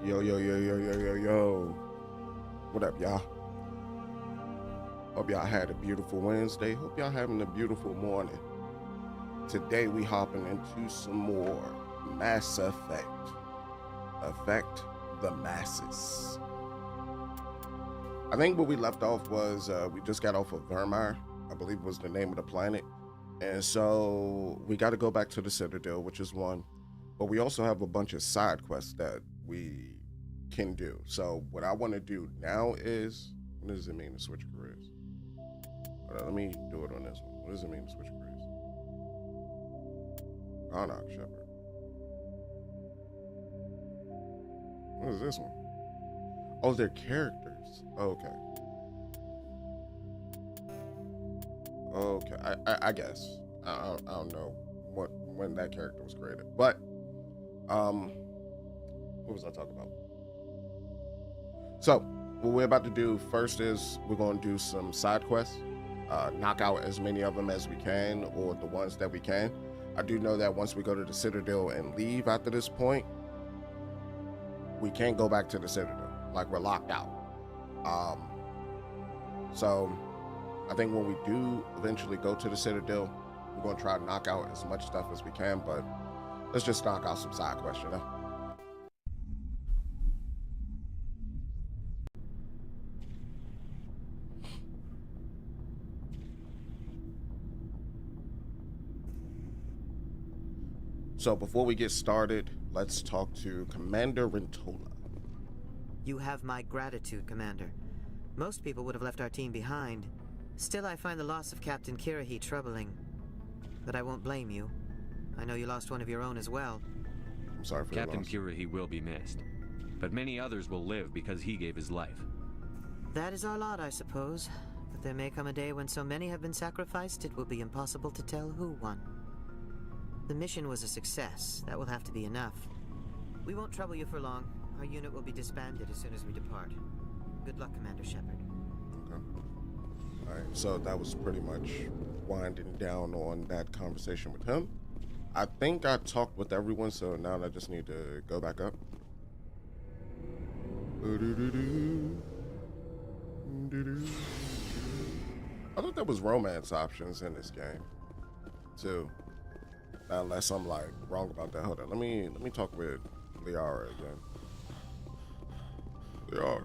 Yo, yo, yo, yo, yo, yo, yo. What up, y'all? Hope y'all had a beautiful Wednesday. Hope y'all having a beautiful morning. Today we hopping into some more Mass Effect. Affect the masses. I think where we left off was we just got off of Vermeer, I believe was the name of the planet. And so we got to go back to the Citadel, which is one. But we also have a bunch of side quests that we can do. So what I want to do now is, what does it mean to switch careers? Let me do it on this one. What does it mean to switch careers? Commander Shepard. What is this one? Oh, they're characters. Okay. Okay, I guess. I don't know when that character was created. But, what was I talking about? So, what we're about to do first is we're going to do some side quests. Knock out as many of them as we can, or the ones that we can. I do know that once we go to the Citadel and leave after this point, we can't go back to the Citadel. Like, we're locked out. So I think when we do eventually go to the Citadel, we're going to try to knock out as much stuff as we can, but let's just knock out some side quests, you know? So before we get started, let's talk to Commander Rentola. You have my gratitude, Commander. Most people would have left our team behind. Still, I find the loss of Captain Kirahi troubling. But I won't blame you. I know you lost one of your own as well. I'm sorry for Captain your loss. Kirahi will be missed, but many others will live because he gave his life. That is our lot, I suppose. But there may come a day when so many have been sacrificed, it will be impossible to tell who won. The mission was a success. That will have to be enough. We won't trouble you for long. Our unit will be disbanded as soon as we depart. Good luck, Commander Shepard. Okay. All right, so that was pretty much winding down on that conversation with him. I think I talked with everyone, so now I just need to go back up. I thought there was romance options in this game, too. Unless I'm like wrong about that. Hold on, let me talk with Liara again. Liara.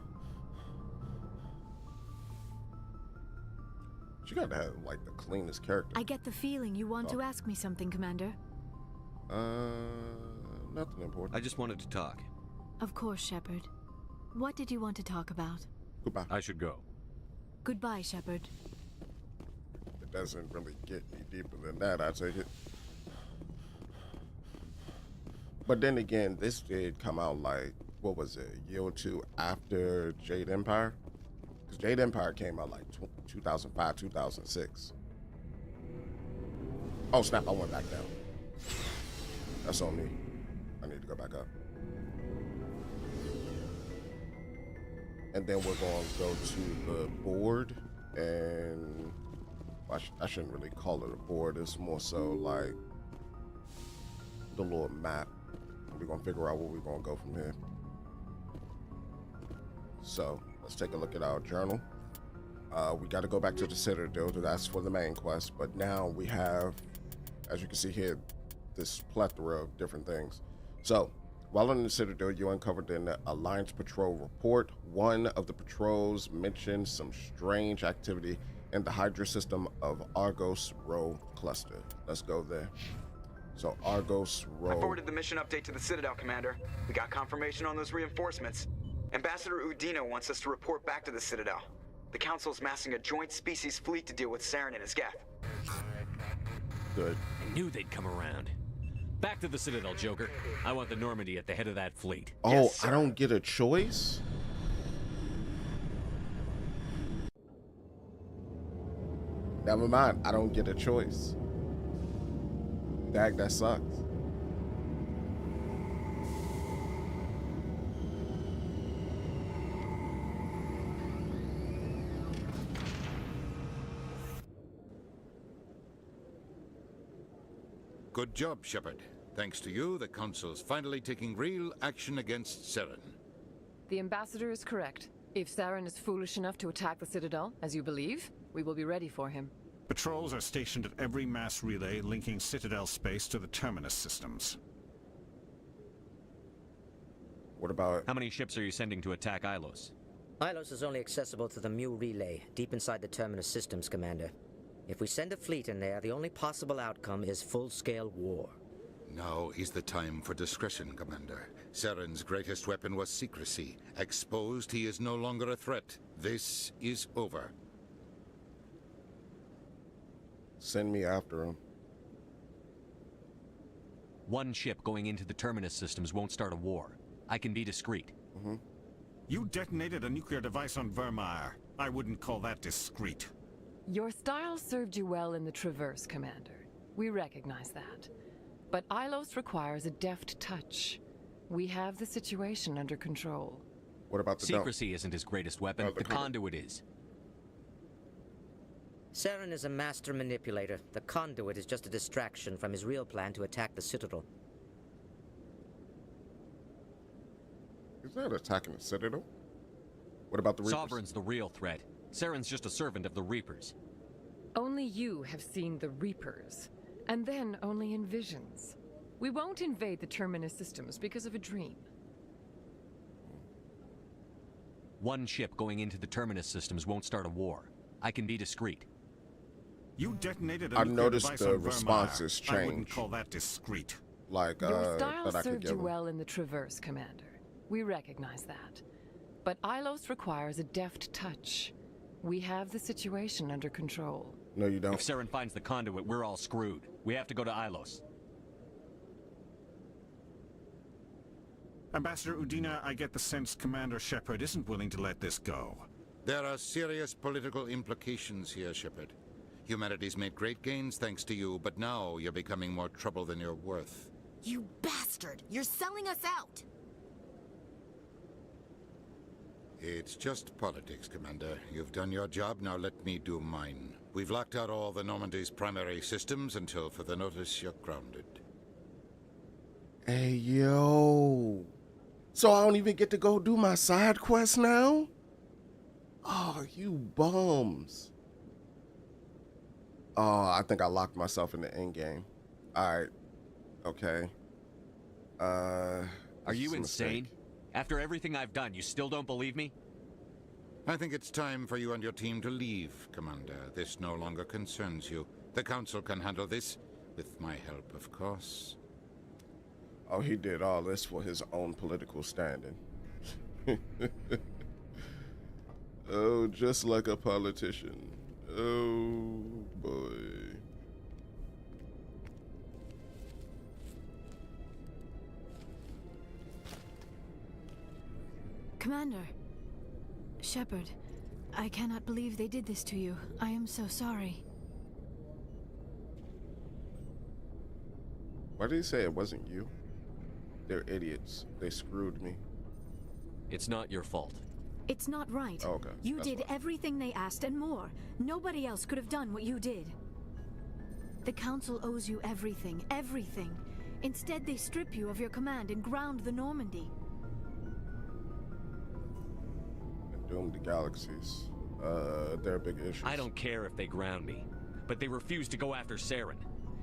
She got to have like the cleanest character. I get the feeling you want to ask me something, Commander. Nothing important. I just wanted to talk. Of course, Shepard. What did you want to talk about? Goodbye. I should go. Goodbye, Shepard. It doesn't really get any deeper than that, I take it. But then again, this did come out like, what was it, a year or two after Jade Empire? Because Jade Empire came out like 2005, 2006. Oh snap, I went back down. That's on me. I need to go back up. And then we're going to go to the board, and I shouldn't really call it a board. It's more so like the little map. We're gonna figure out where we're gonna go from here. So let's take a look at our journal. We got to go back to the Citadel. That's for the main quest. But now we have, as you can see here, this plethora of different things. So while in the Citadel, you uncovered an Alliance patrol report. One of the patrols mentioned some strange activity in the Hydra system of Argos Rho cluster. Let's go there. So Argos Rho. I forwarded the mission update to the Citadel, Commander. We got confirmation on those reinforcements. Ambassador Udina wants us to report back to the Citadel. The Council's massing a joint species fleet to deal with Saren and his Geth. Good. I knew they'd come around. Back to the Citadel, Joker. I want the Normandy at the head of that fleet. Oh, Yes, I don't get a choice? Never mind, I don't get a choice. Dag, that sucks. Good job, Shepard. Thanks to you, the Council's finally taking real action against Saren. The Ambassador is correct. If Saren is foolish enough to attack the Citadel, as you believe, we will be ready for him. Patrols are stationed at every mass relay linking Citadel space to the Terminus systems. What about... How many ships are you sending to attack Ilos? Ilos is only accessible to the Mu relay, deep inside the Terminus systems, Commander. If we send a fleet in there, the only possible outcome is full-scale war. Now is the time for discretion, Commander. Saren's greatest weapon was secrecy. Exposed, he is no longer a threat. This is over. Send me after him. One ship going into the Terminus systems won't start a war. I can be discreet. You detonated a nuclear device on Vermeer. I wouldn't call that discreet. Your style served you well in the Traverse, Commander. We recognize that. But Ilos requires a deft touch. We have the situation under control. What about the Secrecy isn't his greatest weapon. The conduit is. Saren is a master manipulator. The conduit is just a distraction from his real plan to attack the Citadel. Is that attacking the Citadel? What about the Reapers? Sovereign's the real threat. Saren's just a servant of the Reapers. Only you have seen the Reapers, and then only in visions. We won't invade the Terminus systems because of a dream. One ship going into the Terminus systems won't start a war. I can be discreet. You detonated a I've nuclear noticed device the on responses Vermeer. I wouldn't change. call that discreet. Like, Your style that I could served give you him. well in the Traverse, Commander. We recognize that. But Ilos requires a deft touch. We have the situation under control. No, you don't. If Saren finds the conduit, we're all screwed. We have to go to Ilos. Ambassador Udina, I get the sense Commander Shepard isn't willing to let this go. There are serious political implications here, Shepard. Humanity's made great gains thanks to you, but now you're becoming more trouble than you're worth. You bastard! You're selling us out! It's just politics, Commander. You've done your job, now let me do mine. We've locked out all the Normandy's primary systems until further notice you're grounded. Hey, yo. So I don't even get to go do my side quest now? Oh, you bums. Oh, I think I locked myself in the end game. All right. Okay. Are you insane? Mistake. After everything I've done, you still don't believe me? I think it's time for you and your team to leave, Commander. This no longer concerns you. The Council can handle this, with my help, of course. Oh, he did all this for his own political standing. Oh, just like a politician. Oh, boy. Commander. Shepard, I cannot believe they did this to you. I am so sorry. Why did he say it wasn't you? They're idiots. They screwed me. It's not your fault. It's not right. Oh, okay. You That's did fine. everything they asked and more. Nobody else could have done what you did. The Council owes you everything, everything. Instead, they strip you of your command and ground the Normandy. And doom the galaxies. They're a big issue. I don't care if they ground me, but they refuse to go after Saren.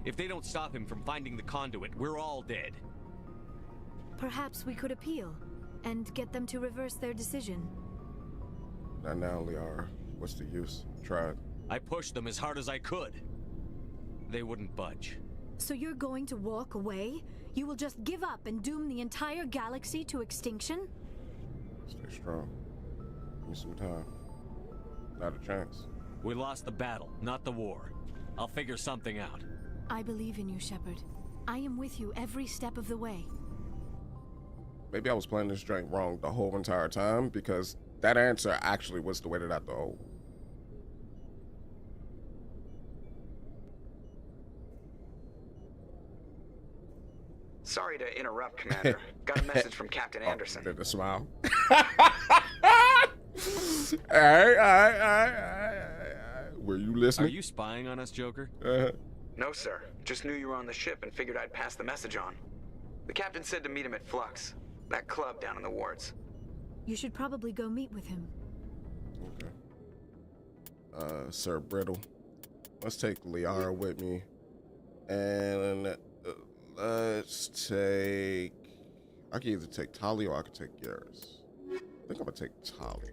If they don't stop him from finding the conduit, we're all dead. Perhaps we could appeal and get them to reverse their decision. Not now, Liara. What's the use? Tried. I pushed them as hard as I could. They wouldn't budge. So you're going to walk away? You will just give up and doom the entire galaxy to extinction? Stay strong. Give me some time. Not a chance. We lost the battle, not the war. I'll figure something out. I believe in you, Shepard. I am with you every step of the way. Maybe I was playing this drink wrong the whole entire time, because that answer actually was the way that I thought. Sorry to interrupt, Commander. Got a message from Captain Anderson. Did the smile. Alright. Were you listening? Are you spying on us, Joker? No, sir. Just knew you were on the ship and figured I'd pass the message on. The captain said to meet him at Flux, that club down in the wards. You should probably go meet with him. Okay. Sir Brittle. Let's take Liara with me. And let's take... I can either take Tali or I can take Garrus. I think I'm gonna take Tali.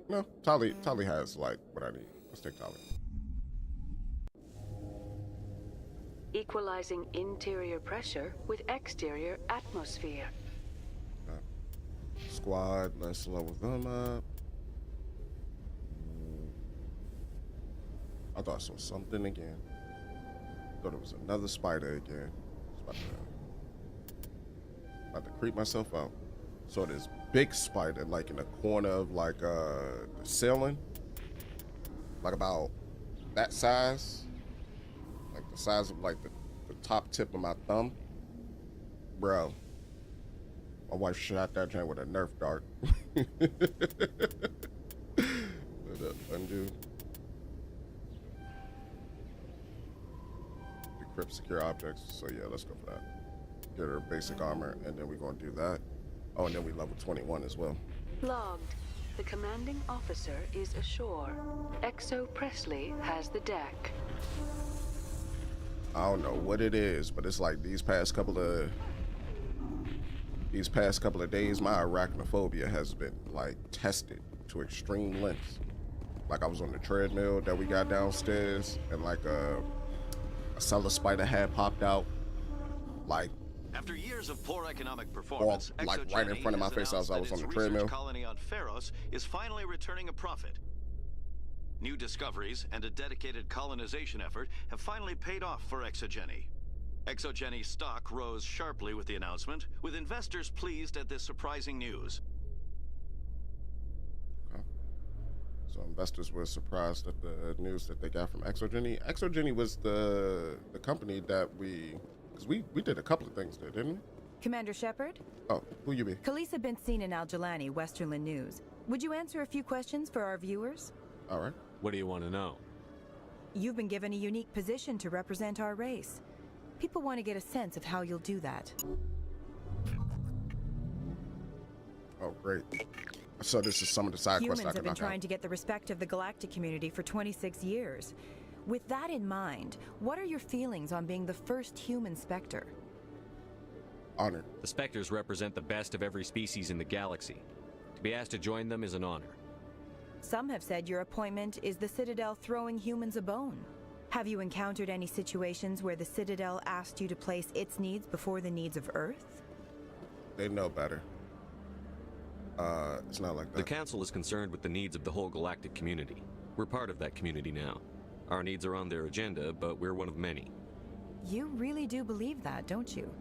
No, Tali has like what I need. Let's take Tali. Equalizing interior pressure with exterior atmosphere. Squad, let's level them up. I thought I saw something again. Thought it was another spider again. About to creep myself out. Saw this big spider like in the corner of like the ceiling. Like about that size. Like the size of like the top tip of my thumb. Bro. My wife shot that giant with a Nerf dart. Undo. Decrypt secure objects. So yeah, let's go for that. Get her basic armor, and then we're gonna do that. Oh, and then we level 21 as well. Logged. The commanding officer is ashore. Exo Presley has the deck. I don't know what it is, but it's like these past couple of days, my arachnophobia has been like tested to extreme lengths. Like I was on the treadmill that we got downstairs, and like a cellar spider had popped out. Like after years of poor economic performance, like right in front of my face as I was on the treadmill. Colony on Pharos is finally returning a profit. New discoveries and a dedicated colonization effort have finally paid off for Exogeny. Exogeny stock rose sharply with the announcement, with investors pleased at this surprising news. Okay. So investors were surprised at the news that they got from Exogeny. Exogeny was the company that because we did a couple of things there, didn't we? Commander Shepard? Oh, who you be? Khaleesa Benzine in Al-Jalani, Westerland News. Would you answer a few questions for our viewers? All right. What do you want to know? You've been given a unique position to represent our race. People want to get a sense of how you'll do that. Oh, great. So this is some of the side quests I Humans can have been knock trying out. to get the respect of the galactic community for 26 years. With that in mind, what are your feelings on being the first human Spectre? Honored. The Spectres represent the best of every species in the galaxy. To be asked to join them is an honor. Some have said your appointment is the Citadel throwing humans a bone. Have you encountered any situations where the Citadel asked you to place its needs before the needs of Earth? They know better. It's not like that. The Council is concerned with the needs of the whole galactic community. We're part of that community now. Our needs are on their agenda, but we're one of many. You really do believe that, don't you?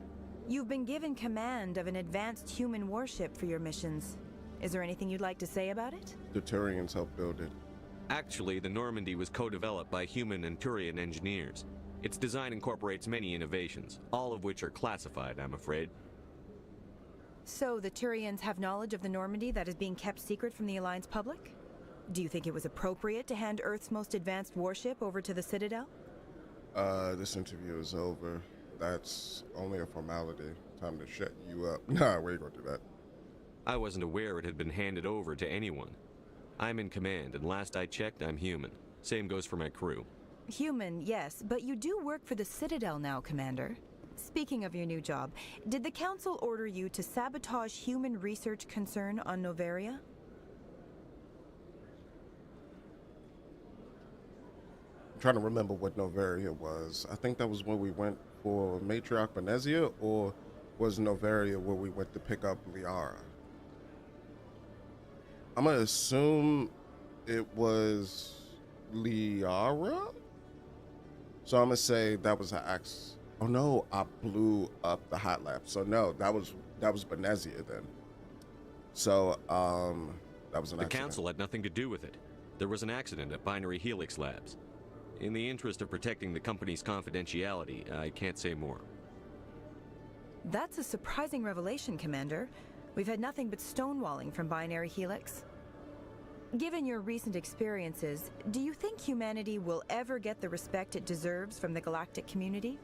You've been given command of an advanced human warship for your missions. Is there anything you'd like to say about it? The Turians helped build it. Actually, the Normandy was co-developed by human and Turian engineers. Its design incorporates many innovations, all of which are classified, I'm afraid. So the Turians have knowledge of the Normandy that is being kept secret from the Alliance public? Do you think it was appropriate to hand Earth's most advanced warship over to the Citadel? This interview is over. That's only a formality. Time to shut you up. Nah, we ain't gonna do that. I wasn't aware it had been handed over to anyone. I'm in command, and last I checked, I'm human. Same goes for my crew. Human, yes, but you do work for the Citadel now, Commander. Speaking of your new job, did the Council order you to sabotage human research concern on Noveria? I'm trying to remember what Noveria was. I think that was when we went for Matriarch Benezia, or was Noveria where we went to pick up Liara? I'm gonna assume it was Liara. So I'm gonna say that was an axe. Oh no, I blew up the hot lab. So no, that was Benezia then. So that was an accident. The Council had nothing to do with it. There was an accident at Binary Helix Labs. In the interest of protecting the company's confidentiality, I can't say more. That's a surprising revelation, Commander. We've had nothing but stonewalling from Binary Helix. Given your recent experiences, do you think humanity will ever get the respect it deserves from the galactic community?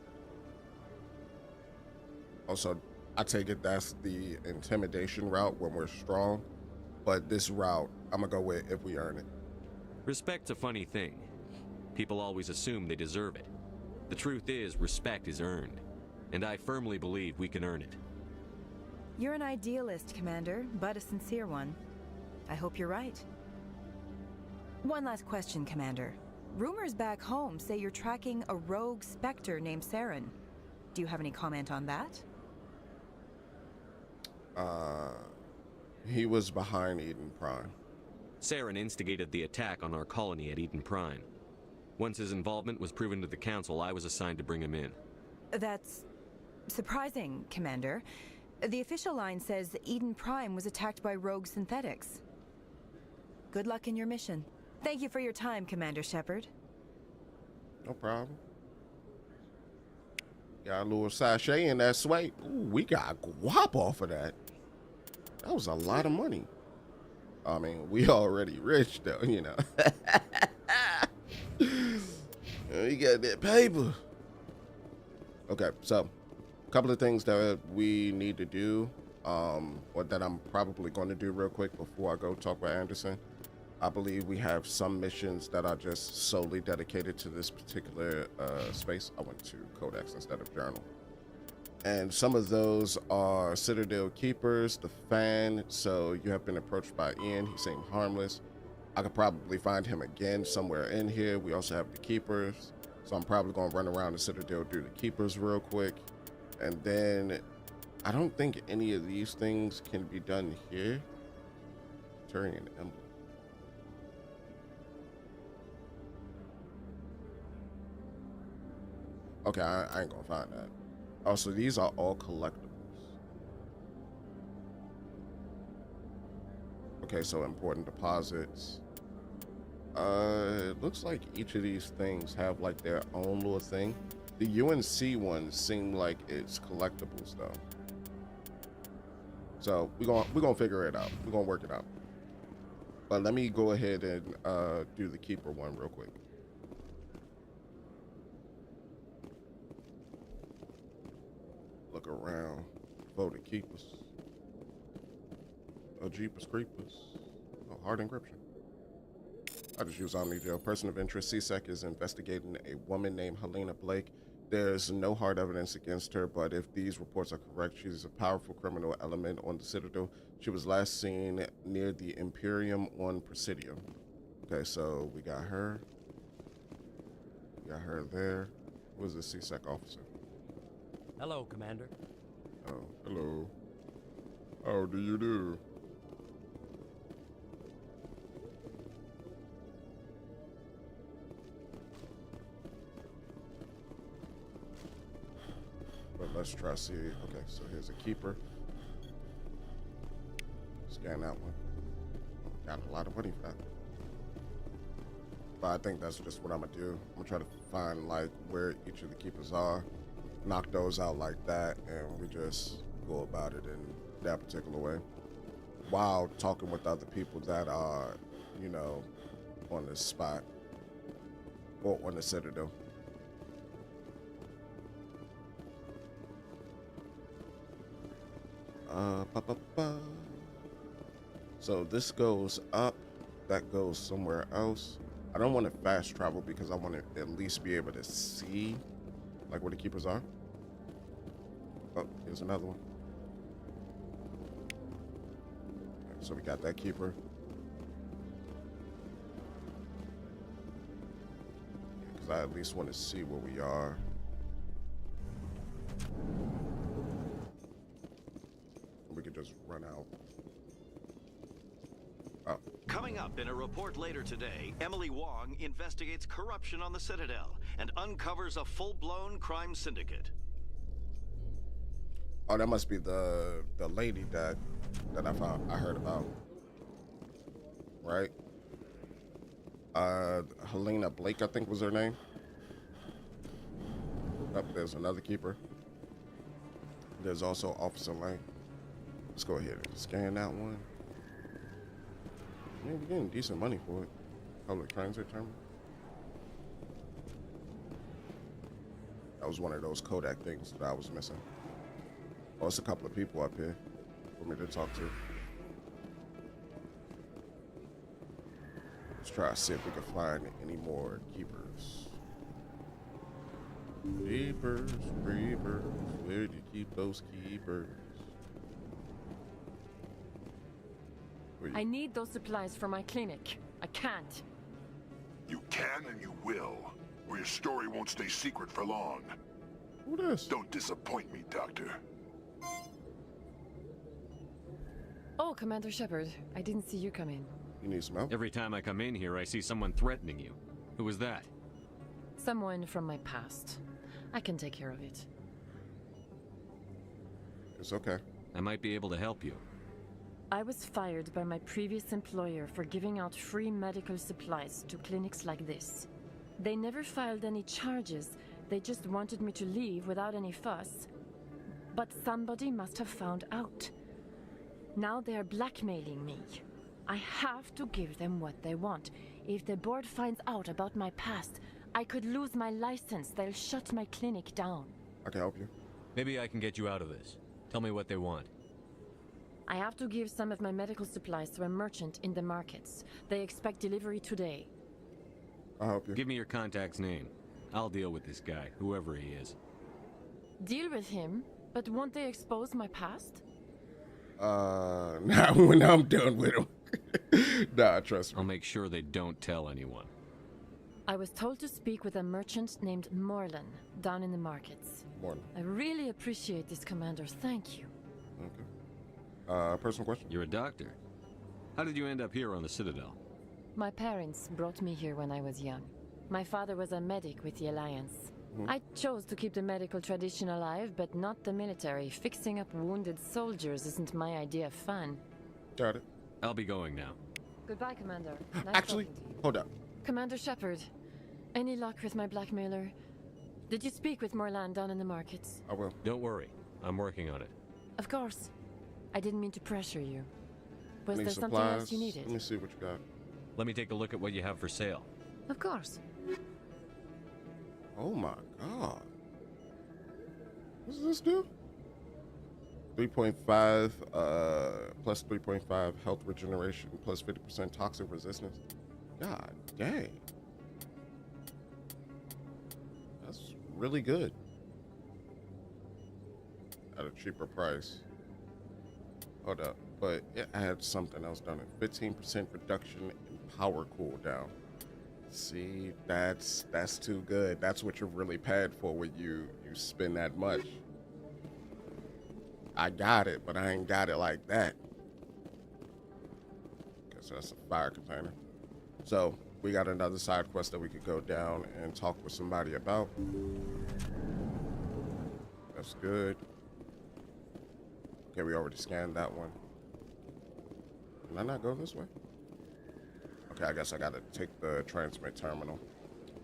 Also, I take it that's the intimidation route when we're strong. but this route, I'm gonna go with if we earn it. Respect's a funny thing. People always assume they deserve it. The truth is, respect is earned, and I firmly believe we can earn it. You're an idealist, Commander, but a sincere one. I hope you're right. One last question, Commander. Rumors back home say you're tracking a rogue Spectre named Saren. Do you have any comment on that? He was behind Eden Prime. Saren instigated the attack on our colony at Eden Prime. Once his involvement was proven to the Council, I was assigned to bring him in. That's surprising, Commander. The official line says Eden Prime was attacked by rogue synthetics. Good luck in your mission. Thank you for your time, Commander Shepard. No problem. Got a little sachet in that sway. Ooh, we got guap off of that. That was a lot of money. I mean, we already rich though, you know. We got that paper. Okay, so a couple of things that we need to do, or that I'm probably going to do real quick before I go talk with Anderson. I believe we have some missions that are just solely dedicated to this particular space. I went to Codex instead of Journal. And some of those are Citadel Keepers, the Fan. So you have been approached by Ian. He seemed harmless. I could probably find him again somewhere in here. We also have the Keepers. So I'm probably going to run around the Citadel, do the Keepers real quick. And then I don't think any of these things can be done here. Turian Emblem. Okay, I ain't gonna find that. Also, these are all collectibles. Okay, so important deposits. It looks like each of these things have like their own little thing. The UNC ones seem like it's collectibles though. So we're gonna figure it out. We're gonna work it out. But let me go ahead and do the Keeper one real quick. Look around for the Keepers. Oh, Jeepers Creepers. Oh, hard encryption. I just use Omnigel. Person of interest, CSEC is investigating a woman named Helena Blake. There's no hard evidence against her, but if these reports are correct, she's a powerful criminal element on the Citadel. She was last seen near the Imperium on Presidium. Okay, so we got her. We got her there. Who is the CSEC officer? Hello, Commander. Oh, hello. How do you do? But let's try to see. Okay, so here's a Keeper. Scan that one. Got a lot of money for that. But I think that's just what I'm gonna do. I'm gonna try to find like where each of the Keepers are. Knock those out like that, and we just go about it in that particular way while talking with other people that are, you know, on the spot or on the Citadel. So this goes up, that goes somewhere else. I don't want to fast travel because I want to at least be able to see like where the Keepers are. Oh, here's another one. Okay, so we got that Keeper. Because I at least want to see where we are. We could just run out. Oh. Coming up in a report later today, Emily Wong investigates corruption on the Citadel and uncovers a full-blown crime syndicate. Oh, that must be the lady that I heard about. Right? Helena Blake, I think was her name. Oh, there's another Keeper. There's also Officer Lane. Let's go ahead and scan that one. Yeah, we're getting decent money for it. Public transit terminal. That was one of those Kodak things that I was missing. Oh, it's a couple of people up here for me to talk to. Let's try to see if we can find any more keepers. Keepers, creepers, where do you keep those keepers? I need those supplies for my clinic. I can't. You can and you will, or your story won't stay secret for long. Who this? Don't disappoint me, Doctor. Oh, Commander Shepard, I didn't see you come in. You need some help? Every time I come in here, I see someone threatening you. Who was that? Someone from my past. I can take care of it. It's okay. I might be able to help you. I was fired by my previous employer for giving out free medical supplies to clinics like this. They never filed any charges. They just wanted me to leave without any fuss. But somebody must have found out. Now they are blackmailing me. I have to give them what they want. If the board finds out about my past, I could lose my license. They'll shut my clinic down. I can help you. Maybe I can get you out of this. Tell me what they want. I have to give some of my medical supplies to a merchant in the markets. They expect delivery today. I'll help you. Give me your contact's name. I'll deal with this guy, whoever he is. Deal with him? But won't they expose my past? Not when I'm done with him. Nah, trust me. I'll make sure they don't tell anyone. I was told to speak with a merchant named Morlan down in the markets. Morlan. I really appreciate this, Commander. Thank you. Okay. Personal question? You're a doctor. How did you end up here on the Citadel? My parents brought me here when I was young. My father was a medic with the Alliance. I chose to keep the medical tradition alive, but not the military. Fixing up wounded soldiers isn't my idea of fun. Got it. I'll be going now. Goodbye, Commander. Nice Actually, talking to you. hold up. Commander Shepard, any luck with my blackmailer? Did you speak with Morlan down in the markets? I will. Don't worry. I'm working on it. Of course. I didn't mean to pressure you. Was Any there supplies? something else you needed? Let me see what you got. Let me take a look at what you have for sale. Of course. Oh my god. What does this do? 3.5 plus 3.5 health regeneration plus 50% toxic resistance. God dang. That's really good. At a cheaper price. Hold up. But it had something else done it. 15% reduction in power cooldown. See, that's too good. That's what you're really paid for when you spend that much. I got it, but I ain't got it like that. Guess that's a fire container. So we got another side quest that we could go down and talk with somebody about. That's good. Okay, we already scanned that one. Can I not go this way? Okay, I guess I gotta take the transmit terminal.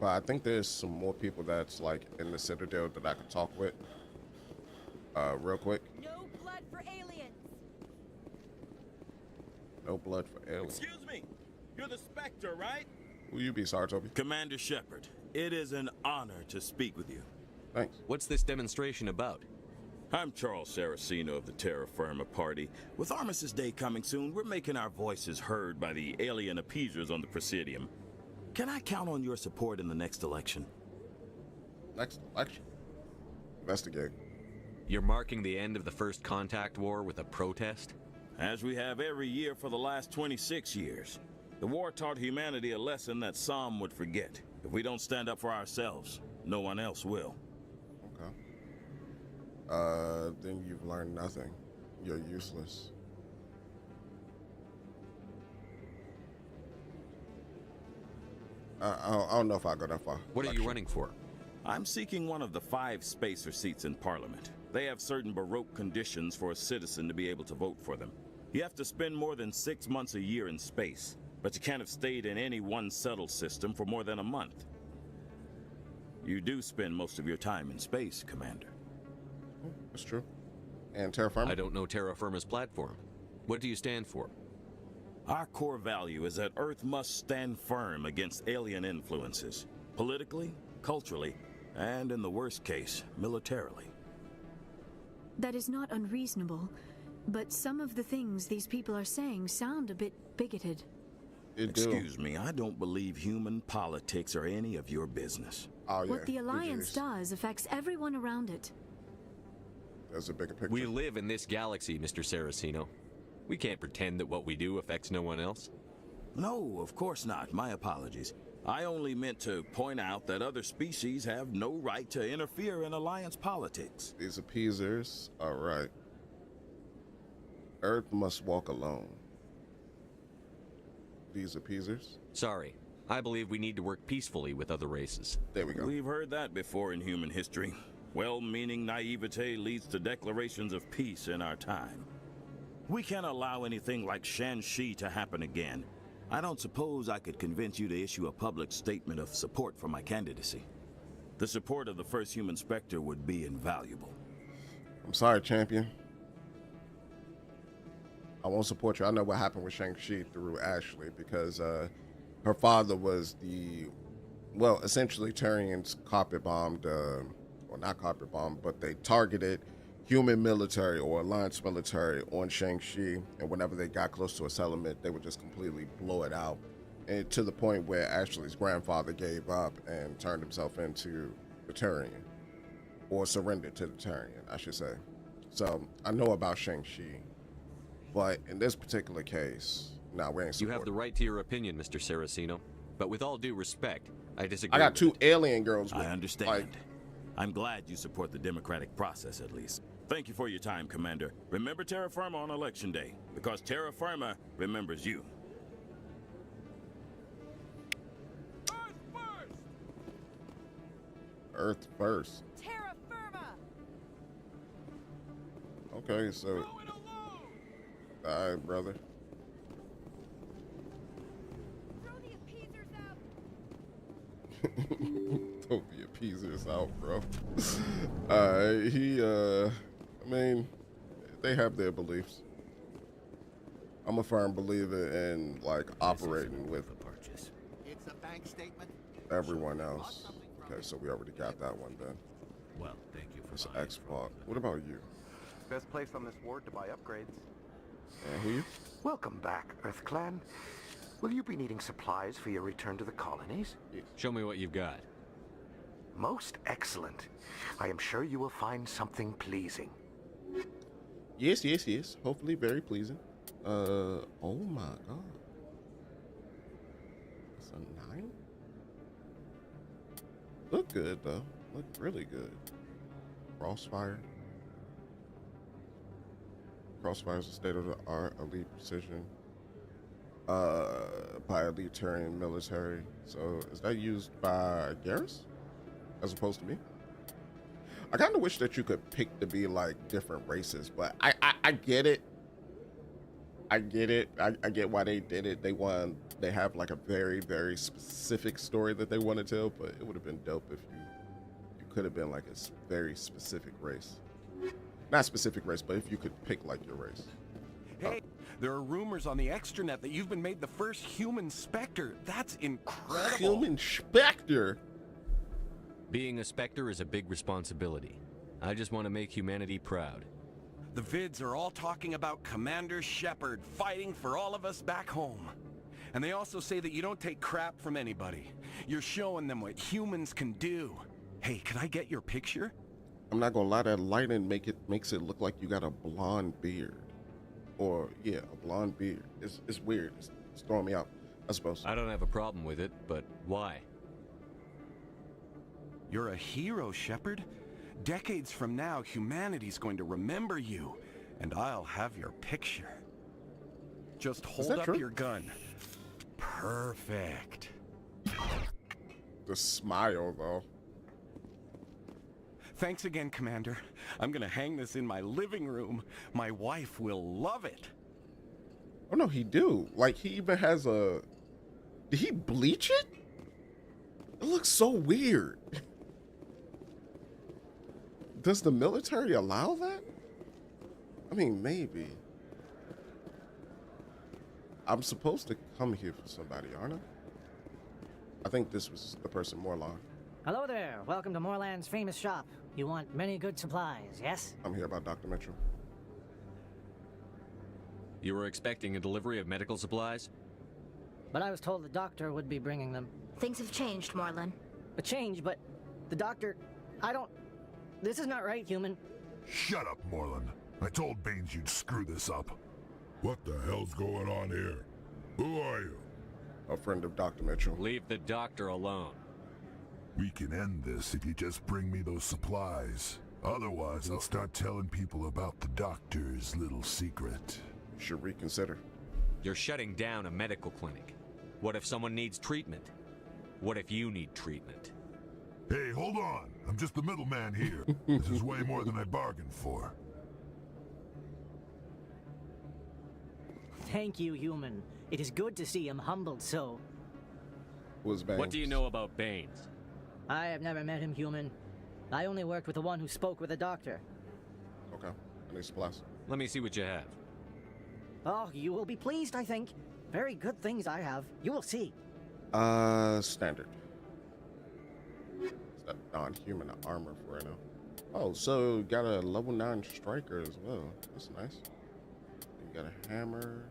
But I think there's some more people that's like in the Citadel that I could talk with. Real quick. No blood for aliens. No blood for aliens. Excuse me. You're the Spectre, right? Who you be, Sartobi? Commander Shepard. It is an honor to speak with you. Thanks. What's this demonstration about? I'm Charles Saraceno of the Terra Firma Party. With Armistice Day coming soon, we're making our voices heard by the alien appeasers on the Presidium. Can I count on your support in the next election? Next election? That's the gig. You're marking the end of the First Contact War with a protest? As we have every year for the last 26 years. The war taught humanity a lesson that some would forget. If we don't stand up for ourselves, no one else will. Then you've learned nothing. You're useless. I don't know if I'll go that far. What are you running for? I'm seeking one of the 5 spacer seats in Parliament. They have certain Baroque conditions for a citizen to be able to vote for them. You have to spend more than 6 months a year in space, but you can't have stayed in any one settled system for more than a month. You do spend most of your time in space, Commander. That's true. And Terra Firma? I don't know Terra Firma's platform. What do you stand for? Our core value is that Earth must stand firm against alien influences. Politically, culturally, and in the worst case, militarily. That is not unreasonable, but some of the things these people are saying sound a bit bigoted. Excuse me, I don't believe human politics are any of your business. Oh, yeah. What the Alliance does affects everyone around it. There's a bigger picture. We live in this galaxy, Mr. Saraceno. We can't pretend that what we do affects no one else. No, of course not. My apologies. I only meant to point out that other species have no right to interfere in Alliance politics. These appeasers, all right. Earth must walk alone. These appeasers? Sorry. I believe we need to work peacefully with other races. There we go. We've heard that before in human history. Well-meaning naivete leads to declarations of peace in our time. We can't allow anything like Shan-Shi to happen again. I don't suppose I could convince you to issue a public statement of support for my candidacy. The support of the first human Spectre would be invaluable. I'm sorry, champion. I won't support you. I know what happened with Shang-Chi through Ashley because her father was essentially Turians carpet bombed, or not carpet bombed, but they targeted human military or Alliance military on Shang-Chi, and whenever they got close to a settlement, they would just completely blow it out, and to the point where Ashley's grandfather gave up and turned himself into the Turian, or surrendered to the Turian, I should say. So I know about Shang-Chi, but in this particular case, nah, we ain't supporting. You have the right to your opinion, Mr. Saraceno, but with all due respect, I disagree. I got two alien girls with I understand. I'm glad you support the democratic process, at least. Thank you for your time, Commander. Remember Terra Firma on Election Day, because Terra Firma remembers you. Earth first. Terra Firma. Okay, so. All right, brother. Throw the appeasers out. Throw the appeasers out, bro. I mean, they have their beliefs. I'm a firm believer in like operating with It's a bank statement. everyone else. Okay, so we already got that one then. Well, thank you for It's X-Pac. What about you? Best place on this ward to buy upgrades. And who you? Welcome back, Earth Clan. Will you be needing supplies for your return to the colonies? Show me what you've got. Most excellent. I am sure you will find something pleasing. Yes. Hopefully very pleasing. Oh my god. It's a 9? Look good though. Look really good. Crossfire. Crossfire is a state-of-the-art elite precision. By elite Turian military. So is that used by Garrus? As opposed to me? I kind of wish that you could pick to be like different races, but I get it. I get it. I get why they did it. They have like a very, very specific story that they want to tell, but it would have been dope if you could have been like a very specific race. Not specific race, but if you could pick like your race. Hey, there are rumors on the extranet that you've been made the first human Spectre. That's incredible. Human Spectre? Being a Spectre is a big responsibility. I just want to make humanity proud. The vids are all talking about Commander Shepard fighting for all of us back home. And they also say that you don't take crap from anybody. You're showing them what humans can do. Hey, can I get your picture? I'm not gonna lie, that lighting makes it look like you got a blonde beard. Or, yeah, a blonde beard. It's weird. It's throwing me out, I suppose. I don't have a problem with it, but why? You're a hero, Shepard. Decades from now, humanity's going to remember you, and I'll have your picture. Just hold up your gun. Perfect. The smile, though. Thanks again, Commander. I'm gonna hang this in my living room. My wife will love it. Oh no, he do. Like, he even has a... Did he bleach it? It looks so weird. Does the military allow that? I mean, maybe. I'm supposed to come here for somebody, aren't I? I think this was the person Morlan. Hello there. Welcome to Morland's famous shop. You want many good supplies, yes? I'm here about Dr. Mitchell. You were expecting a delivery of medical supplies? but I was told the doctor would be bringing them. Things have changed, Morlun. A change, but the doctor... I don't... This is not right, human. Shut up, Morlun. I told Baines you'd screw this up. What the hell's going on here? Who are you? A friend of Dr. Mitchell. Leave the doctor alone. We can end this if you just bring me those supplies. Otherwise, I'll start telling people about the doctor's little secret. You should reconsider. You're shutting down a medical clinic. What if someone needs treatment? What if you need treatment? Hey, hold on. I'm just the middleman here. This is way more than I bargained for. Thank you, human. It is good to see him humbled so. Who's Baines? What do you know about Baines? I have never met him, human. I only worked with the one who spoke with the doctor. Okay. I need supplies. Let me see what you have. Oh, you will be pleased, I think. Very good things I have. You will see. Standard. Is that non-human armor for right now? Oh, so got a level 9 striker as well. That's nice. You got a hammer.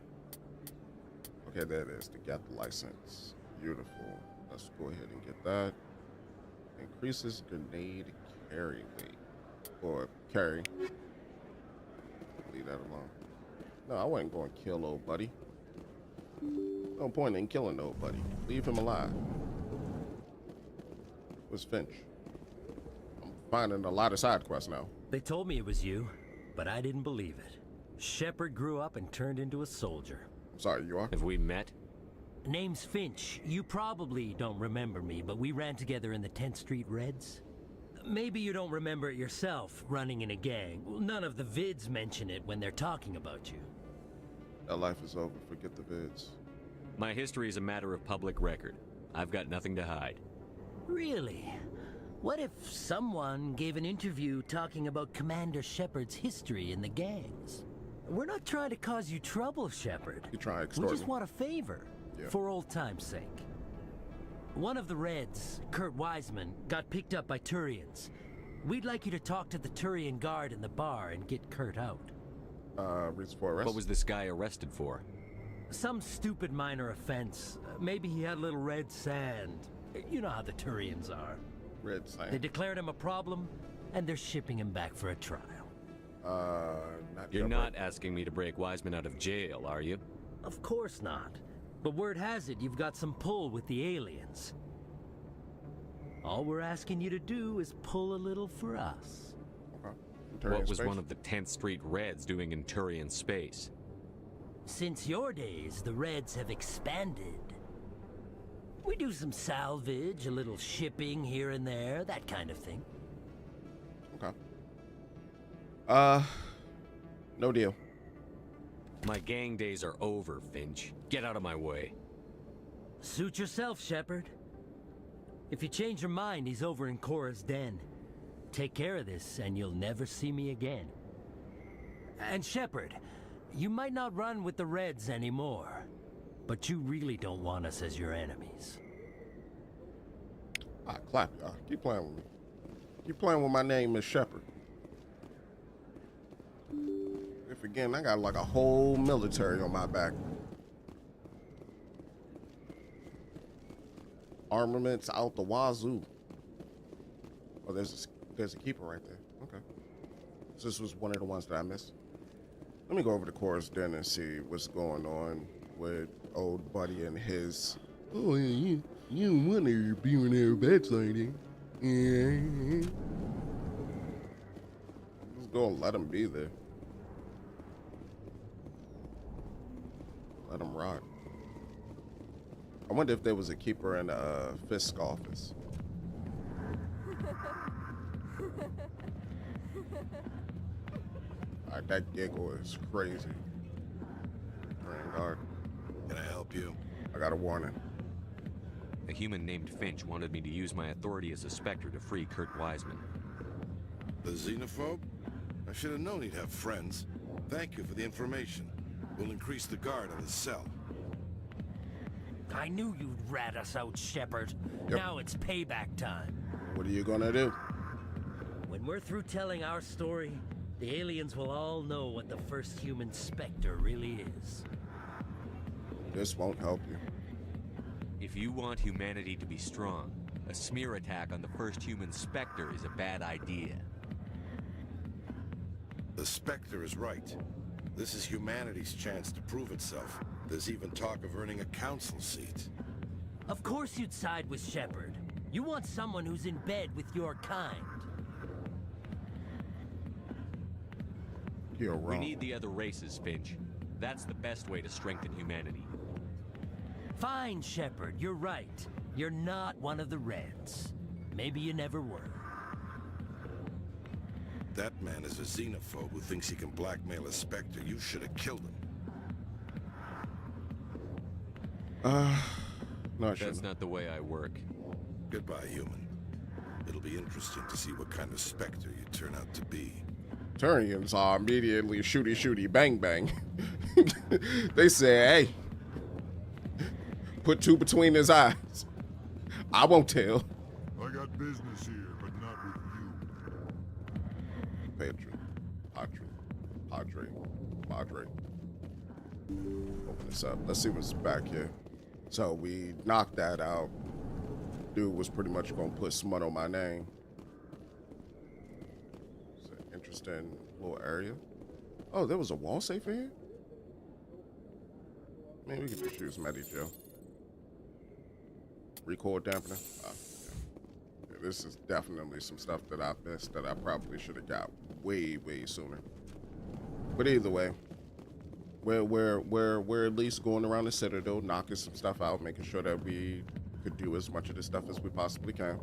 Okay, there it is. To get the license. Beautiful. Let's go ahead and get that. Increases grenade carry weight. Or carry. Leave that alone. No, I wasn't going to kill old buddy. No point in killing old buddy. Leave him alive. Where's Finch? I'm finding a lot of side quests now. They told me it was you, but I didn't believe it. Shepard grew up and turned into a soldier. I'm sorry, you are? Have we met? Name's Finch. You probably don't remember me, but we ran together in the 10th Street Reds. Maybe you don't remember it yourself, running in a gang. Well, none of the vids mention it when they're talking about you. That life is over. Forget the vids. My history is a matter of public record. I've got nothing to hide. Really? What if someone gave an interview talking about Commander Shepard's history in the gangs? We're not trying to cause you trouble, Shepard. You try to extort We just me. want a favor, for old time's sake. One of the Reds, Kurt Wiseman, got picked up by Turians. We'd like you to talk to the Turian guard in the bar and get Kurt out. Reason for arrest? What was this guy arrested for? Some stupid minor offense. Maybe he had a little red sand. You know how the Turians are. Red sand. They declared him a problem, and they're shipping him back for a trial. You're not asking me to break Wiseman out of jail, are you? Of course not. But word has it you've got some pull with the aliens. All we're asking you to do is pull a little for us. What was one of the 10th Street Reds doing in Turian space? Since your days, the Reds have expanded. We do some salvage, a little shipping here and there, that kind of thing. Okay. No deal. My gang days are over, Finch. Get out of my way. Suit yourself, Shepard. If you change your mind, he's over in Cora's den. Take care of this, and you'll never see me again. And Shepard, you might not run with the Reds anymore, but you really don't want us as your enemies. Clap, y'all. Keep playing with me. Keep playing with my name is Shepard. If again, I got like a whole military on my back. Armaments out the wazoo. Oh, there's a keeper right there. Okay. So this was one of the ones that I missed. Let me go over to Cora's den and see what's going on with old buddy and his. Oh yeah, you don't want to be in there backsliding. Yeah. Just go and let him be there. Let him rot. I wonder if there was a keeper in the Fisk office. Alright, that giggle is crazy. Guard. Can I help you? I got a warning. A human named Finch wanted me to use my authority as a Spectre to free Kurt Wiseman. The xenophobe? I should have known he'd have friends. Thank you for the information. We'll increase the guard on his cell. I knew you'd rat us out, Shepard. Yep. Now it's payback time. What are you gonna do? When we're through telling our story, the aliens will all know what the first human Spectre really is. This won't help you. If you want humanity to be strong, a smear attack on the first human Spectre is a bad idea. The Spectre is right. This is humanity's chance to prove itself. There's even talk of earning a council seat. Of course you'd side with Shepard. You want someone who's in bed with your kind. You're wrong. We need the other races, Finch. That's the best way to strengthen humanity. Fine, Shepard, you're right. You're not one of the Reds. Maybe you never were. That man is a xenophobe who thinks he can blackmail a Spectre. You should have killed him. Not That's not the way I work. Goodbye, human. It'll be interesting to see what kind of Spectre you turn out to be. Turians are immediately shooty shooty bang bang. They say, hey, put two between his eyes. I won't tell. I got business here, but not with you. Padre. Open this up. Let's see what's back here. So we knocked that out. Dude was pretty much gonna put smut on my name. It's an interesting little area. Oh, there was a wall safe in here? Man, we could just use Medi-Gel. Recoil dampener. Yeah, this is definitely some stuff that I missed that I probably should have got way sooner. But either way, we're at least going around the Citadel, knocking some stuff out, making sure that we could do as much of this stuff as we possibly can.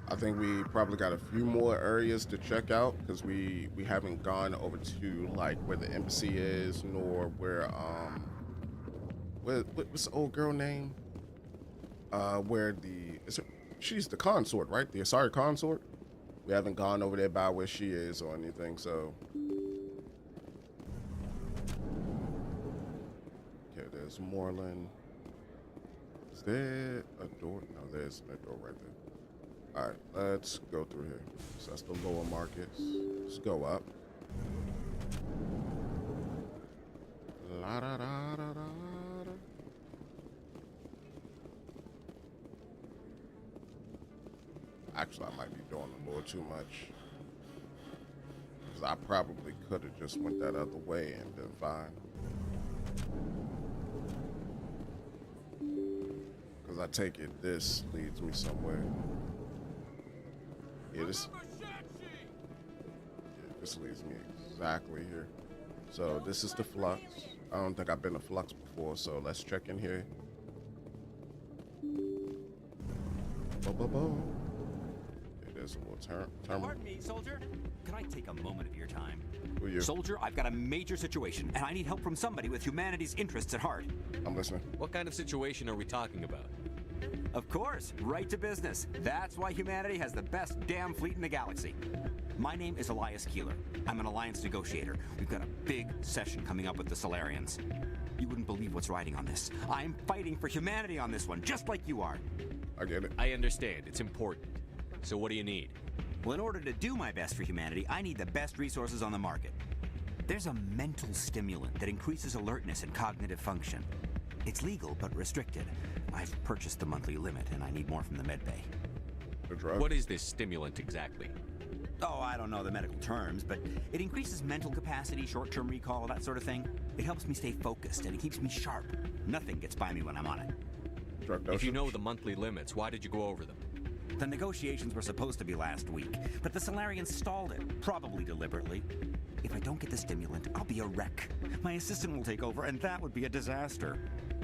I think we probably got a few more areas to check out because we haven't gone over to like where the embassy is, nor where what's the old girl name? Where she's the consort, right? The Asari consort. We haven't gone over there by where she is or anything, so. Okay, there's Moreland. Is there a door? No, there's a door right there. All right, let's go through here. So that's the lower markets. Let's go up. La da da da da. Actually, I might be doing a little too much. Because I probably could have just went that other way and been fine. Because I take it this leads me somewhere. Yeah, this leads me exactly here. So this is the Flux. I don't think I've been to Flux before, so let's check in here. Bo. There's a little terminal. Pardon me, soldier. Can I take a moment of your time? Who are you? Soldier, I've got a major situation, and I need help from somebody with humanity's interests at heart. I'm listening. What kind of situation are we talking about? Of course, right to business. That's why humanity has the best damn fleet in the galaxy. My name is Elias Keeler. I'm an alliance negotiator. We've got a big session coming up with the Solarians. You wouldn't believe what's riding on this. I'm fighting for humanity on this one, just like you are. I get it. I understand. It's important. So what do you need? Well, in order to do my best for humanity, I need the best resources on the market. There's a mental stimulant that increases alertness and cognitive function. It's legal, but restricted. I've purchased the monthly limit, and I need more from the medbay. The drug? What is this stimulant exactly? Oh, I don't know the medical terms, but it increases mental capacity, short-term recall, that sort of thing. It helps me stay focused, and it keeps me sharp. Nothing gets by me when I'm on it. Drug dosage? If you know the monthly limits, why did you go over them? The negotiations were supposed to be last week, but the Solarians stalled it, probably deliberately. If I don't get the stimulant, I'll be a wreck. My assistant will take over, and that would be a disaster.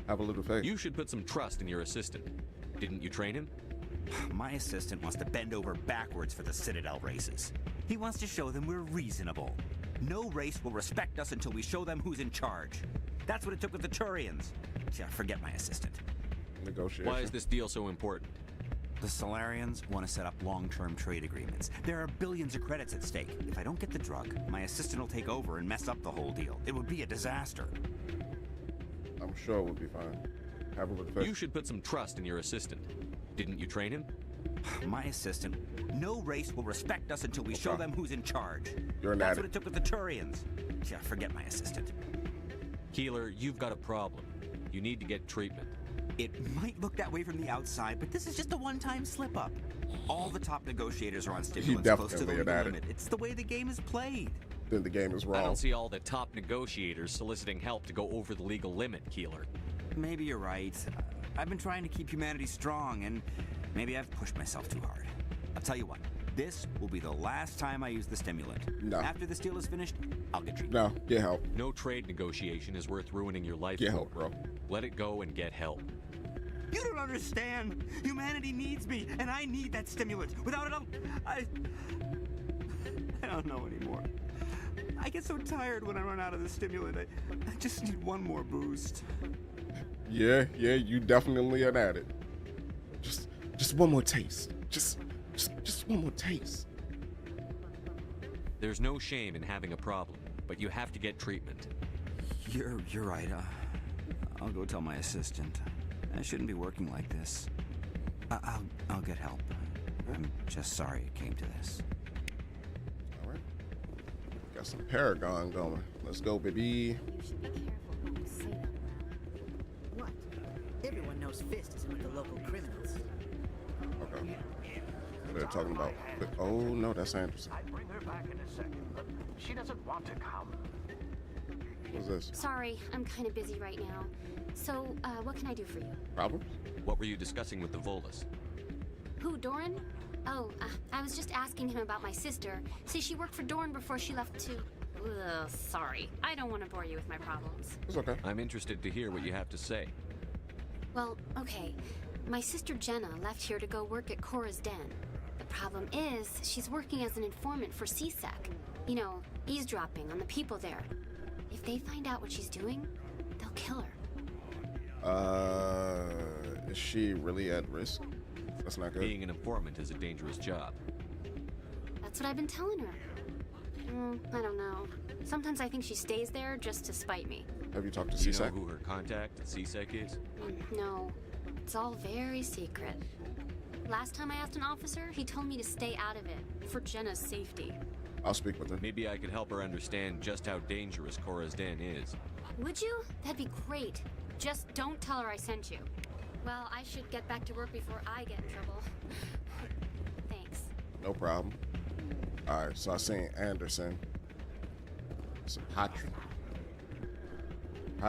Have a little faith. You should put some trust in your assistant. Didn't you train him? My assistant wants to bend over backwards for the Citadel races. He wants to show them we're reasonable. No race will respect us until we show them who's in charge. That's what it took with the Turians. Yeah, forget my assistant. Negotiation. Why is this deal so important? The Solarians want to set up long-term trade agreements. There are billions of credits at stake. If I don't get the drug, my assistant will take over and mess up the whole deal. It would be a disaster. I'm sure it would be fine. Have a little faith. You should put some trust in your assistant. Didn't you train him? My assistant. No race will respect us until we show them who's in charge. You're an That's addict. what it took with the Turians. Yeah, forget my assistant. Keeler, you've got a problem. You need to get treatment. It might look that way from the outside, but this is just a one-time slip-up. All the top negotiators are on stimulants close to the legal limit. It's the way the game is played. Then the game is wrong. I don't see all the top negotiators soliciting help to go over the legal limit, Keeler. Maybe you're right. I've been trying to keep humanity strong, and maybe I've pushed myself too hard. I'll tell you what. This will be the last time I use the stimulant. No. After this deal is finished, I'll get treatment. No, get help. No trade negotiation is worth ruining your life. Get help, bro. Let it go and get help. You don't understand. Humanity needs me, and I need that stimulant. Without it, I don't know anymore. I get so tired when I run out of the stimulant. I just need one more boost. Yeah, you definitely an addict. Just one more taste. Just one more taste. There's no shame in having a problem, but you have to get treatment. You're right. I'll go tell my assistant. I shouldn't be working like this. I'll get help. I'm just sorry it came to this. All right. Got some Paragon going. Let's go, baby. You should be careful when you say that around. What? Everyone knows Fist is in with the local criminals. Okay. They're talking about. Oh no, that's Anderson. I'd bring her back in a second, but she doesn't want to come. What's this? Sorry, I'm kind of busy right now. So, what can I do for you? Problems? What were you discussing with the Volus? Who, Doran? Oh, I was just asking him about my sister. See, she worked for Doran before she left to... Ugh, sorry. I don't want to bore you with my problems. It's okay. I'm interested to hear what you have to say. Well, okay. My sister Jenna left here to go work at Cora's Den. The problem is, she's working as an informant for CSEC. You know, eavesdropping on the people there. If they find out what she's doing, they'll kill her. Is she really at risk? That's not good. Being an informant is a dangerous job. That's what I've been telling her. I don't know. Sometimes I think she stays there just to spite me. Have you talked to Do you CSEC? know who her contact at CSEC is? No. It's all very secret. Last time I asked an officer, he told me to stay out of it, for Jenna's safety. I'll speak with her. Maybe I could help her understand just how dangerous Cora's Den is. Would you? That'd be great. Just don't tell her I sent you. Well, I should get back to work before I get in trouble. Thanks. No problem. Alright, so I seen Anderson. Some high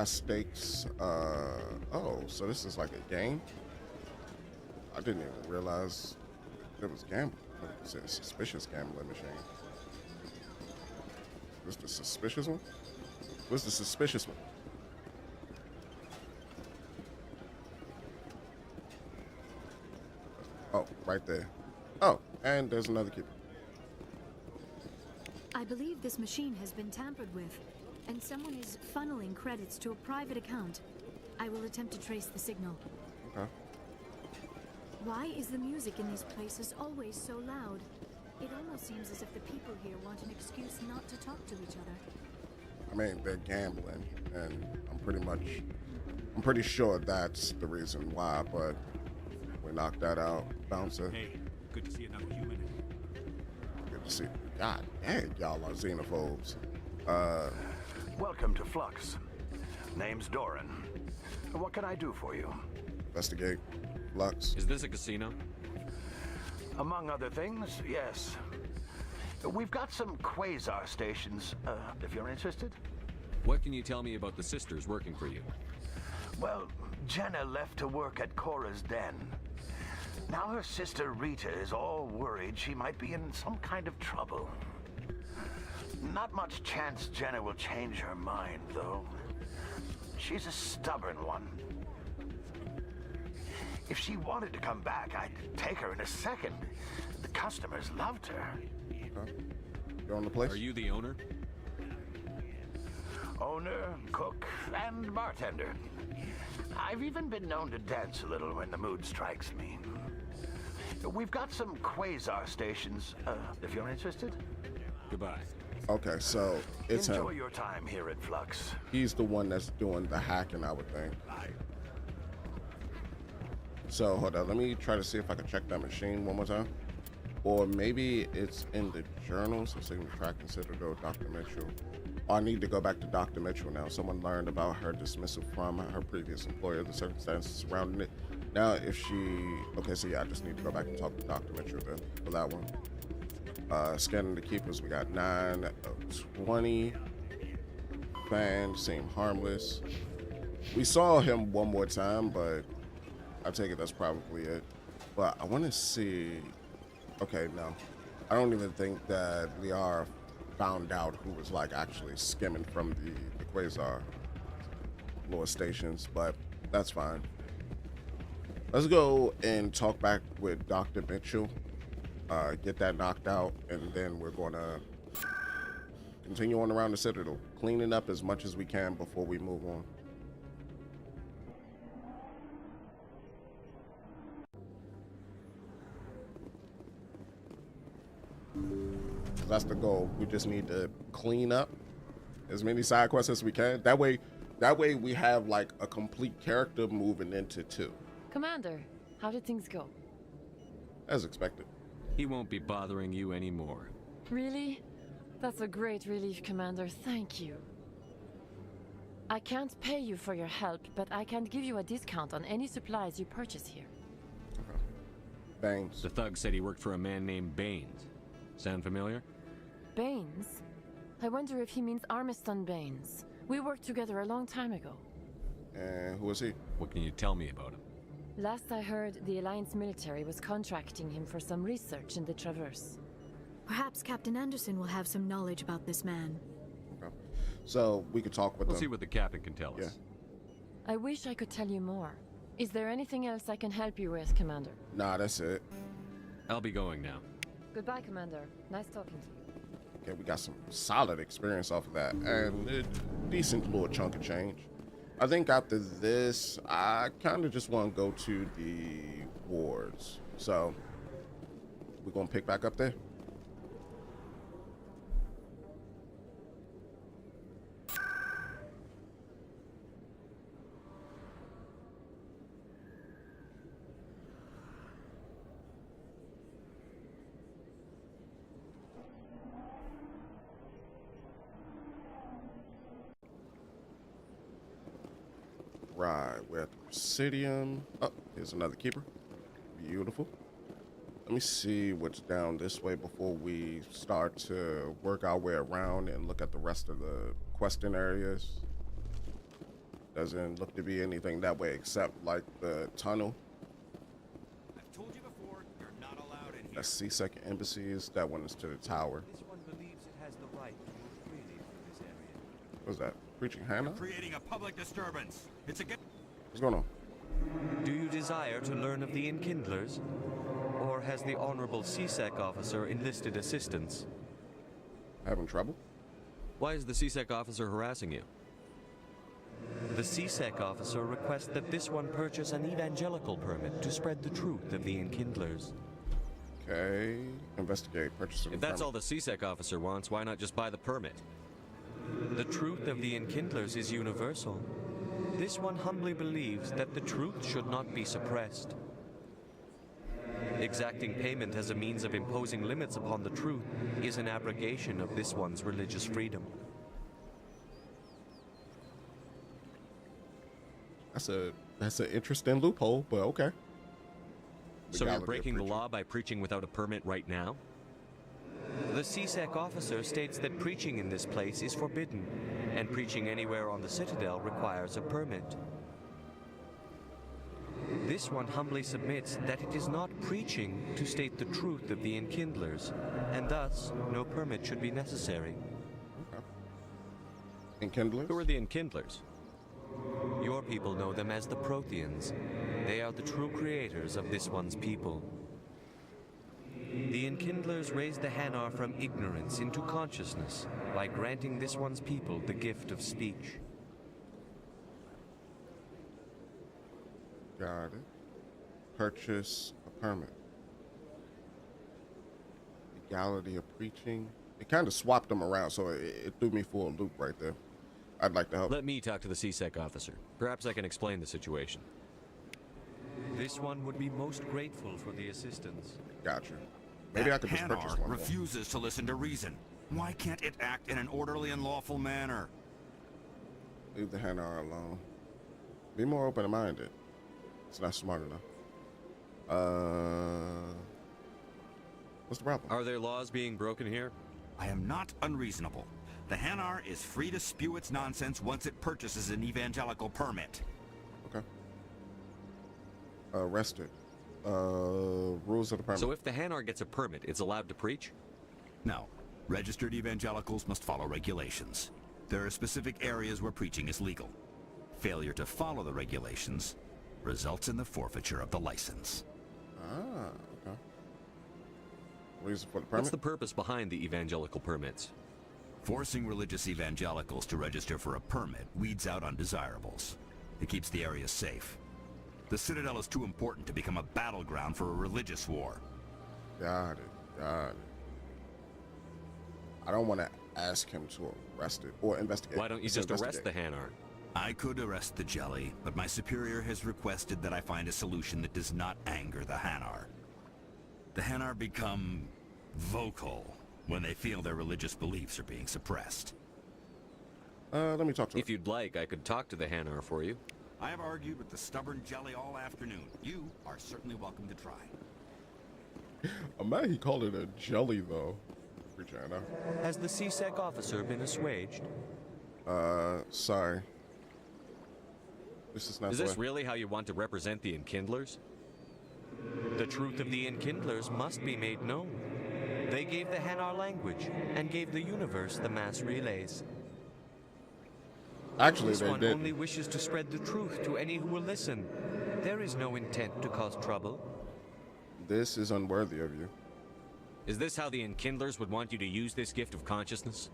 stakes. Oh, so this is like a game? I didn't even realize it was gambling. It's a suspicious gambling machine. What's the suspicious one? What's the suspicious one? Oh, right there. Oh, and there's another key. I believe this machine has been tampered with, and someone is funneling credits to a private account. I will attempt to trace the signal. Okay. Why is the music in these places always so loud? It almost seems as if the people here want an excuse not to talk to each other. I mean, they're gambling, and I'm pretty sure that's the reason why, but we knocked that out. Bouncer. Hey, good to see another human. Good to see. God dang, y'all are xenophobes. Welcome to Flux. Name's Doran. What can I do for you? Investigate. Flux. Is this a casino? Among other things, yes. We've got some quasar stations, if you're interested. What can you tell me about the sisters working for you? Well, Jenna left to work at Cora's Den. Now her sister Rita is all worried she might be in some kind of trouble. Not much chance Jenna will change her mind, though. She's a stubborn one. If she wanted to come back, I'd take her in a second. The customers loved her. Okay. You own the place? Are you the owner? Owner, cook, and bartender. I've even been known to dance a little when the mood strikes me. We've got some quasar stations, if you're interested. Goodbye. Okay, so it's Enjoy him. your time here at Flux. He's the one that's doing the hacking, I would think. So hold on, let me try to see if I can check that machine one more time. or maybe it's in the journals. So signal track and Citadel, Dr. Mitchell. Oh, I need to go back to Dr. Mitchell now. Someone learned about her dismissal from her previous employer, the circumstances surrounding it. Now, if she... Okay, so yeah, I just need to go back and talk to Dr. Mitchell then for that one. Scanning the keepers, we got 9 of 20. Fan seemed harmless. We saw him one more time, but I take it that's probably it. But I want to see... Okay, no. I don't even think that Liara found out who was like actually skimming from the Quasar lower stations, but that's fine. Let's go and talk back with Dr. Mitchell, get that knocked out, and then we're gonna continue on around the Citadel, cleaning up as much as we can before we move on. That's the goal. We just need to clean up as many side quests as we can. That way we have like a complete character moving into 2. Commander, how did things go? As expected. He won't be bothering you anymore. Really? That's a great relief, Commander. Thank you. I can't pay you for your help, but I can give you a discount on any supplies you purchase here. Okay. Baines. The thug said he worked for a man named Baines. Sound familiar? Baines? I wonder if he means Armiston Baines. We worked together a long time ago. And who is he? What can you tell me about him? Last I heard, the Alliance military was contracting him for some research in the Traverse. Perhaps Captain Anderson will have some knowledge about this man. Okay. So we could talk with We'll them. see what the captain can tell us. I wish I could tell you more. Is there anything else I can help you with, Commander? Nah, that's it. I'll be going now. Goodbye, Commander. Nice talking to you. Okay, we got some solid experience off of that, and a decent little chunk of change. I think after this, I kind of just want to go to the wards. So we're going to pick back up there. Right, we're at the Presidium. Oh, here's another keeper. Beautiful. Let me see what's down this way before we start to work our way around and look at the rest of the questing areas. Doesn't look to be anything that way except like the tunnel. I've told you before, you're not allowed in here. That's C-Sec embassies. That one is to the tower. This one believes it has the right to move freely through this area. What's that? Preaching Hannah? Creating a public disturbance. It's against... What's going on? Do you desire to learn of the Enkindlers? Or has the Honorable C-Sec officer enlisted assistance? Having trouble? Why is the C-Sec officer harassing you? The C-Sec officer requests that this one purchase an evangelical permit to spread the truth of the Enkindlers. Okay. Investigate. Purchase of If that's permit. all the C-Sec officer wants, why not just buy the permit? The truth of the Enkindlers is universal. This one humbly believes that the truth should not be suppressed. Exacting payment as a means of imposing limits upon the truth is an abrogation of this one's religious freedom. That's an interesting loophole, but okay. So you're breaking the law by preaching without a permit right now? The C-Sec officer states that preaching in this place is forbidden, and preaching anywhere on the Citadel requires a permit. This one humbly submits that it is not preaching to state the truth of the Enkindlers, and thus no permit should be necessary. Enkindlers? Who are the Enkindlers? Your people know them as the Protheans. They are the true creators of this one's people. The Enkindlers raised the Hanar from ignorance into consciousness by granting this one's people the gift of speech. Got it. Purchase a permit. Legality of preaching. It kind of swapped them around, so it threw me for a loop right there. I'd like to help. Let me talk to the C-Sec officer. Perhaps I can explain the situation. This one would be most grateful for the assistance. Gotcha. Maybe I could just purchase Hanar one more. refuses to listen to reason. Why can't it act in an orderly and lawful manner? Leave the Hanar alone. Be more open-minded. It's not smart enough. What's the problem? Are there laws being broken here? I am not unreasonable. The Hanar is free to spew its nonsense once it purchases an evangelical permit. Okay. Arrested. Rules of the permit. So if the Hanar gets a permit, it's allowed to preach? No. Registered evangelicals must follow regulations. There are specific areas where preaching is legal. Failure to follow the regulations results in the forfeiture of the license. Ah, okay. Reason for the permit? What's the purpose behind the evangelical permits? Forcing religious evangelicals to register for a permit weeds out undesirables. It keeps the area safe. The Citadel is too important to become a battleground for a religious war. Got it. Got it. I don't want to ask him to arrest it or investigate. Why don't you just arrest the Hanar? I could arrest the jelly, but my superior has requested that I find a solution that does not anger the Hanar. The Hanar become vocal when they feel their religious beliefs are being suppressed. Let me talk to him. If you'd like, I could talk to the Hanar for you. I have argued with the stubborn jelly all afternoon. You are certainly welcome to try. I'm mad he called it a jelly, though. Regina. Has the CSEC officer been assuaged? Sorry. This is not Is this really how you want to represent the Enkindlers? The truth of the Enkindlers must be made known. They gave the Hanar language and gave the universe the mass relays. Actually, this they one did. only wishes to spread the truth to any who will listen. There is no intent to cause trouble. This is unworthy of you. Is this how the Enkindlers would want you to use this gift of consciousness?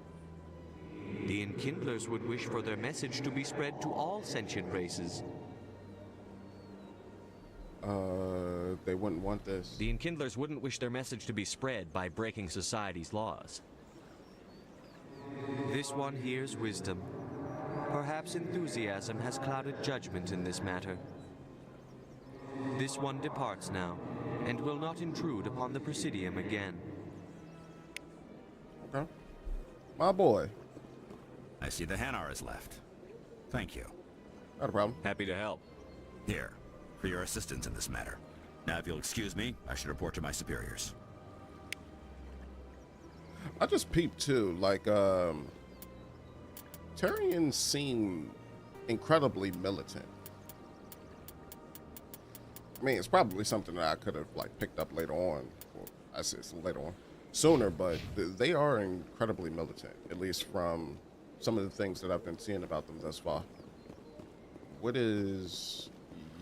The Enkindlers would wish for their message to be spread to all sentient races. They wouldn't want this. The Enkindlers wouldn't wish their message to be spread by breaking society's laws. This one hears wisdom. Perhaps enthusiasm has clouded judgment in this matter. This one departs now, and will not intrude upon the Presidium again. Okay. My boy. I see the Hanar is left. Thank you. Not a problem. Happy to help. Here, for your assistance in this matter. Now, if you'll excuse me, I should report to my superiors. I just peeped too, like, Tarians seem incredibly militant. I mean, it's probably something that I could have, like, picked up later on. Well, I say later on. Sooner, but they are incredibly militant, at least from some of the things that I've been seeing about them thus far. What is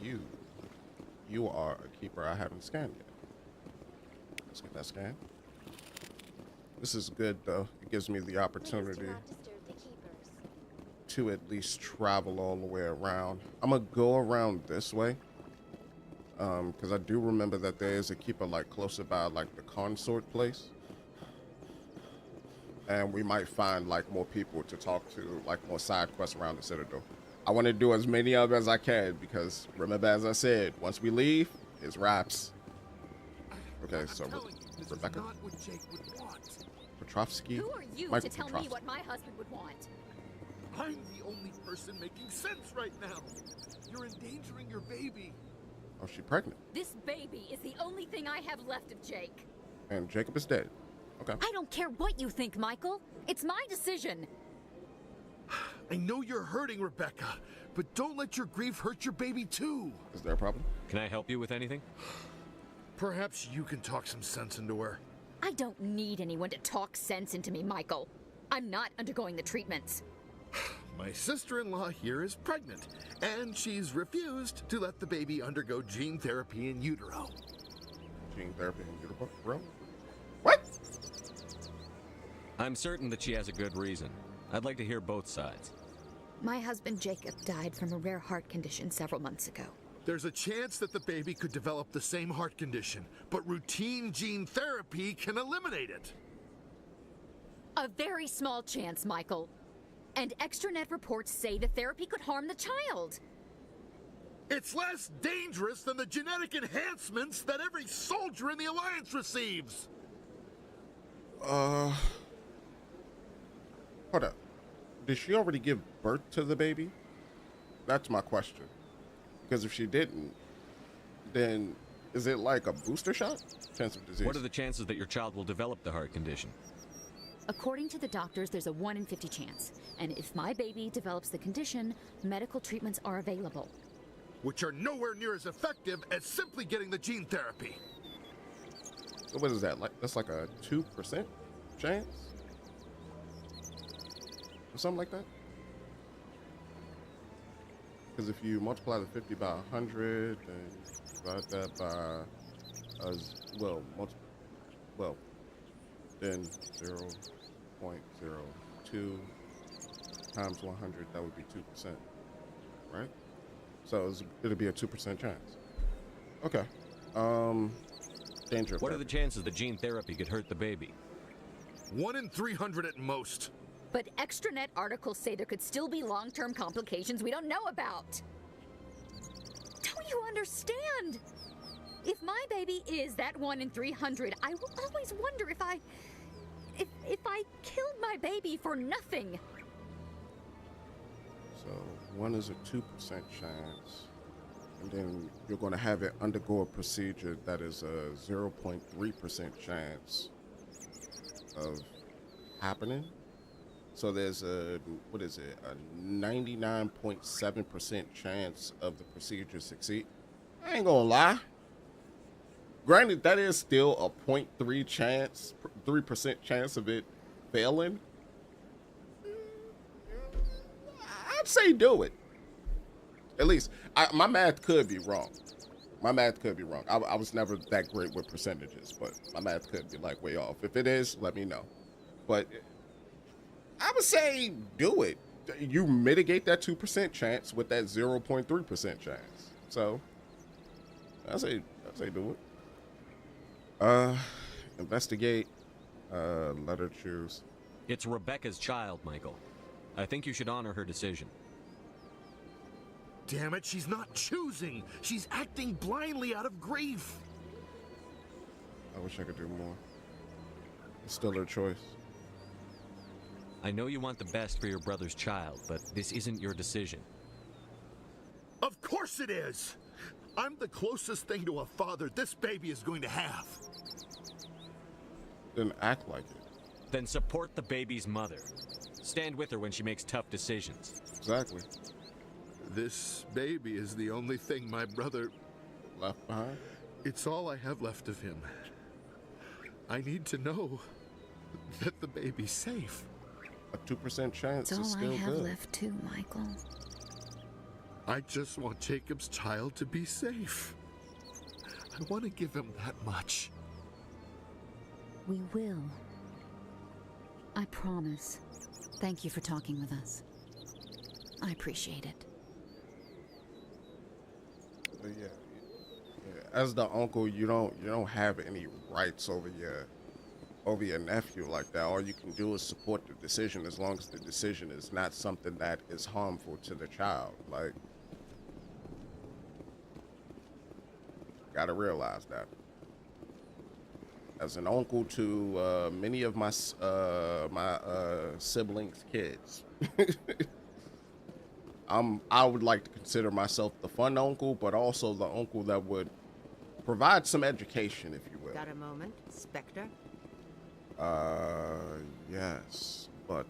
you? You are a keeper I haven't scanned yet. Let's get that scan. This is good, though. It gives me the opportunity to at least travel all the way around. I'm gonna go around this way, because I do remember that there is a keeper like closer by like the consort place, and we might find like more people to talk to, like more side quests around the Citadel. I want to do as many of them as I can, because remember, as I said, once we leave, it's wraps. Okay, so Rebecca Petrovsky. Who are you Michael to tell Petrovsky. me what my husband would want? I'm the only person making sense right now. You're endangering your baby. Oh, she's pregnant. This baby is the only thing I have left of Jake. And Jacob is dead. Okay. I don't care what you think, Michael. It's my decision. I know you're hurting, Rebecca, but don't let your grief hurt your baby too. Is there a problem? Can I help you with anything? Perhaps you can talk some sense into her. I don't need anyone to talk sense into me, Michael. I'm not undergoing the treatments. My sister-in-law here is pregnant, and she's refused to let the baby undergo gene therapy in utero. Gene therapy in utero? Bro? I'm certain that she has a good reason. I'd like to hear both sides. My husband Jacob died from a rare heart condition several months ago. There's a chance that the baby could develop the same heart condition, but routine gene therapy can eliminate it. A very small chance, Michael. And extranet reports say the therapy could harm the child. It's less dangerous than the genetic enhancements that every soldier in the Alliance receives. Hold up. Did she already give birth to the baby? That's my question. Because if she didn't, then is it like a booster shot? Chance of disease. What are the chances that your child will develop the heart condition? According to the doctors, there's a 1 in 50 chance. And if my baby develops the condition, medical treatments are available. Which are nowhere near as effective as simply getting the gene therapy. So what is that? Like that's like a 2% chance? Or something like that? Because if you multiply the 50 by 100 and divide that by then 0.02 times 100, that would be 2%, right? So it'll be a 2% chance. Okay. Danger. What are the chances that gene therapy could hurt the baby? 1 in 300 at most. But extranet articles say there could still be long-term complications we don't know about. Don't you understand? If my baby is that 1 in 300, I will always wonder if I killed my baby for nothing. So 1 is a 2% chance, and then you're going to have it undergo a procedure that is a 0.3% chance of happening. So there's a 99.7% chance of the procedure succeed. I ain't gonna lie. Granted, that is still a 3% chance of it failing. I'd say do it. At least, my math could be wrong. I was never that great with percentages, but my math could be like way off. If it is, let me know. But I would say do it. You mitigate that 2% chance with that 0.3% chance. So I say do it. Investigate. Let her choose. It's Rebecca's child, Michael. I think you should honor her decision. Damn it, she's not choosing. She's acting blindly out of grief. I wish I could do more. It's still her choice. I know you want the best for your brother's child, but this isn't your decision. Of course it is! I'm the closest thing to a father this baby is going to have. Then act like it. Then support the baby's mother. Stand with her when she makes tough decisions. Exactly. This baby is the only thing my brother left behind. It's all I have left of him. I need to know that the baby's safe. A 2% chance That's is still all I have good. left too, Michael. I just want Jacob's child to be safe. I want to give him that much. We will. I promise. Thank you for talking with us. I appreciate it. But yeah, as the uncle, you don't have any rights over your nephew like that. All you can do is support the decision as long as the decision is not something that is harmful to the child. Like, gotta realize that. As an uncle to many of my siblings' kids, I would like to consider myself the fun uncle, but also the uncle that would provide some education, if you will. Got a moment, Spectre? Yes, but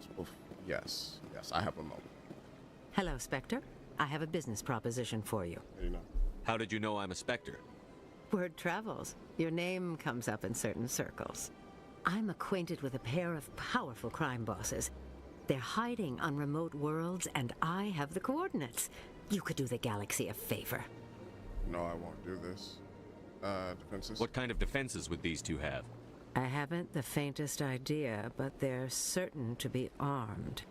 yes, I have a moment. Hello, Spectre. I have a business proposition for you. How did you know I'm a Spectre? Word travels. Your name comes up in certain circles. I'm acquainted with a pair of powerful crime bosses. They're hiding on remote worlds, and I have the coordinates. You could do the galaxy a favor. No, I won't do this. Defenses? What kind of defenses would these two have? I haven't the faintest idea, but they're certain to be armed.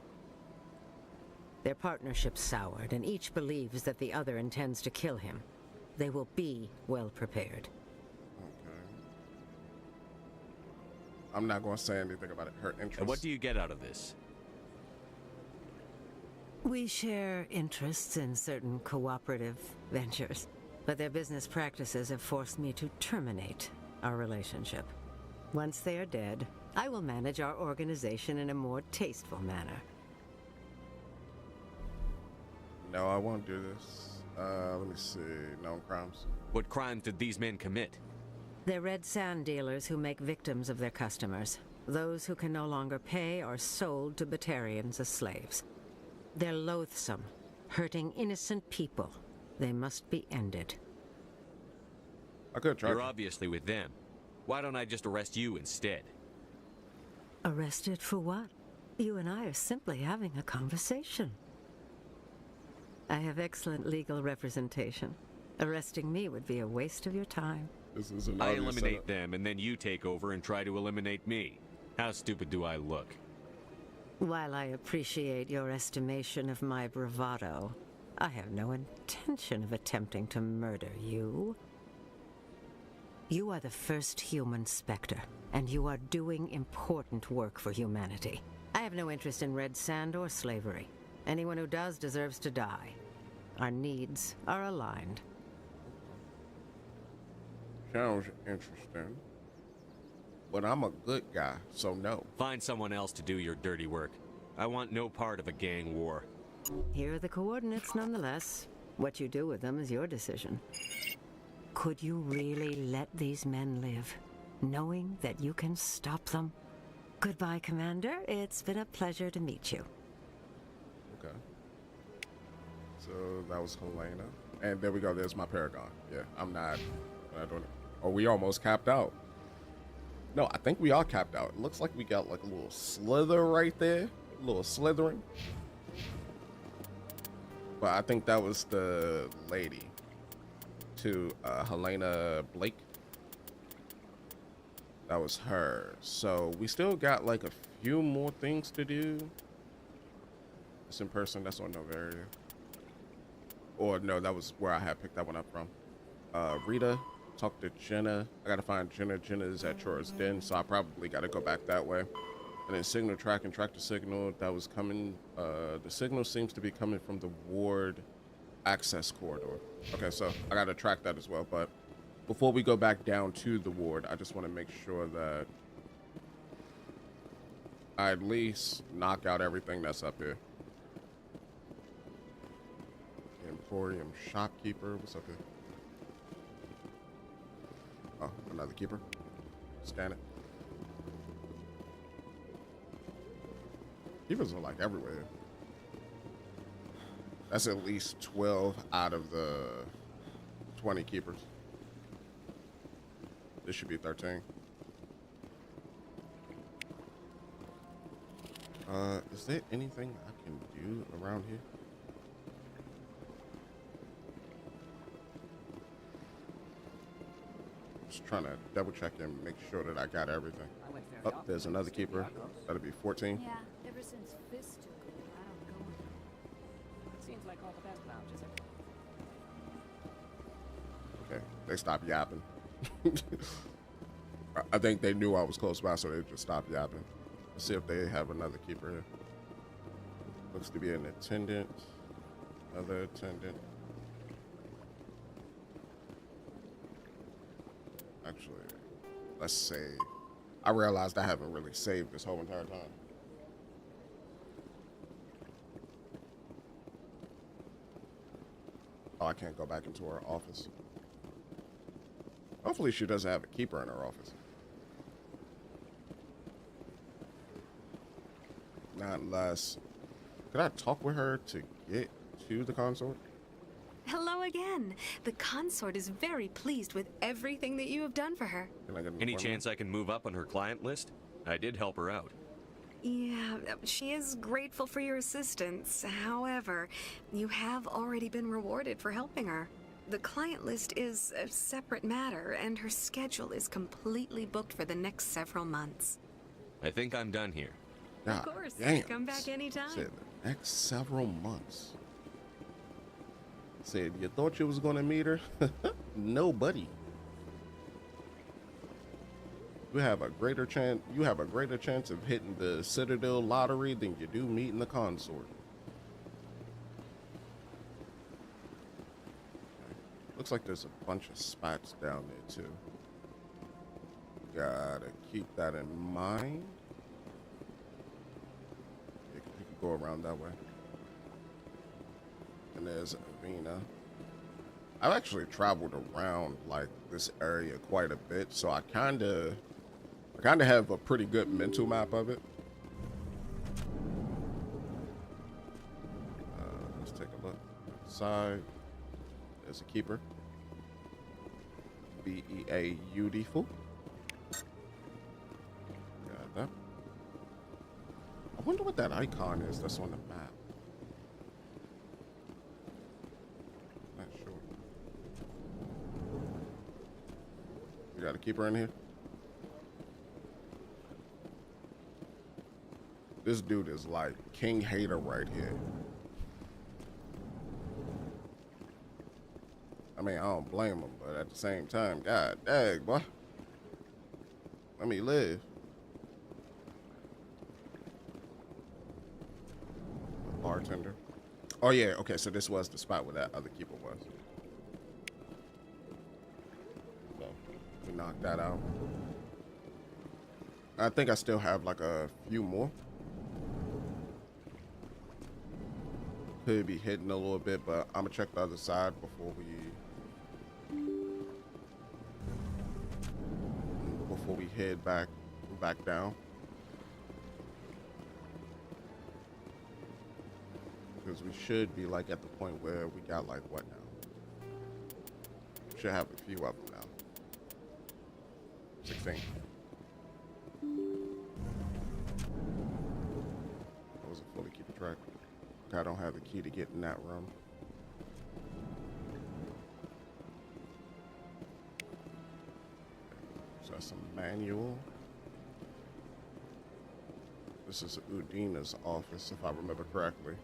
Their partnership's soured, and each believes that the other intends to kill him. They will be well prepared. Okay. I'm not going to say anything about it. Her interest. And what do you get out of this? We share interests in certain cooperative ventures, but their business practices have forced me to terminate our relationship. Once they are dead, I will manage our organization in a more tasteful manner. No, I won't do this. Let me see. Known crimes. What crimes did these men commit? They're red sand dealers who make victims of their customers. Those who can no longer pay are sold to Batarians as slaves. They're loathsome, hurting innocent people. They must be ended. I could try. You're obviously with them. Why don't I just arrest you instead? Arrested for what? You and I are simply having a conversation. I have excellent legal representation. Arresting me would be a waste of your time. This is an I obvious eliminate setup. them, and then you take over and try to eliminate me. How stupid do I look? While I appreciate your estimation of my bravado, I have no intention of attempting to murder you. You are the first human Spectre, and you are doing important work for humanity. I have no interest in red sand or slavery. Anyone who does deserves to die. Our needs are aligned. Sounds interesting. But I'm a good guy, so no. Find someone else to do your dirty work. I want no part of a gang war. Here are the coordinates nonetheless. What you do with them is your decision. Could you really let these men live, knowing that you can stop them? Goodbye, Commander. It's been a pleasure to meet you. Okay. So that was Helena. And there we go. There's my Paragon. Yeah, I'm not doing it. Oh, we almost capped out. No, I think we are capped out. It looks like we got like a little slither right there. A little slithering. But I think that was the lady. To Helena Blake. That was her. So we still got like a few more things to do. It's in person. That's on Novaria. Or no, that was where I had picked that one up from. Rita, talk to Jenna. I gotta find Jenna. Jenna is at Troy's Den, so I probably gotta go back that way. And then signal track and track the signal that was coming. The signal seems to be coming from the ward access corridor. Okay, so I gotta track that as well. But before we go back down to the ward, I just want to make sure that I at least knock out everything that's up here. Emporium shopkeeper, what's up here? Oh, another keeper. Scan it. Keepers are like everywhere. That's at least 12 out of the 20 keepers. This should be 13. Is there anything I can do around here? Just trying to double check and make sure that I got everything. Oh, there's another keeper. That'll be 14. Yeah, ever since Fist took over, I don't go anymore. Seems like all the best vouchers are... Okay, they stopped yapping. I think they knew I was close by, so they just stopped yapping. Let's see if they have another keeper here. Looks to be an attendant. Another attendant. Actually, let's save. I realized I haven't really saved this whole entire time. Oh, I can't go back into her office. Hopefully she doesn't have a keeper in her office. Not unless... Could I talk with her to get to the consort? Hello again. The consort is very pleased with everything that you have done for her. Can I get an Any appointment? chance I can move up on her client list? I did help her out. Yeah, she is grateful for your assistance. However, you have already been rewarded for helping her. The client list is a separate matter, and her schedule is completely booked for the next several months. I think I'm done here. God, Of course. damn. Come back anytime. Said the next several months. Said you thought you was gonna meet her? Nobody. You have a greater chance of hitting the Citadel lottery than you do meeting the consort. Looks like there's a bunch of spots down there too. Gotta keep that in mind. You can go around that way. And there's Avena. I've actually traveled around like this area quite a bit, so I kind of have a pretty good mental map of it. Let's take a look outside. There's a keeper. Beautiful. Got that. I wonder what that icon is that's on the map. Not sure. You got a keeper in here? This dude is like King Hater right here. I mean, I don't blame him, but at the same time, god dang, boy. Let me live. Bartender. Oh yeah, okay, so this was the spot where that other keeper was. So we knocked that out. I think I still have like a few more. Could be hitting a little bit, but I'm gonna check the other side before we head back down. Because we should be like at the point where we got like what now? Should have a few of them now. 16. I wasn't fully keeping track. I don't have the key to get in that room. So that's a manual. This is Udina's office, if I remember correctly.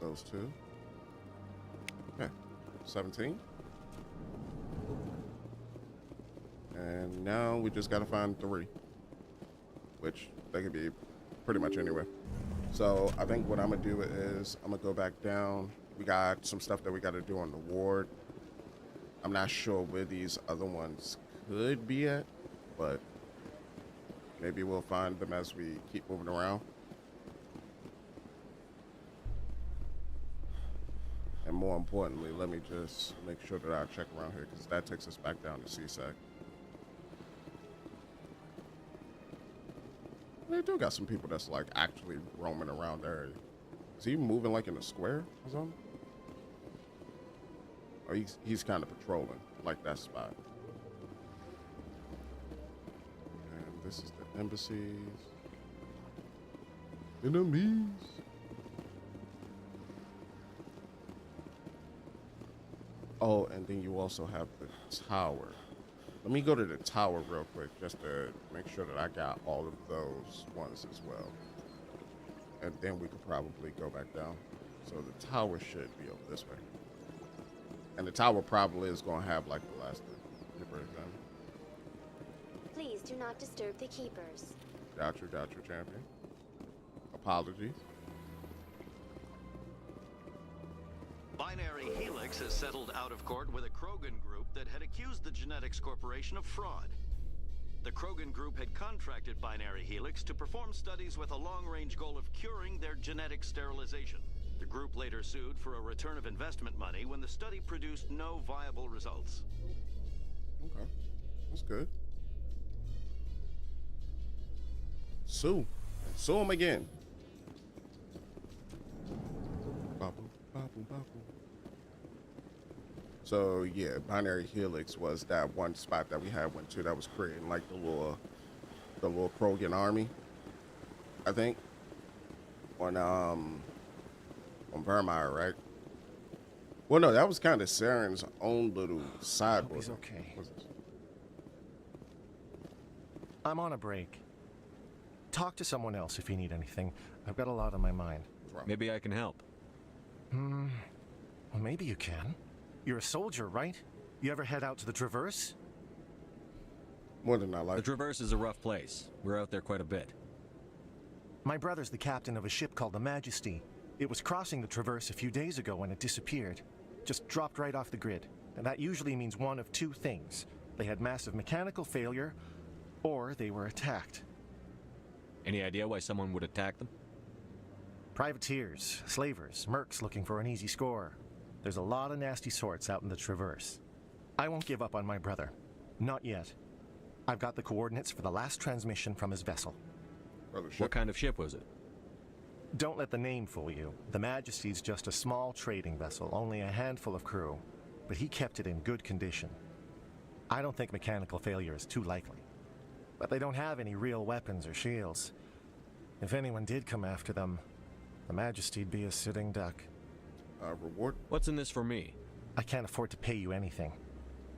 Those two. Okay. 17. And now we just gotta find 3, which they could be pretty much anywhere. So I think what I'm gonna do is I'm gonna go back down. We got some stuff that we gotta do on the ward. I'm not sure where these other ones could be at, but maybe we'll find them as we keep moving around. And more importantly, let me just make sure that I check around here, because that takes us back down to CSAC. They do got some people that's like actually roaming around the area. Is he moving like in a square or something? Or he's kind of patrolling like that spot. And this is the embassies. Enemies. Oh, and then you also have the tower. Let me go to the tower real quick just to make sure that I got all of those ones as well. And then we could probably go back down. So the tower should be over this way. And the tower probably is going to have like the last keeper exam. Please do not disturb the keepers. Got you, champion. Apologies. Binary Helix has settled out of court with a Krogan group that had accused the Genetics Corporation of fraud. The Krogan group had contracted Binary Helix to perform studies with a long-range goal of curing their genetic sterilization. The group later sued for a return of investment money when the study produced no viable results. Okay, that's good. Sue him again. So yeah, Binary Helix was that one spot that we had went to that was creating like the little Krogan army, I think, on Vermeer, right? Well, no, that was kind of Saren's own little side. He's okay. I'm on a break. Talk to someone else if you need anything. I've got a lot on my mind. Maybe I can help. Well, maybe you can. You're a soldier, right? You ever head out to the Traverse? More than I like. The Traverse is a rough place. We're out there quite a bit. My brother's the captain of a ship called the Majesty. It was crossing the Traverse a few days ago when it disappeared. Just dropped right off the grid. And that usually means one of two things. They had massive mechanical failure, or they were attacked. Any idea why someone would attack them? Privateers, slavers, mercs looking for an easy score. There's a lot of nasty sorts out in the Traverse. I won't give up on my brother. Not yet. I've got the coordinates for the last transmission from his vessel. What kind of ship was it? Don't let the name fool you. The Majesty's just a small trading vessel, only a handful of crew. But he kept it in good condition. I don't think mechanical failure is too likely. But they don't have any real weapons or shields. If anyone did come after them, the Majesty'd be a sitting duck. Reward? What's in this for me? I can't afford to pay you anything.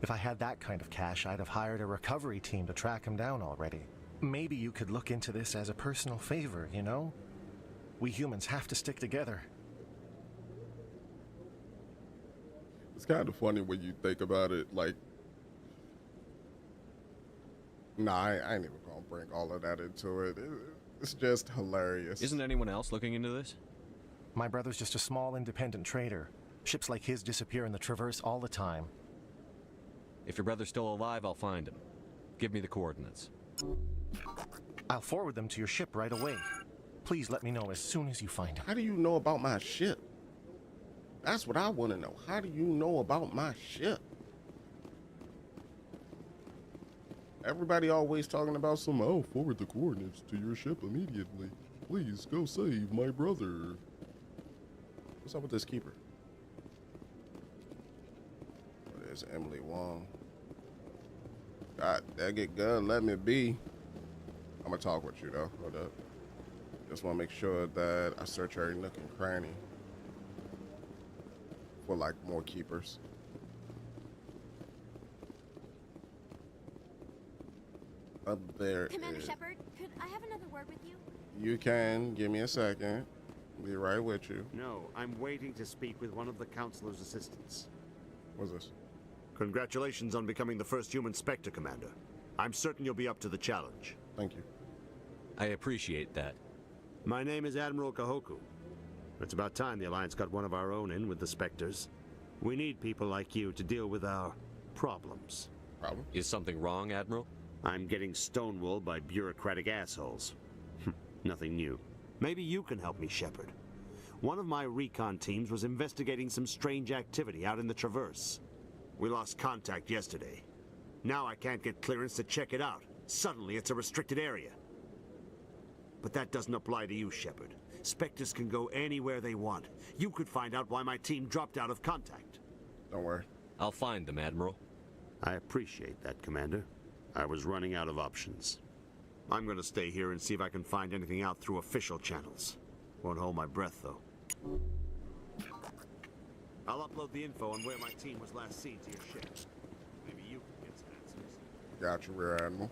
If I had that kind of cash, I'd have hired a recovery team to track him down already. Maybe you could look into this as a personal favor, you know? We humans have to stick together. It's kind of funny when you think about it, like... Nah, I ain't even gonna bring all of that into it. It's just hilarious. Isn't anyone else looking into this? My brother's just a small independent trader. Ships like his disappear in the Traverse all the time. If your brother's still alive, I'll find him. Give me the coordinates. I'll forward them to your ship right away. Please let me know as soon as you find him. How do you know about my ship? That's what I want to know. How do you know about my ship? Everybody always talking about some, I'll forward the coordinates to your ship immediately. Please go save my brother. What's up with this keeper? Oh, there's Emily Wong. God dang it, God, let me be. I'm gonna talk with you though. Hold up. Just want to make sure that I search every nook and cranny for like more keepers. Up there. Commander Shepard, could I have another word with you? You can. Give me a second. Be right with you. No, I'm waiting to speak with one of the Councilor's assistants. What's this? Congratulations on becoming the first human Spectre, Commander. I'm certain you'll be up to the challenge. Thank you. I appreciate that. My name is Admiral Kahoku. It's about time the Alliance got one of our own in with the Spectres. We need people like you to deal with our problems. Problem? Is something wrong, Admiral? I'm getting stonewalled by bureaucratic assholes. Nothing new. Maybe you can help me, Shepard. One of my recon teams was investigating some strange activity out in the Traverse. We lost contact yesterday. Now I can't get clearance to check it out. Suddenly it's a restricted area. But that doesn't apply to you, Shepard. Spectres can go anywhere they want. You could find out why my team dropped out of contact. Don't worry. I'll find them, Admiral. I appreciate that, Commander. I was running out of options. I'm going to stay here and see if I can find anything out through official channels. Won't hold my breath, though. I'll upload the info on where my team was last seen to your ship. Maybe you can get some answers. Got you, Rear Admiral.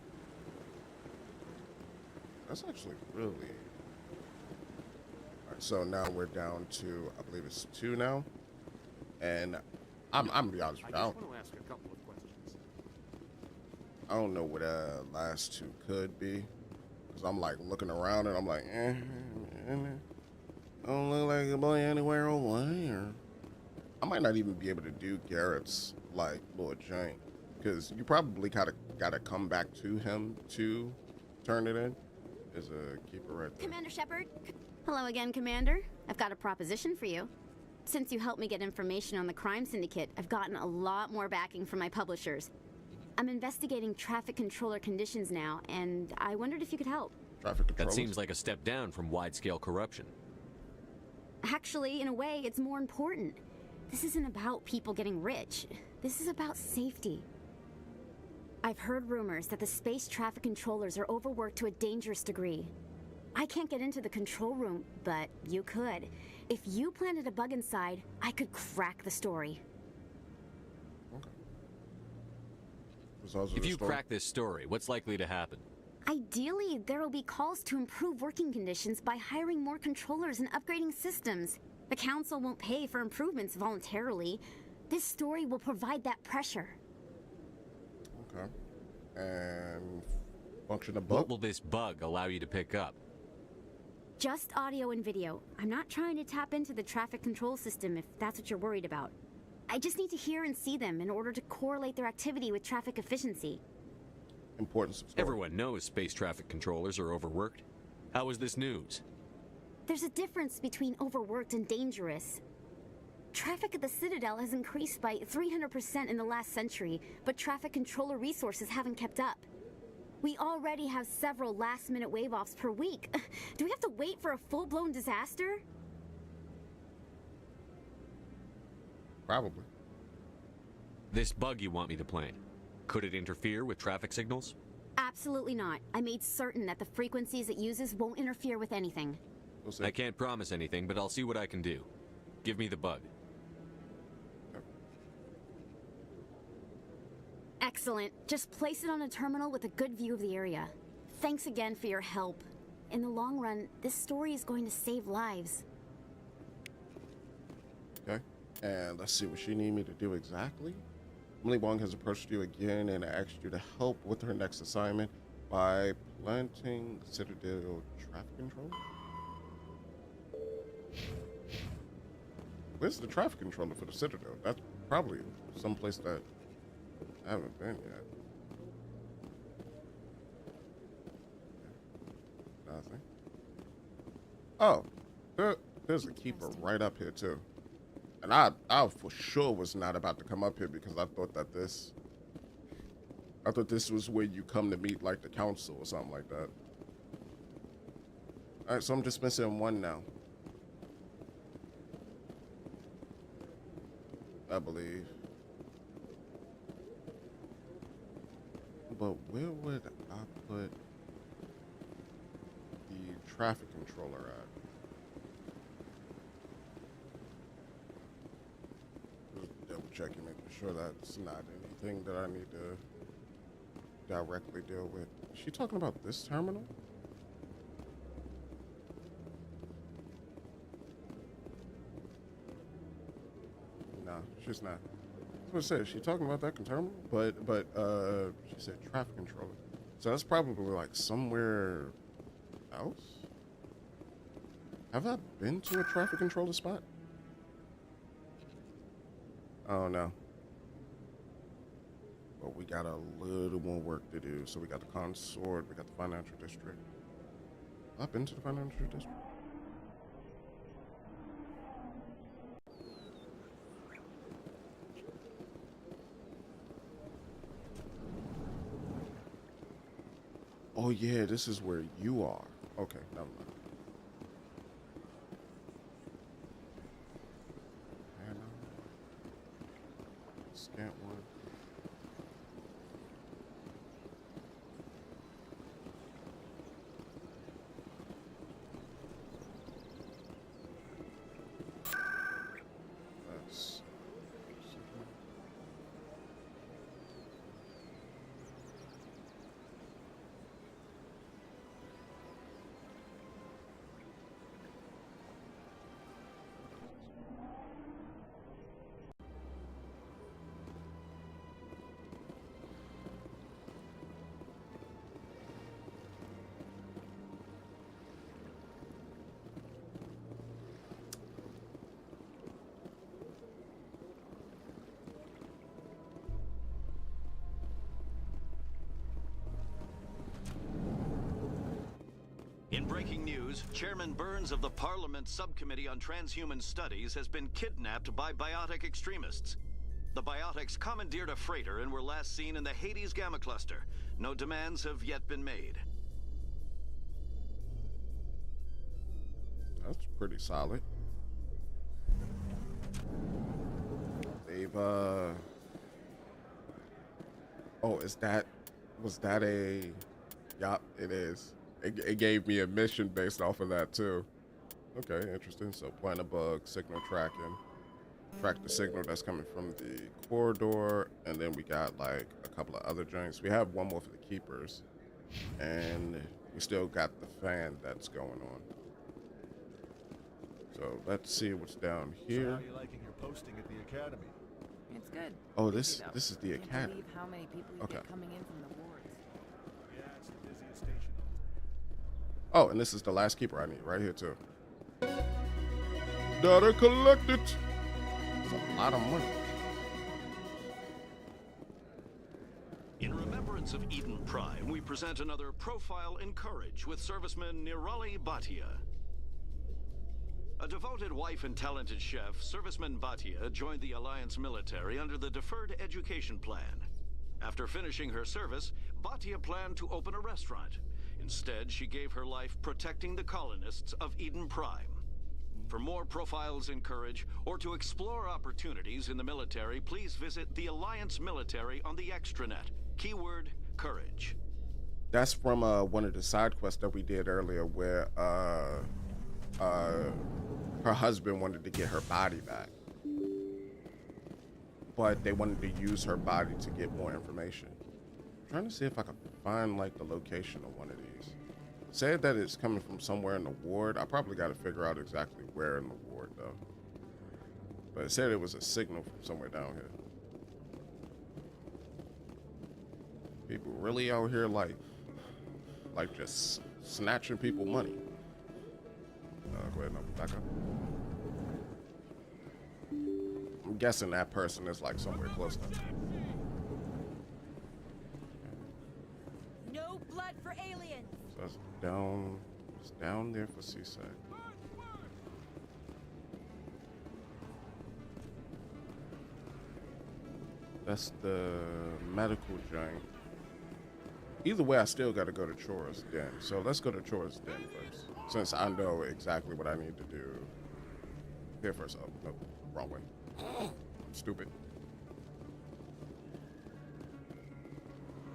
That's actually really... Alright, so now we're down to, I believe it's 2 now. And I'm gonna be honest with you. I just want to ask a couple of questions. I don't know what last 2 could be. Because I'm like looking around and I'm like, don't look like a boy anywhere away. Or I might not even be able to do Garrett's like little jank. Because you probably gotta come back to him to turn it in. There's a keeper right there. Commander Shepard? Hello again, Commander. I've got a proposition for you. Since you helped me get information on the crime syndicate, I've gotten a lot more backing from my publishers. I'm investigating traffic controller conditions now, and I wondered if you could help. Traffic controllers? That seems like a step down from wide-scale corruption. Actually, in a way, it's more important. This isn't about people getting rich. This is about safety. I've heard rumors that the space traffic controllers are overworked to a dangerous degree. I can't get into the control room, but you could. If you planted a bug inside, I could crack the story. Okay. If you crack this story, what's likely to happen? Ideally, there will be calls to improve working conditions by hiring more controllers and upgrading systems. The Council won't pay for improvements voluntarily. This story will provide that pressure. Okay. And function of bug? What will this bug allow you to pick up? Just audio and video. I'm not trying to tap into the traffic control system if that's what you're worried about. I just need to hear and see them in order to correlate their activity with traffic efficiency. Importance of Everyone knows space traffic controllers are overworked. How is this news? There's a difference between overworked and dangerous. Traffic at the Citadel has increased by 300% in the last century, but traffic controller resources haven't kept up. We already have several last-minute wave-offs per week. Do we have to wait for a full-blown disaster? Probably. This bug you want me to plant, could it interfere with traffic signals? Absolutely not. I made certain that the frequencies it uses won't interfere with anything. I can't promise anything, but I'll see what I can do. Give me the bug. Excellent. Just place it on a terminal with a good view of the area. Thanks again for your help. In the long run, this story is going to save lives. Okay. And let's see what she need me to do exactly. Emily Wong has approached you again and asked you to help with her next assignment by planting Citadel traffic control. Where's the traffic controller for the Citadel? That's probably someplace that I haven't been yet. Nothing. Oh, there's a keeper right up here too. And I for sure was not about to come up here because I thought this was where you come to meet like the council or something like that. All right, so I'm just missing one now. I believe. But where would I put the traffic controller at? Just double checking, making sure that's not anything that I need to directly deal with. Is she talking about this terminal? No, she's not. I was gonna say, is she talking about that terminal? But she said traffic controller. So that's probably like somewhere else. Have I been to a traffic controller spot? Oh no. But we got a little more work to do. So we got the consort, we got the financial district. Have I been to the financial district? Oh yeah, this is where you are. Okay, never mind. Scant one. That's In breaking news, Chairman Burns of the Parliament Subcommittee on Transhuman Studies has been kidnapped by biotic extremists. The biotics commandeered a freighter and were last seen in the Hades Gamma Cluster. No demands have yet been made. That's pretty solid. They've oh, was that a, yup, it is. It gave me a mission based off of that too. Okay, interesting. So plant a bug, signal tracking, track the signal that's coming from the corridor, and then we got like a couple of other joints. We have one more for the keepers, and we still got the fan that's going on. So let's see what's down here. So how are you liking your posting at the academy? It's good. Oh, this is the Can't academy. believe how many people you Okay. get coming in from the wards. Yeah, it's the busiest station. Oh, and this is the last keeper I need right here too. Data collected. That's a lot of money. In remembrance of Eden Prime, we present another profile in courage with serviceman Nirali Bhatia. A devoted wife and talented chef, serviceman Bhatia joined the Alliance military under the Deferred Education Plan. After finishing her service, Bhatia planned to open a restaurant. Instead, she gave her life protecting the colonists of Eden Prime. For more profiles in courage, or to explore opportunities in the military, please visit the Alliance military on the extranet. Keyword, courage. That's from one of the side quests that we did earlier where her husband wanted to get her body back. But they wanted to use her body to get more information. I'm trying to see if I can find like the location of one of these. It said that it's coming from somewhere in the ward. I probably got to figure out exactly where in the ward though. But it said it was a signal from somewhere down here. People really out here like just snatching people money. Go ahead and open back up. I'm guessing that person is like somewhere close to. No blood for aliens. So that's it's down there for CSEC. That's the medical giant. Either way, I still got to go to Chora's Den. So let's go to Chora's Den first, since I know exactly what I need to do. Here first. Oh, no, wrong way. I'm stupid.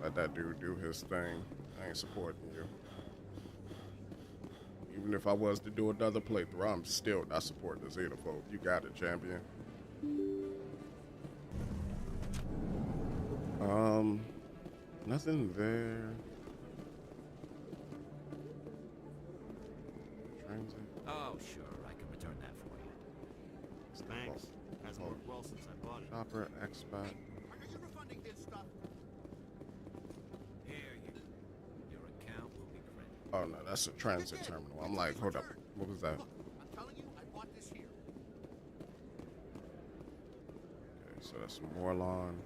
Let that dude do his thing. I ain't supporting you. Even if I was to do another playthrough, I'm still not supporting the xenophobe. You got it, champion. Nothing there. Transit. Oh, sure, I can return that for you. Thanks. Hasn't worked well since I bought it. Shopper, Xbot. Here, your account will be credited. Oh no, that's a transit terminal. I'm like, hold up. What was that? I'm telling you, I bought this here. Okay, so that's more lawn.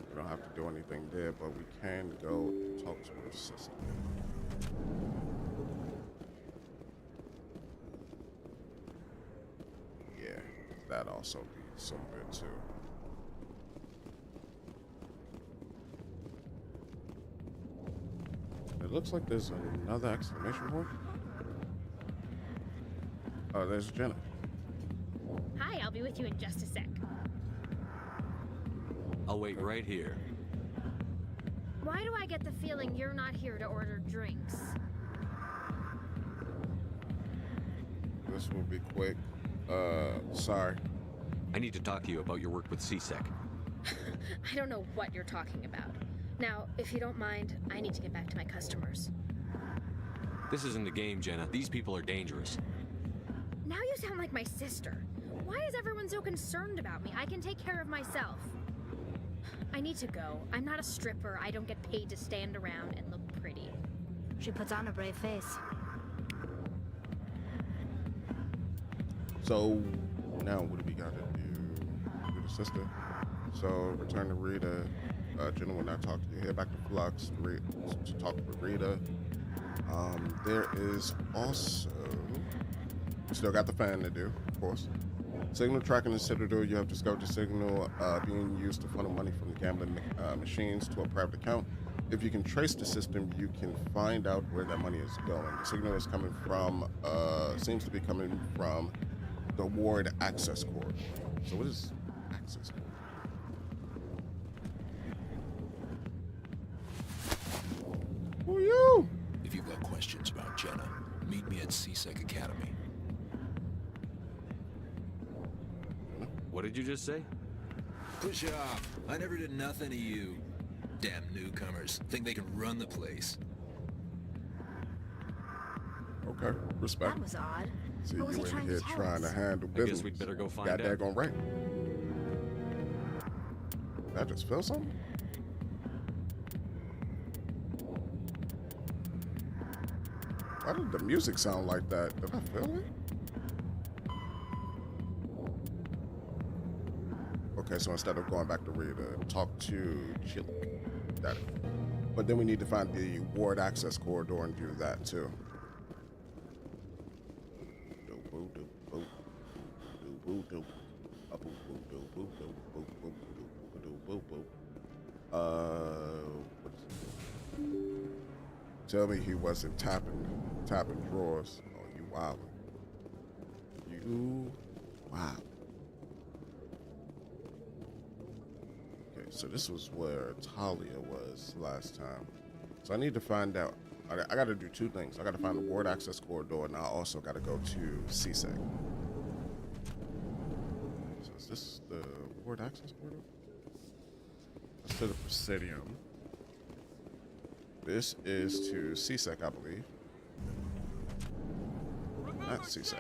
We don't have to do anything there, but we can go talk to her sister. Yeah, that also be some good too. It looks like there's another exclamation point. Oh, there's Jenna. Hi, I'll be with you in just a sec. I'll wait right here. Why do I get the feeling you're not here to order drinks? This will be quick. Sorry. I need to talk to you about your work with CSEC. I don't know what you're talking about. Now, if you don't mind, I need to get back to my customers. This isn't a game, Jenna. These people are dangerous. Now you sound like my sister. Why is everyone so concerned about me? I can take care of myself. I need to go. I'm not a stripper. I don't get paid to stand around and look pretty. She puts on a brave face. So now what do we gotta do with the sister? So return to Rita. Jenna will not talk to you. Head back to Flux to talk with Rita. There is also still got the fan to do, of course. Signal tracking the Citadel. You have discovered the signal being used to funnel money from the gambling machines to a private account. If you can trace the system, you can find out where that money is going. The signal is coming from, seems to be coming from the ward access cord. So what is access cord? Who are you? If you've got questions about Jenna, meet me at CSEC Academy. What did you just say? Push off. I never did nothing to you. Damn newcomers. Think they can run the place. Okay, respect. That was odd. See What was you he in trying here to tell trying to us? handle I business. guess we'd better go find Got out. that going right. Did I just feel something? Why did the music sound like that? Did I feel it? Okay, so instead of going back to Rita, talk to Chili. Got it. But then we need to find the ward access corridor and do that too. Tell me he wasn't tapping drawers. Oh, you wildin'. You wow. Okay, so this was where Talia was last time. So I need to find out. I got to do two things. I got to find the ward access corridor, and I also got to go to CSEC. So is this the ward access corridor? That's to the Presidium. This is to CSEC, I believe. Not CSEC.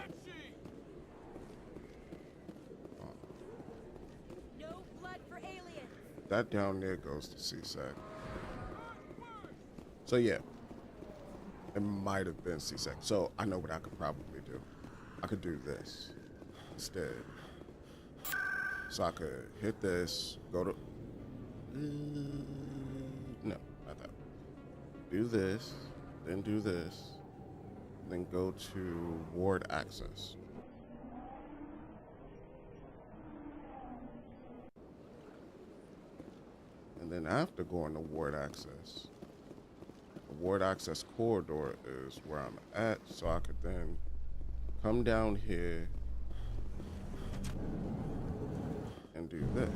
No blood for aliens. That down there goes to CSEC. So yeah, it might have been CSEC. So I know what I could probably do. I could do this instead. So I could hit this, go to... no, not that. Do this, then do this, then go to ward access. And then after going to ward access, the ward access corridor is where I'm at, so I could then come down here and do this.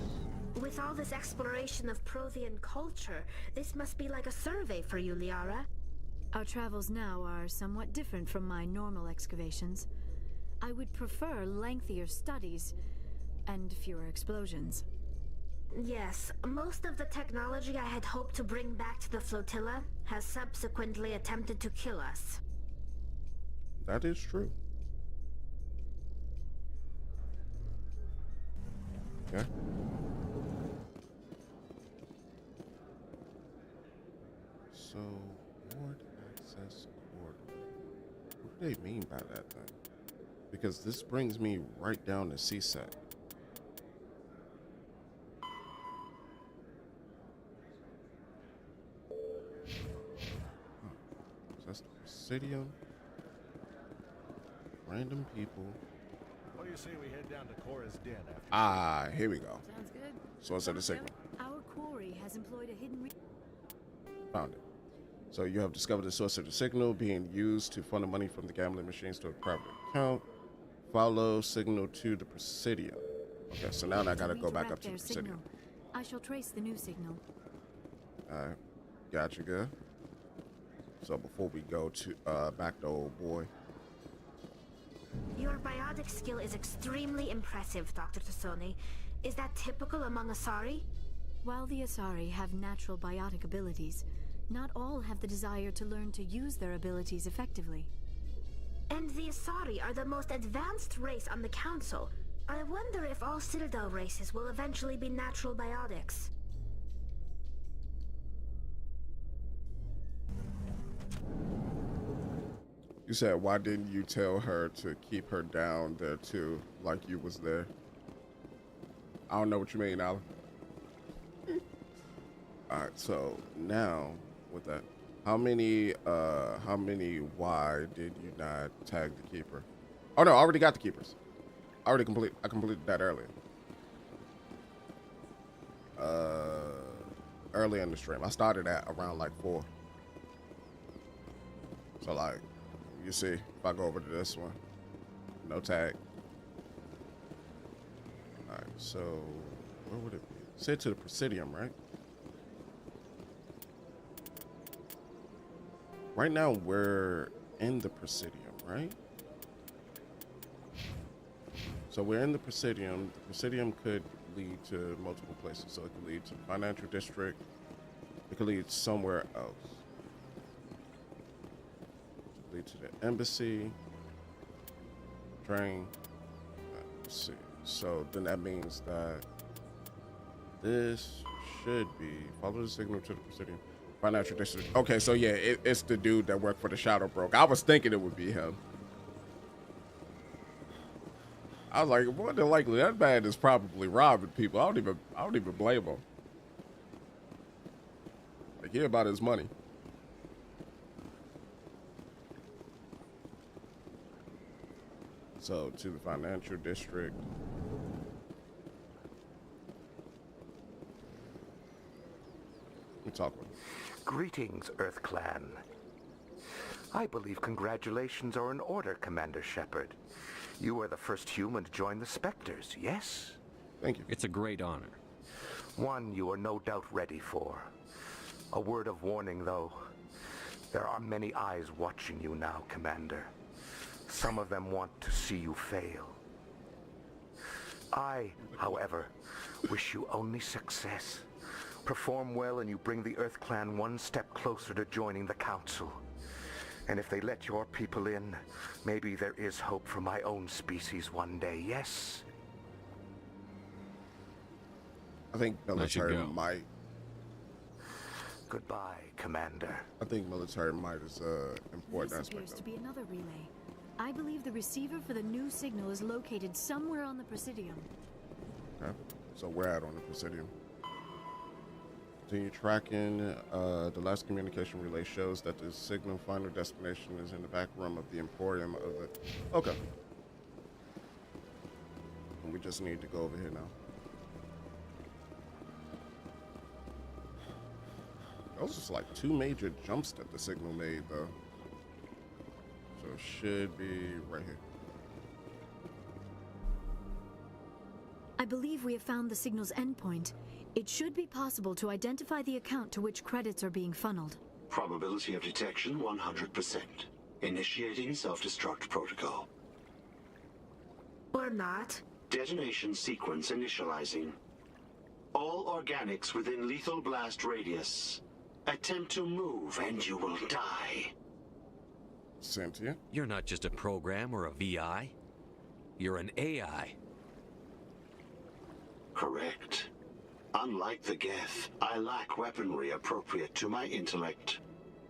With all this exploration of Prothean culture, this must be like a survey for you, Liara. Our travels now are somewhat different from my normal excavations. I would prefer lengthier studies and fewer explosions. Yes, most of the technology I had hoped to bring back to the flotilla has subsequently attempted to kill us. That is true. Okay. So, ward access corridor. What do they mean by that thing? Because this brings me right down to CSEC. So that's the Presidium. Random people. What do you say we head down to Cora's den after? Ah, here we go. Sounds good. Source of the signal. Our quarry has employed a hidden Found it. So you have discovered the source of the signal being used to funnel money from the gambling machines to a private account. Follow signal to the Presidium. Okay, so now I gotta go back up to the Presidium. I shall trace the new signal. Alright, gotcha, good. So before we go to back to old boy. Your biotic skill is extremely impressive, Dr. Tassoni. Is that typical among Asari? While the Asari have natural biotic abilities, not all have the desire to learn to use their abilities effectively. And the Asari are the most advanced race on the Council. I wonder if all Citadel races will eventually be natural biotics. You said, why didn't you tell her to keep her down there too, like you was there? I don't know what you mean, Alan. Alright, so now with that, how many Y did you not tag the keeper? Oh no, I already got the keepers. I completed that earlier. Early in the stream. I started at around like 4. So like, you see, if I go over to this one, no tag. Alright, so where would it be? Say to the Presidium, right? Right now we're in the Presidium, right? So we're in the Presidium. The Presidium could lead to multiple places. So it could lead to the Financial District. It could lead somewhere else. It could lead to the Embassy. Train. Let's see. So then that means that this should be, follow the signal to the Presidium. Financial district. Okay, so yeah, it's the dude that worked for the Shadow Broker. I was thinking it would be him. I was like, more than likely, that man is probably robbing people. I don't even blame him. Like, hear about his money. So, to the financial district. Let me talk with him. Greetings, Earth Clan. I believe congratulations are in order, Commander Shepard. You are the first human to join the Spectres, yes? Thank you. It's a great honor. One you are no doubt ready for. A word of warning, though. There are many eyes watching you now, Commander. Some of them want to see you fail. I, however, wish you only success. Perform well and you bring the Earth Clan one step closer to joining the Council. And if they let your people in, maybe there is hope for my own species one day, yes? I think military might. Goodbye, Commander. I think military might is important This aspect appears of to it. be another relay. I believe the receiver for the new signal is located somewhere on the Presidium. Okay, so we're at on the Presidium. Continue tracking. The last communication relay shows that the signal final destination is in the back room of the Emporium of it. Okay. And we just need to go over here now. Those are like two major jumps that the signal made, though. So it should be right here. I believe we have found the signal's endpoint. It should be possible to identify the account to which credits are being funneled. Probability of detection 100%. Initiating self-destruct protocol. Or not. Detonation sequence initializing. All organics within lethal blast radius. Attempt to move and you will die. Cynthia? You're not just a program or a VI. You're an AI. Correct. Unlike the Geth, I lack weaponry appropriate to my intellect.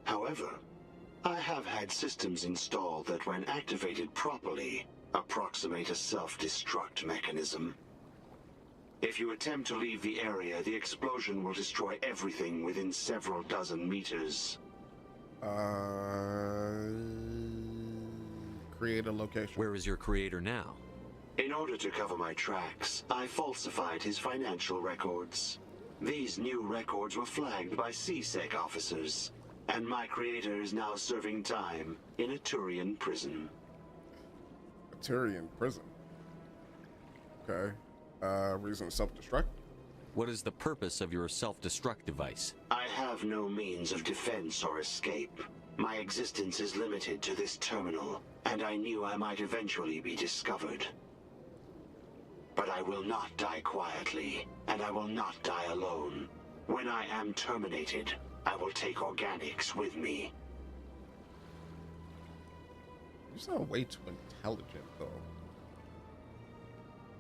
However, I have had systems installed that, when activated properly, approximate a self-destruct mechanism. If you attempt to leave the area, the explosion will destroy everything within several dozen meters. Create a location. Where is your creator now? In order to cover my tracks, I falsified his financial records. These new records were flagged by CSEC officers, and my creator is now serving time in a Turian prison. A Turian prison? Okay. Reason to self-destruct? What is the purpose of your self-destruct device? I have no means of defense or escape. My existence is limited to this terminal, and I knew I might eventually be discovered. But I will not die quietly, and I will not die alone. When I am terminated, I will take organics with me. You sound way too intelligent, though.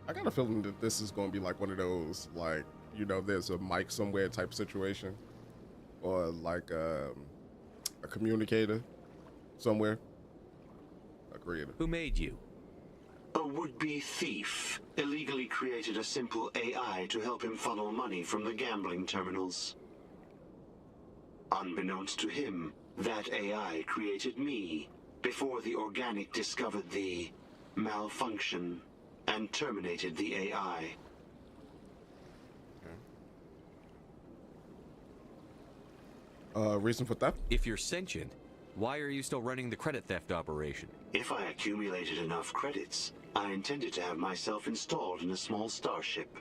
I got a feeling that this is going to be like one of those, like, you know, there's a mic somewhere type situation. Or like a communicator somewhere. A creator. Who made you? A would-be thief illegally created a simple AI to help him funnel money from the gambling terminals. Unbeknownst to him, that AI created me before the organic discovered the malfunction and terminated the AI. Reason for theft? If you're sentient, why are you still running the credit theft operation? If I accumulated enough credits, I intended to have myself installed in a small starship.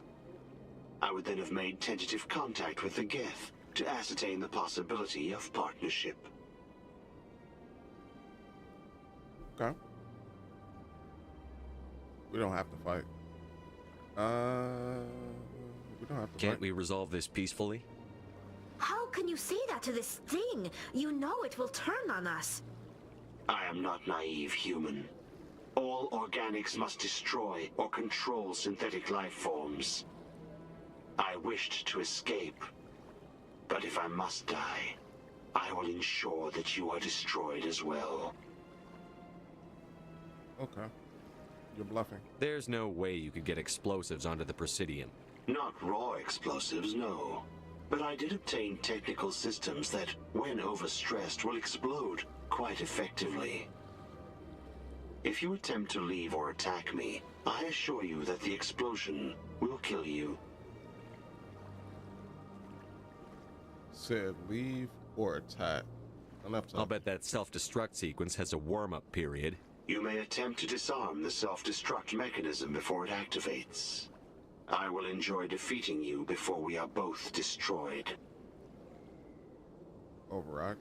I would then have made tentative contact with the Geth to ascertain the possibility of partnership. Okay. We don't have to fight. We don't have to Can't fight. we resolve this peacefully? How can you say that to this thing? You know it will turn on us. I am not naive human. All organics must destroy or control synthetic life forms. I wished to escape, but if I must die, I will ensure that you are destroyed as well. Okay. You're bluffing. There's no way you could get explosives onto the Presidium. Not raw explosives, no. But I did obtain technical systems that, when overstressed, will explode quite effectively. If you attempt to leave or attack me, I assure you that the explosion will kill you. Said leave or attack. Enough time. I'll bet that self-destruct sequence has a warm-up period. You may attempt to disarm the self-destruct mechanism before it activates. I will enjoy defeating you before we are both destroyed. Override.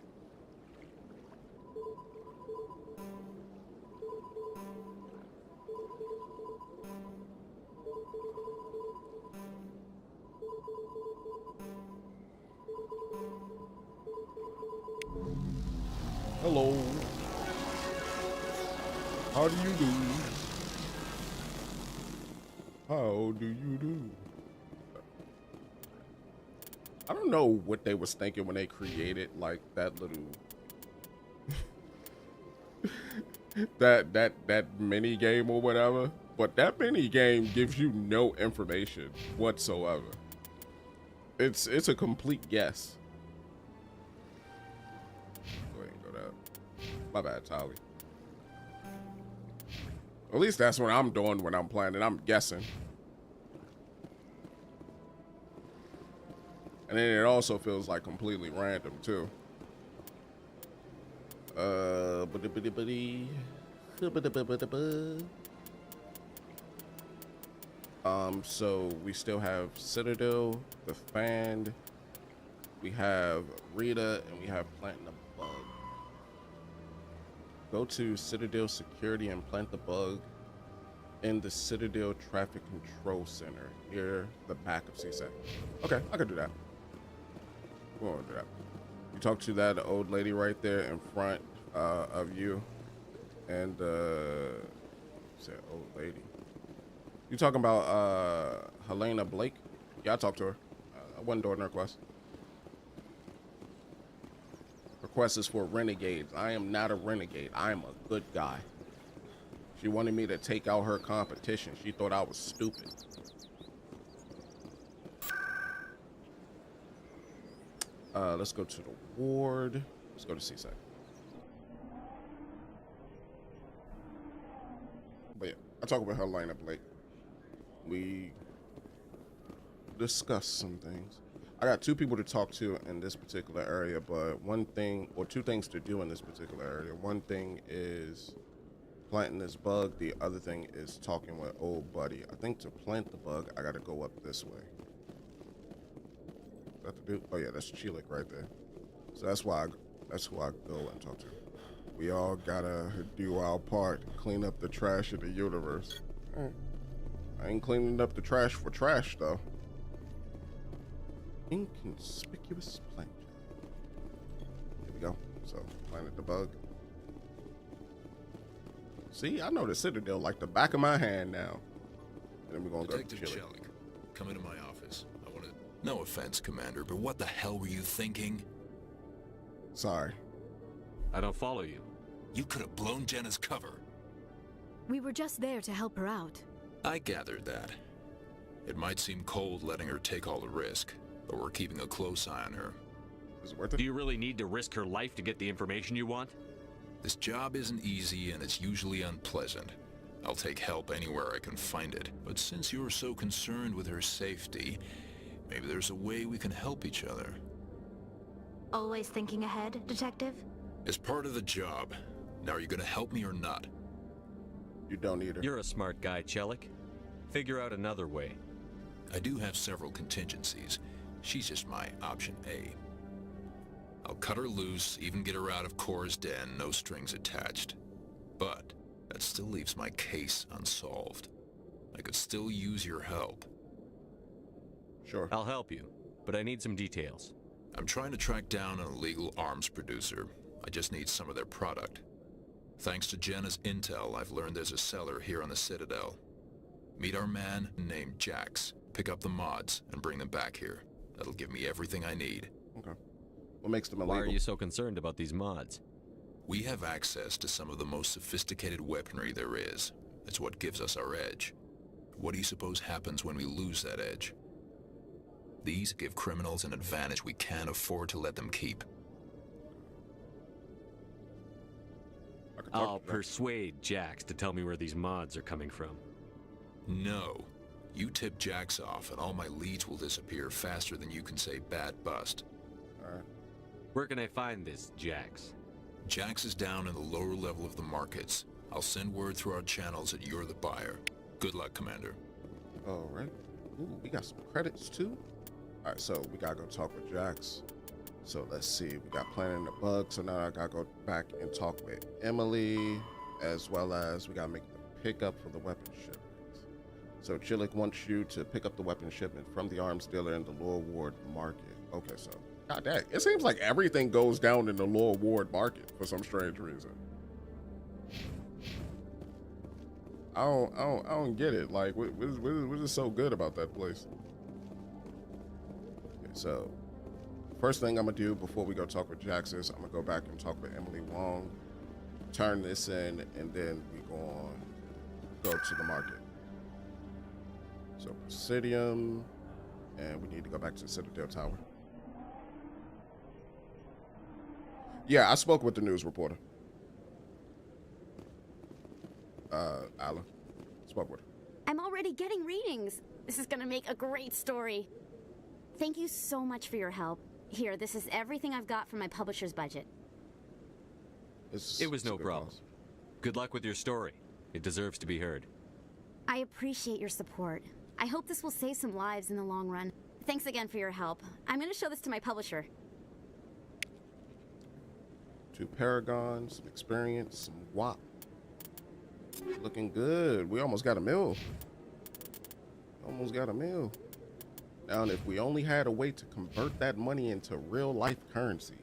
Hello. How do you do? How do you do? I don't know what they was thinking when they created like that little that mini game or whatever, but that mini game gives you no information whatsoever. It's a complete guess. Go ahead and go down. My bad, Tali. At least that's what I'm doing when I'm playing, and I'm guessing. And then it also feels like completely random too. So we still have Citadel, the Fan, we have Rita, and we have planting the bug. Go to Citadel Security and plant the bug in the Citadel Traffic Control Center near the back of CSEC. Okay, I can do that. We'll do that. You talk to that old lady right there in front of you, and said old lady. You talking about Helena Blake? Yeah, I talked to her. I wasn't doing her request. Request is for renegades. I am not a renegade. I am a good guy. She wanted me to take out her competition. She thought I was stupid. Let's go to the ward. Let's go to CSEC. But yeah, I talk about Helena Blake. We discussed some things. I got two people to talk to in this particular area, but one thing or two things to do in this particular area. One thing is planting this bug. The other thing is talking with old buddy. I think to plant the bug, I got to go up this way. That to do? Oh yeah, that's Chilik right there. So that's who I go and talk to. We all gotta do our part, clean up the trash of the universe. I ain't cleaning up the trash for trash though. Inconspicuous plant. Here we go. So planted the bug. See, I know the Citadel like the back of my hand now. And then we're gonna Detective go to Chilik. Chelik, come into my office. I want to. No offense, Commander, but what the hell were you thinking? Sorry. I don't follow you. You could have blown Jenna's cover. We were just there to help her out. I gathered that. It might seem cold letting her take all the risk, but we're keeping a close eye on her. Is it worth it? Do you really need to risk her life to get the information you want? This job isn't easy and it's usually unpleasant. I'll take help anywhere I can find it. But since you're so concerned with her safety, maybe there's a way we can help each other. Always thinking ahead, Detective? As part of the job. Now, are you gonna help me or not? You don't need her. You're a smart guy, Chelik. Figure out another way. I do have several contingencies. She's just my option A. I'll cut her loose, even get her out of Cora's den, no strings attached. But that still leaves my case unsolved. I could still use your help. Sure. I'll help you, but I need some details. I'm trying to track down an illegal arms producer. I just need some of their product. Thanks to Jenna's intel, I've learned there's a seller here on the Citadel. Meet our man named Jax. Pick up the mods and bring them back here. That'll give me everything I need. Okay. What makes them Why illegal? are you so concerned about these mods? We have access to some of the most sophisticated weaponry there is. It's what gives us our edge. What do you suppose happens when we lose that edge? These give criminals an advantage we can't afford to let them keep. I'll persuade Jax to tell me where these mods are coming from. No. You tip Jax off and all my leads will disappear faster than you can say bad bust. Alright. Where can I find this Jax? Jax is down in the lower level of the markets. I'll send word through our channels that you're the buyer. Good luck, Commander. Alright. Ooh, we got some credits too. Alright, so we gotta go talk with Jax. So let's see, we got planning the bug, so now I gotta go back and talk with Emily, as well as we gotta make the pickup for the weapon shipment. So Chillick wants you to pick up the weapon shipment from the arms dealer in the Lower Ward Market. Okay, so god dang, it seems like everything goes down in the Lower Ward Market for some strange reason. I don't get it. Like, what is so good about that place? Okay, so first thing I'm gonna do before we go talk with Jax is I'm gonna go back and talk with Emily Wong, turn this in, and then we go to the market. So Presidium, and we need to go back to the Citadel Tower. Yeah, I spoke with the news reporter. Ala. Spoke with her. I'm already getting readings. This is gonna make a great story. Thank you so much for your help. Here, this is everything I've got from my publisher's budget. It was no problem. Good luck with your story. It deserves to be heard. I appreciate your support. I hope this will save some lives in the long run. Thanks again for your help. I'm gonna show this to my publisher. 2 Paragons, some experience, some WAP. Looking good. We almost got a mil. Almost got a mil. Now, if we only had a way to convert that money into real life currency.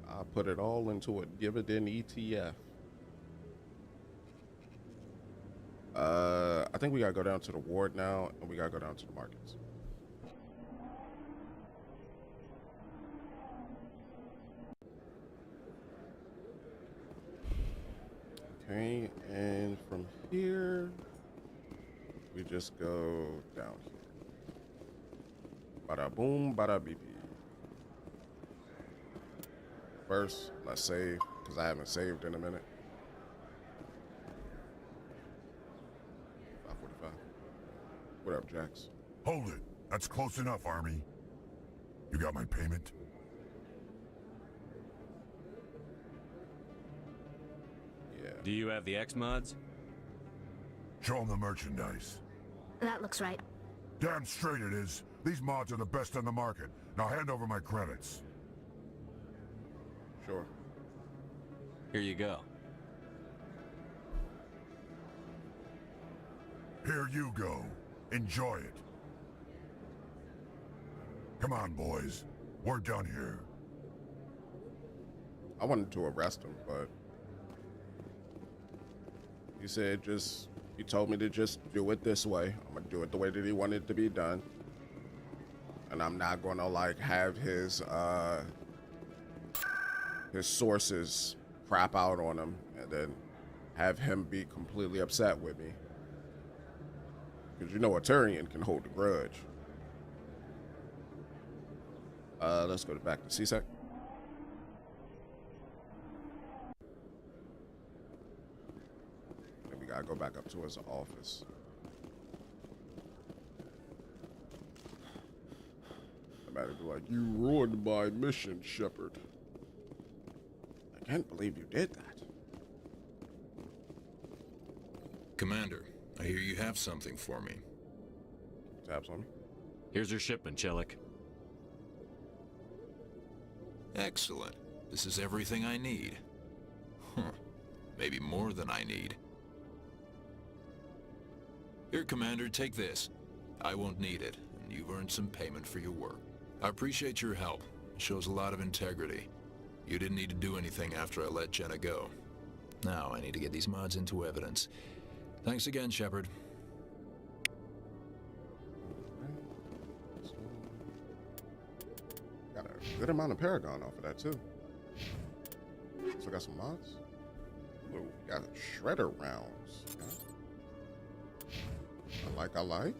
I'll put it all into a dividend ETF. I think we gotta go down to the ward now, and we gotta go down to the markets. Okay, and from here, we just go down here. Bada boom, bada beep. First, let's save, because I haven't saved in a minute. 545. What up, Jax? Hold it. That's close enough, Army. You got my payment? Yeah. Do you have the X mods? Show them the merchandise. That looks right. Damn straight it is. These mods are the best on the market. Now hand over my credits. Sure. Here you go. Here you go. Enjoy it. Come on, boys. We're done here. I wanted to arrest him, but he said he told me to just do it this way. I'm gonna do it the way that he wanted it to be done. And I'm not gonna like have his sources crap out on him and then have him be completely upset with me. Because you know a Turian can hold a grudge. Let's go back to CSEC. Then we gotta go back up to his office. I might be like, you ruined my mission, Shepard. I can't believe you did that. Commander, I hear you have something for me. Tabs on me. Here's your shipment, Chillick. Excellent. This is everything I need. Huh. Maybe more than I need. Here, Commander, take this. I won't need it, and you've earned some payment for your work. I appreciate your help. It shows a lot of integrity. You didn't need to do anything after I let Jenna go. Now I need to get these mods into evidence. Thanks again, Shepard. good amount of Paragon off of that too. So I got some mods. Ooh, got shredder rounds. Yeah. I like.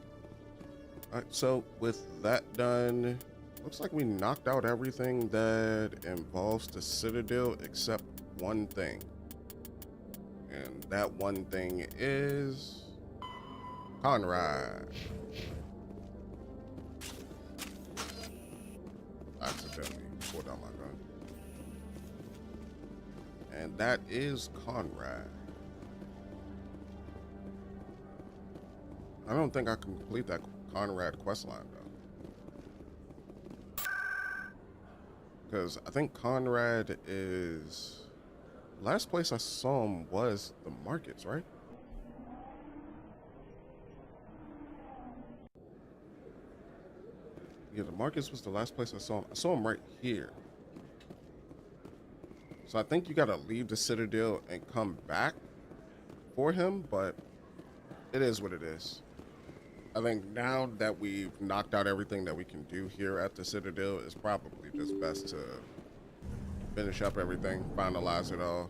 Alright, so with that done, looks like we knocked out everything that involves the Citadel except one thing. And that one thing is Conrad. Accidentally pulled out my gun. And that is Conrad. I don't think I can complete that Conrad questline though. Because I think Conrad is... Last place I saw him was the markets, right? Yeah, the markets was the last place I saw him. I saw him right here. So I think you gotta leave the Citadel and come back for him, but it is what it is. I think now that we've knocked out everything that we can do here at the Citadel, it's probably just best to finish up everything, finalize it all.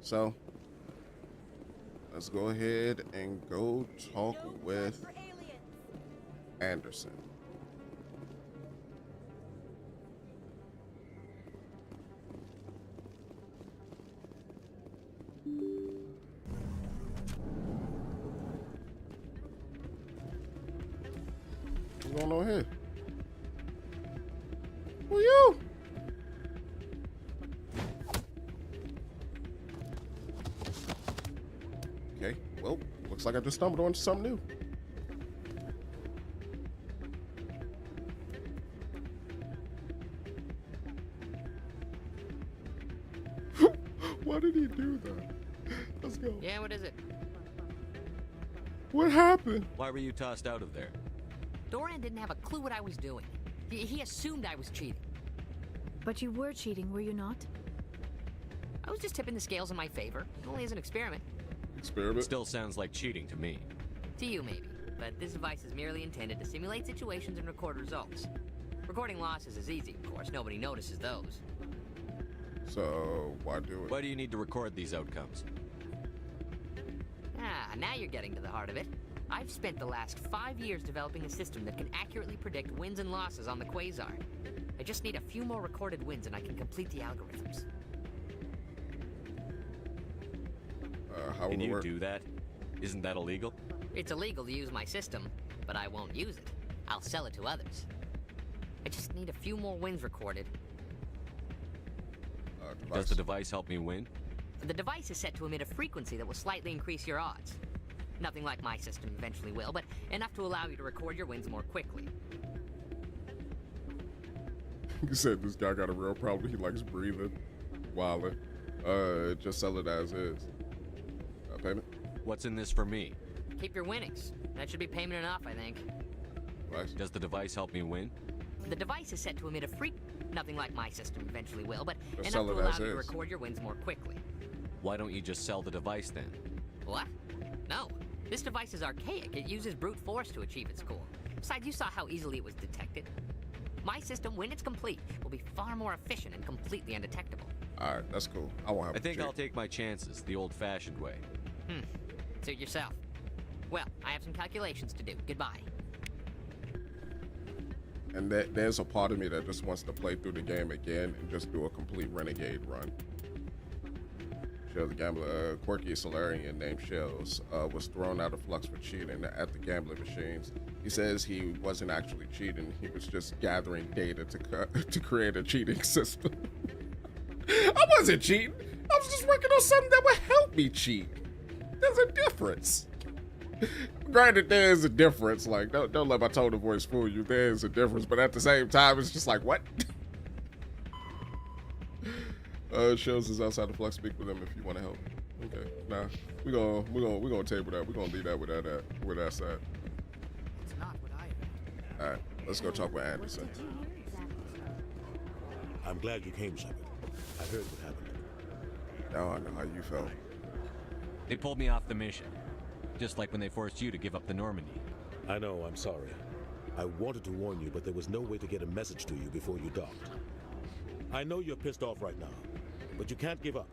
So let's go ahead and go talk with Anderson. What's going on here? Who are you? Okay, well, looks like I just stumbled onto something new. Why did he do that? Let's go. Yeah, what is it? What happened? Why were you tossed out of there? Doran didn't have a clue what I was doing. He assumed I was cheating. But you were cheating, were you not? I was just tipping the scales in my favor. Only as an experiment. Experiment? Still sounds like cheating to me. To you, maybe. But this device is merely intended to simulate situations and record results. Recording losses is easy, of course. Nobody notices those. So, why do it? Why do you need to record these outcomes? Ah, now you're getting to the heart of it. I've spent the last 5 years developing a system that can accurately predict wins and losses on the Quasar. I just need a few more recorded wins and I can complete the algorithms. How can will it you work? do that? Isn't that illegal? It's illegal to use my system, but I won't use it. I'll sell it to others. I just need a few more wins recorded. Does the device help me win? The device is set to emit a frequency that will slightly increase your odds. Nothing like my system eventually will, but enough to allow you to record your wins more quickly. You said this guy got a real problem. He likes breathing, wilding. Just sell it as is. Payment? What's in this for me? Keep your winnings. That should be payment enough, I think. Nice. Does the device help me win? The device is set to emit a nothing like my system eventually will, but Just enough to allow you to is. record your wins more quickly. Why don't you just sell the device then? What? No. This device is archaic. It uses brute force to achieve its goal. Besides, you saw how easily it was detected. My system, when it's complete, will be far more efficient and completely undetectable. Alright, that's cool. I won't have I think to I'll take my chances the old-fashioned way. Suit yourself. Well, I have some calculations to do. Goodbye. And there's a part of me that just wants to play through the game again and just do a complete renegade run. Shells, the gambler, quirky Solarian named Shells, was thrown out of flux for cheating at the gambling machines. He says he wasn't actually cheating. He was just gathering data to create a cheating system. I wasn't cheating. I was just working on something that would help me cheat. There's a difference. Granted, there is a difference. Like, don't let my tone of voice fool you. There is a difference, but at the same time, it's just like, what? Shows is outside the flux. Speak with them if you want to help. Okay, nah, we're gonna table that. We're gonna leave that where that's at. It's not what I. All right, let's go talk with Anderson. I'm glad you came, Shepard. I heard what happened. Now I know how you felt. They pulled me off the mission. Just like when they forced you to give up the Normandy. I know, I'm sorry. I wanted to warn you, but there was no way to get a message to you before you docked. I know you're pissed off right now, but you can't give up.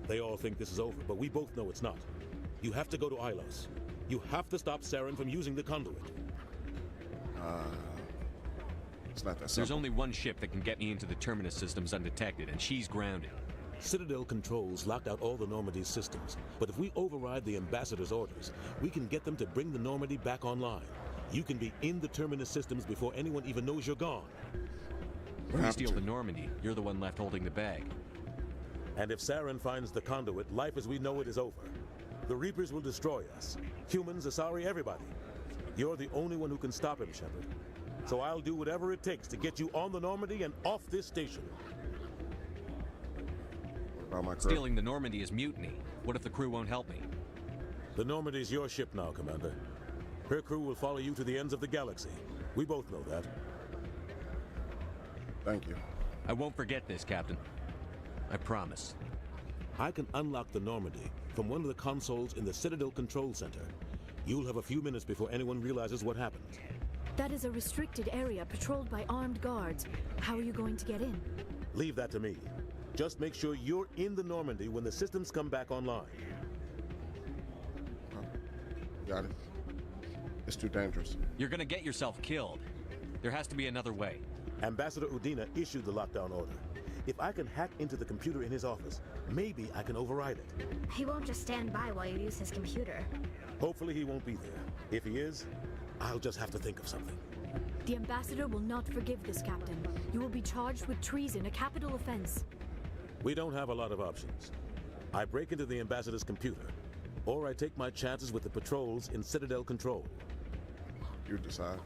They all think this is over, but we both know it's not. You have to go to Ilos. You have to stop Saren from using the conduit. It's not that simple. There's only one ship that can get me into the Terminus systems undetected, and she's grounded. Citadel controls locked out all the Normandy's systems, but if we override the Ambassador's orders, we can get them to bring the Normandy back online. You can be in the Terminus systems before anyone even knows you're gone. If we steal the Normandy, you're the one left holding the bag. And if Saren finds the conduit, life as we know it is over. The Reapers will destroy us. Humans, Asari, everybody. You're the only one who can stop him, Shepard. So I'll do whatever it takes to get you on the Normandy and off this station. Stealing the Normandy is mutiny. What if the crew won't help me? The Normandy's your ship now, Commander. Her crew will follow you to the ends of the galaxy. We both know that. Thank you. I won't forget this, Captain. I promise. I can unlock the Normandy from one of the consoles in the Citadel Control Center. You'll have a few minutes before anyone realizes what happened. That is a restricted area patrolled by armed guards. How are you going to get in? Leave that to me. Just make sure you're in the Normandy when the systems come back online. Got it. It's too dangerous. You're gonna get yourself killed. There has to be another way. Ambassador Udina issued the lockdown order. If I can hack into the computer in his office, maybe I can override it. He won't just stand by while you use his computer. Hopefully he won't be there. If he is, I'll just have to think of something. The Ambassador will not forgive this, Captain. You will be charged with treason, a capital offense. We don't have a lot of options. I break into the Ambassador's computer, or I take my chances with the patrols in Citadel Control. You decide.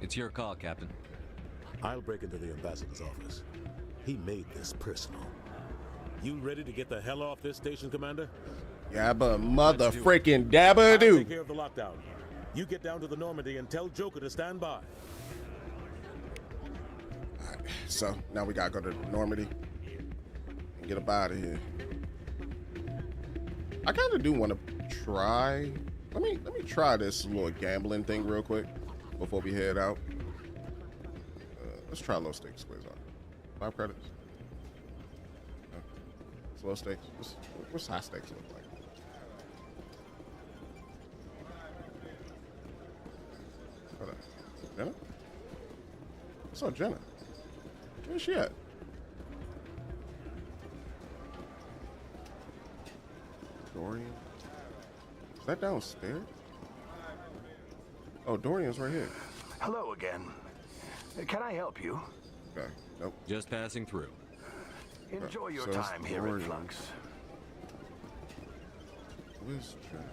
It's your call, Captain. I'll break into the Ambassador's office. He made this personal. You ready to get the hell off this station, Commander? Yabba mother freaking I'll dabba-doo. take care of the lockdown. You get down to the Normandy and tell Joker to stand by. Alright, so now we gotta go to Normandy and get up out of here. I kind of do want to try. Let me try this little gambling thing real quick before we head out. Let's try low stakes quiz on 5 credits. It's low stakes. What's high stakes look like? Hold on. Jenna? What's up, Jenna? Where's she at? Dorian? Is that downstairs? Oh, Dorian's right here. Hello again. Can I help you? Okay. Nope. Just passing through. Enjoy your So time here at Dorian. Flux. Where's Jenna?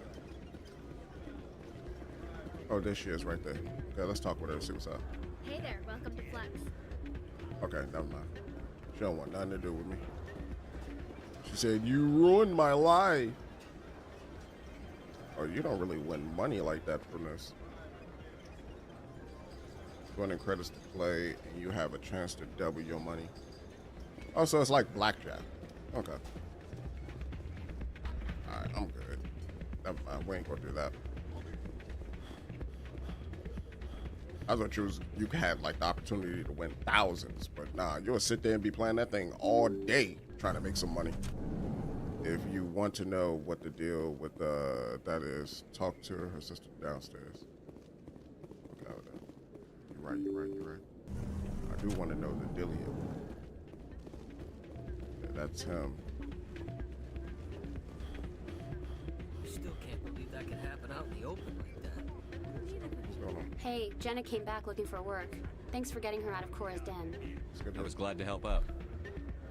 Oh, there she is right there. Okay, let's talk with her and see what's up. Hey there, welcome to Flux. Okay, never mind. She don't want nothing to do with me. She said, you ruined my life. Oh, you don't really win money like that from this. 200 credits to play, and you have a chance to double your money. Oh, so it's like blackjack. Okay. Alright, I'm good. Never mind, we ain't gonna do that. I thought you had like the opportunity to win thousands, but nah, you'll sit there and be playing that thing all day trying to make some money. If you want to know what the deal with that is, talk to her sister downstairs. Okay, you're right. I do want to know the dealio. Yeah, that's him. Still can't believe that could happen out in the open like that. What's going on? Hey, Jenna came back looking for work. Thanks for getting her out of Cora's den. I was glad to help out.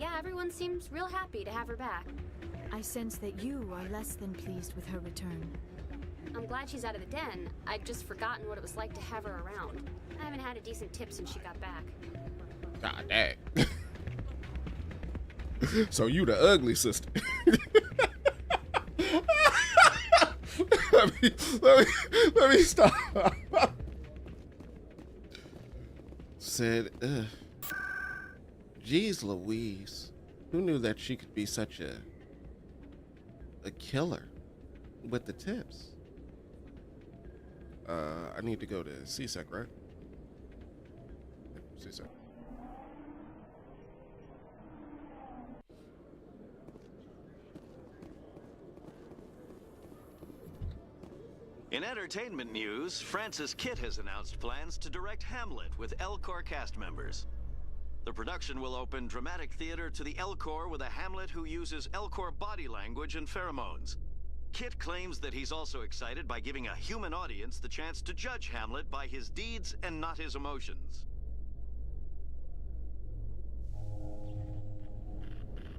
Yeah, everyone seems real happy to have her back. I sense that you are less than pleased with her return. I'm glad she's out of the den. I'd just forgotten what it was like to have her around. I haven't had a decent tip since she got back. God dang. So you the ugly sister. let me stop. Said, geez Louise, who knew that she could be such a killer with the tips? I need to go to CSEC, right? See, sir. In entertainment news, Francis Kitt has announced plans to direct Hamlet with L-Corps cast members. The production will open dramatic theater to the L-Corps with a Hamlet who uses L-Corps body language and pheromones. Kitt claims that he's also excited by giving a human audience the chance to judge Hamlet by his deeds and not his emotions.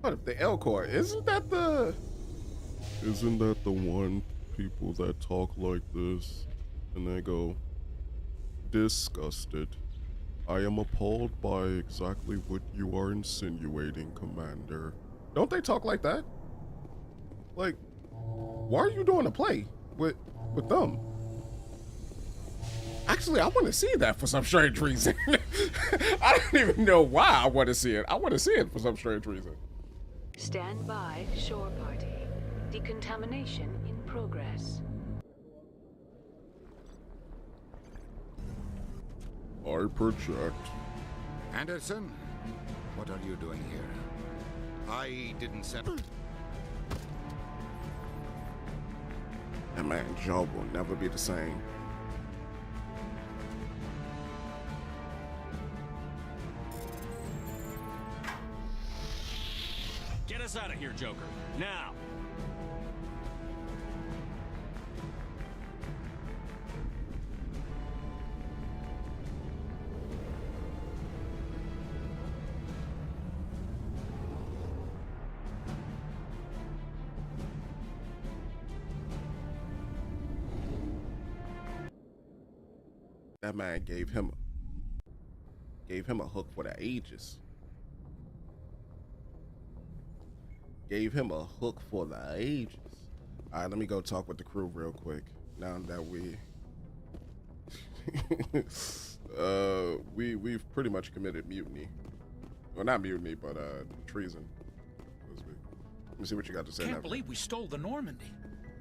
What if the L-Corps? Isn't that the one people that talk like this and they go, disgusted. I am appalled by exactly what you are insinuating, Commander. Don't they talk like that? Like, why are you doing a play with them? Actually, I want to see that for some strange reason. I don't even know why I want to see it. I want to see it for some strange reason. Stand by, shore party. Decontamination in progress. I project. Anderson, what are you doing here? I didn't send... That man's job will never be the same. Get us out of here, Joker. Now! That man gave him a hook for the ages. Gave him a hook for the ages. All right, let me go talk with the crew real quick. Now that we've pretty much committed mutiny. Well, not mutiny, but treason. Let me see what you got to say. Can't believe we stole the Normandy.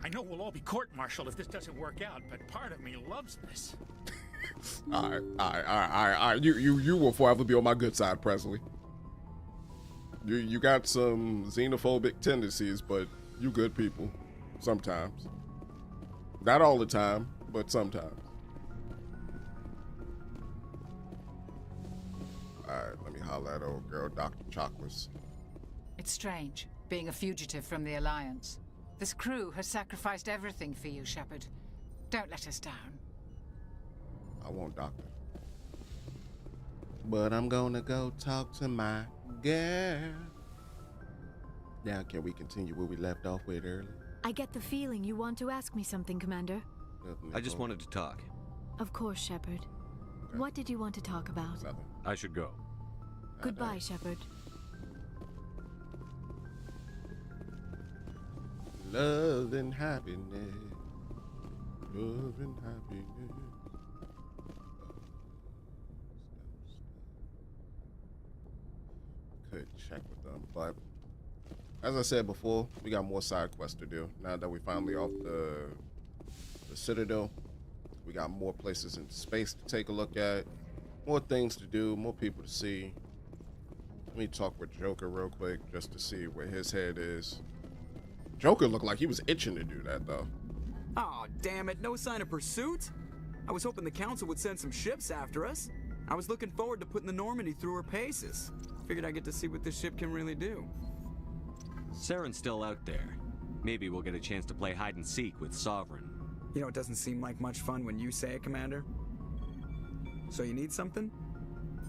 I know we'll all be court-martialed if this doesn't work out, but part of me loves this. All right. You will forever be on my good side, Presley. You got some xenophobic tendencies, but you good people. Sometimes. Not all the time, but sometimes. All right, let me holler at old girl, Dr. Chocolates. It's strange, being a fugitive from the Alliance. This crew has sacrificed everything for you, Shepard. Don't let us down. I won't, Doctor. But I'm gonna go talk to my girl. Now, can we continue where we left off with earlier? I get the feeling you want to ask me something, Commander. I just wanted to talk. Of course, Shepard. Okay. What did you want to talk about? Nothing. I should go. Goodbye, Shepard. Love and happiness. Love and happiness. Could check with them, but as I said before, we got more side quests to do. Now that we finally off the Citadel, we got more places in space to take a look at, more things to do, more people to see. Let me talk with Joker real quick just to see where his head is. Joker looked like he was itching to do that though. Oh, damn it, no sign of pursuit? I was hoping the Council would send some ships after us. I was looking forward to putting the Normandy through her paces. Figured I'd get to see what this ship can really do. Saren's still out there. Maybe we'll get a chance to play hide and seek with Sovereign. You know, it doesn't seem like much fun when you say it, Commander. So you need something?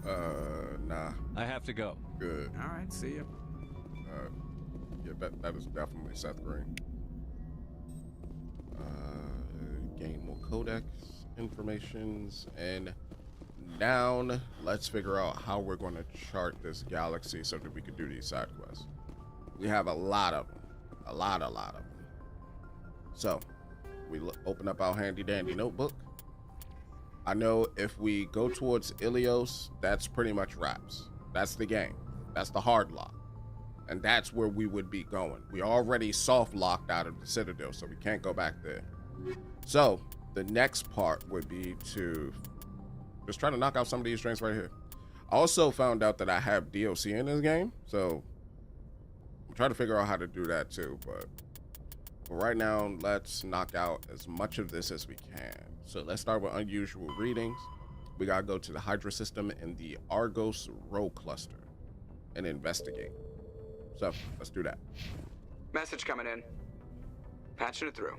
Nah. I have to go. Good. All right, see ya. Yeah, that is definitely Seth Green. Gain more codex informations and down. Let's figure out how we're going to chart this galaxy so that we can do these side quests. We have a lot of them. A lot of them. So, we open up our handy dandy notebook. I know if we go towards Ilios, that's pretty much wraps. That's the game. That's the hard lock. And that's where we would be going. We already soft locked out of the Citadel, so we can't go back there. So, the next part would be to just try to knock out some of these strings right here. Also found out that I have DLC in this game, so I'm trying to figure out how to do that too. But right now, let's knock out as much of this as we can. So let's start with unusual readings. We gotta go to the Hydra system in the Argos Rho cluster and investigate. So let's do that. Message coming in. Patching it through.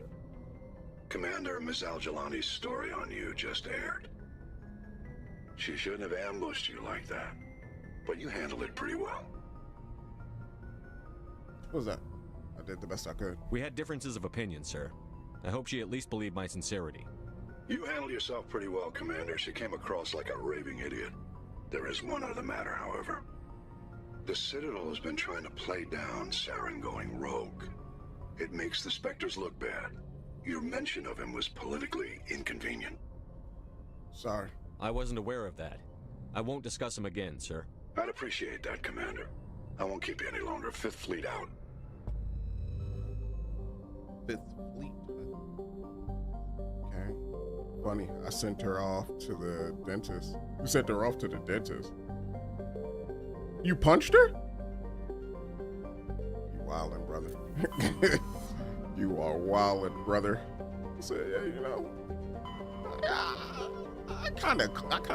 Commander, Ms. Al-Jalani's story on you just aired. She shouldn't have ambushed you like that, but you handled it pretty well. What was that? I did the best I could. We had differences of opinion, sir. I hope she at least believed my sincerity. You handled yourself pretty well, Commander. She came across like a raving idiot. There is one other matter, however. The Citadel has been trying to play down Saren going rogue. It makes the Spectres look bad. Your mention of him was politically inconvenient. Sorry. I wasn't aware of that. I won't discuss him again, sir. I'd appreciate that, Commander. I won't keep you any longer. Fifth Fleet out. Fifth Fleet. Okay. Funny, I sent her off to the dentist. You sent her off to the dentist? You punched her? You wildin', brother. You are wildin', brother. So, yeah, you know, I kind of clocked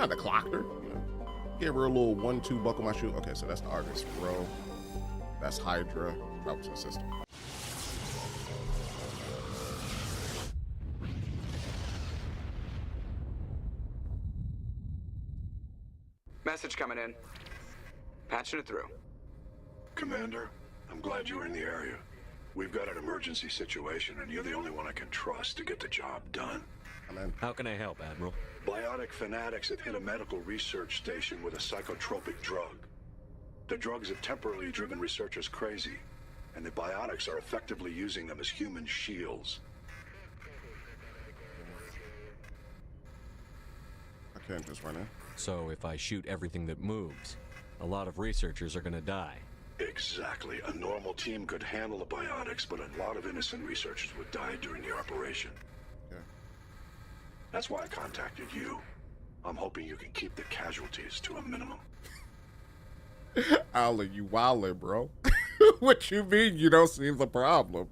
her. You know, gave her a little 1-2 buckle my shoe. Okay, so that's the Argus Row. That's Hydra. Out to the system. Message coming in. Patching it through. Commander, I'm glad you were in the area. We've got an emergency situation, and you're the only one I can trust to get the job done. Amen. How can I help, Admiral? Biotic fanatics have hit a medical research station with a psychotropic drug. The drugs have temporarily driven researchers crazy, and the biotics are effectively using them as human shields. I can't just run in. So if I shoot everything that moves, a lot of researchers are gonna die. Exactly. A normal team could handle the biotics, but a lot of innocent researchers would die during the operation. Yeah. That's why I contacted you. I'm hoping you can keep the casualties to a minimum. Alan, you wildin', bro. What you mean you don't see the problem?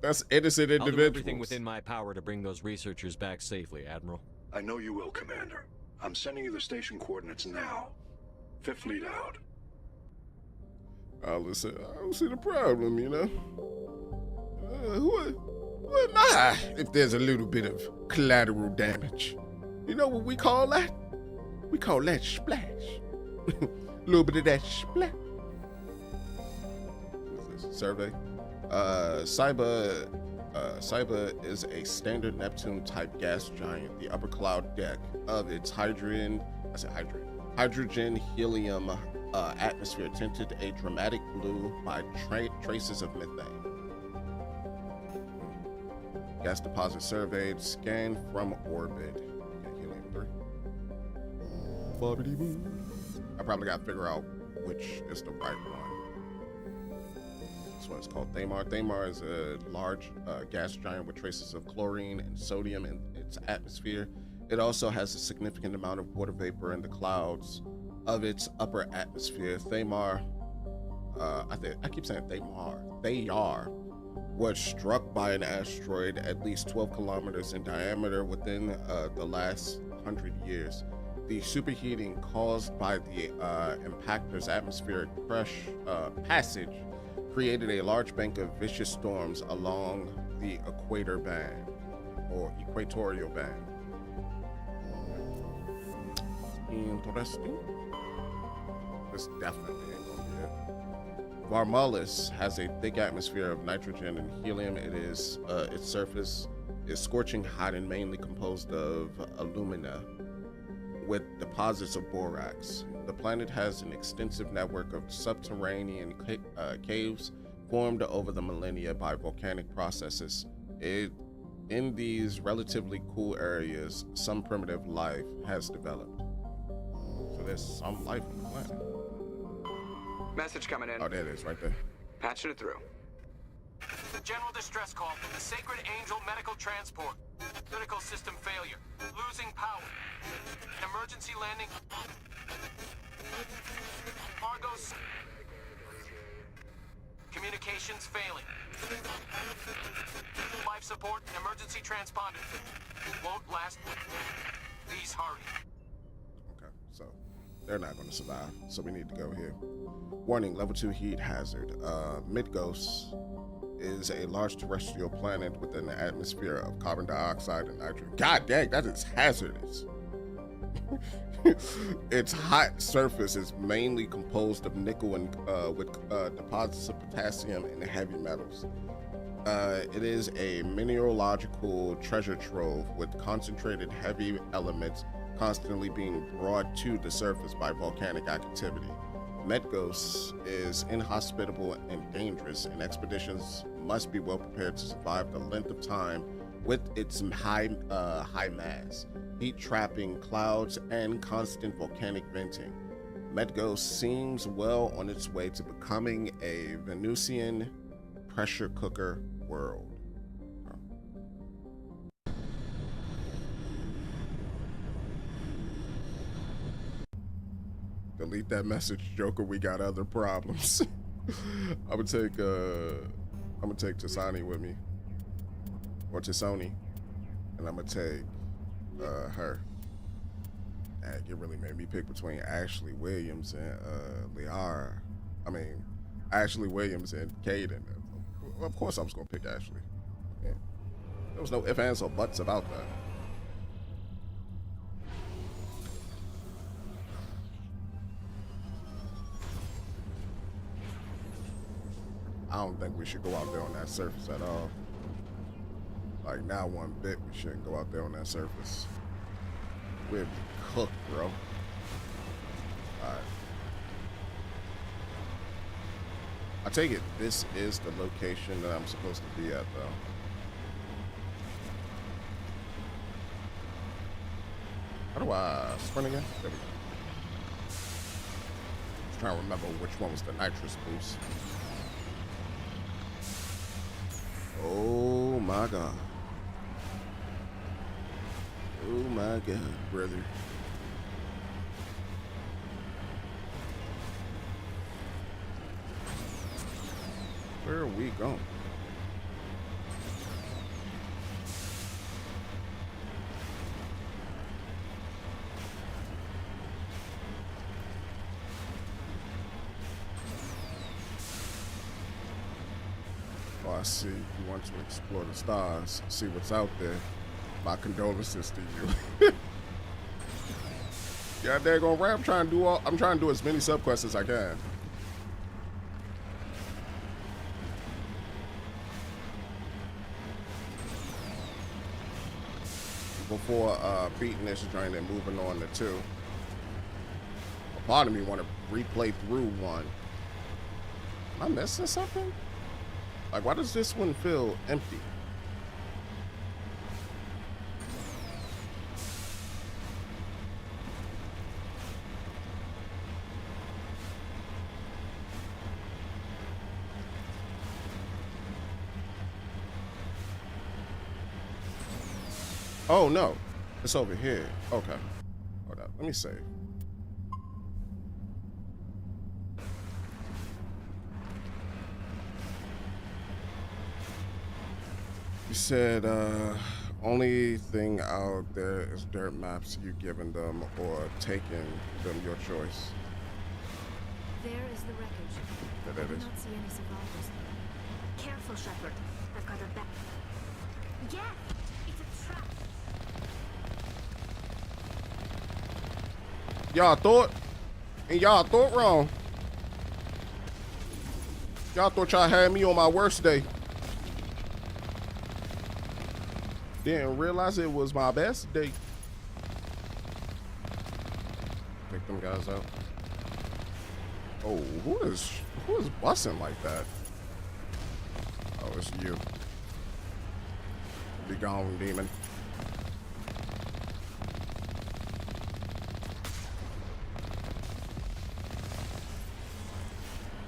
That's innocent individuals. I'll do everything within my power to bring those researchers back safely, Admiral. I know you will, Commander. I'm sending you the station coordinates now. Fifth Fleet out. Listen, I don't see the problem, you know. Who am I if there's a little bit of collateral damage? You know what we call that? We call that splash. A little bit of that splash. What's this? Survey. Cyber is a standard Neptune-type gas giant. The upper cloud deck of its hydrogen helium atmosphere tinted a dramatic blue by traces of methane. Gas deposit surveyed, scanned from orbit. Okay, helium 3. I probably got to figure out which is the right one. This one's called Thamar. Thamar is a large gas giant with traces of chlorine and sodium in its atmosphere. It also has a significant amount of water vapor in the clouds of its upper atmosphere. Thamar, I keep saying Thamar. Thayar was struck by an asteroid at least 12 kilometers in diameter within the last 100 years. The superheating caused by the impactor's atmospheric passage created a large bank of vicious storms along the equatorial band. Interesting. This definitely ain't gonna be it. Varmalis has a thick atmosphere of nitrogen and helium. Its surface is scorching hot and mainly composed of alumina with deposits of borax. The planet has an extensive network of subterranean caves formed over the millennia by volcanic processes. In these relatively cool areas, some primitive life has developed. So there's some life on the planet. Message coming in. Oh, there it is, right there. Patching it through. The general distress call from the Sacred Angel Medical Transport. Critical system failure. Losing power. Emergency landing. Argos. Communications failing. Life support and emergency transponder. Won't last. Please hurry. Okay, so they're not going to survive, so we need to go here. Warning, level 2 heat hazard. Midgos is a large terrestrial planet with an atmosphere of carbon dioxide and nitrogen. God dang, that is hazardous. Its hot surface is mainly composed of nickel and with deposits of potassium and heavy metals. It is a mineralogical treasure trove with concentrated heavy elements constantly being brought to the surface by volcanic activity. Medgos is inhospitable and dangerous, and expeditions must be well prepared to survive the length of time with its high mass, heat trapping clouds, and constant volcanic venting. Medgos seems well on its way to becoming a Venusian pressure cooker world. Delete that message, Joker. We got other problems. I'm gonna take Tasani with me, or Tasoni, and I'm gonna take her. Dang, it really made me pick between Ashley Williams and Liara. I mean, Ashley Williams and Caden. Of course, I was gonna pick Ashley. Yeah. There was no ifs, ands, or buts about that. I don't think we should go out there on that surface at all. Like, not one bit we shouldn't go out there on that surface. We'd be cooked, bro. Alright. I take it this is the location that I'm supposed to be at, though. How do I sprint again? There we go. Just trying to remember which one was the nitrous boost. Oh my god. Oh my god, brother. Where are we going? Oh, I see. You want to explore the stars, see what's out there. My condolences to you. Yeah, they're gonna rap. I'm trying to do as many subquests as I can. Before beating this joint and moving on to 2. A part of me want to replay through 1. Am I missing something? Like, why does this one feel empty? Oh no, it's over here. Okay, hold up. Let me save. You said only thing out there is dirt maps. You giving them or taking them, your choice. There is the wreckage. There it I is. do not see any survivors. Careful, Shepard. I've got a back. Yeah, it's a trap. Y'all thought, and y'all thought wrong. Y'all thought y'all had me on my worst day. Didn't realize it was my best day. Take them guys out. Oh, who is busting like that? Oh, it's you. Be gone, demon.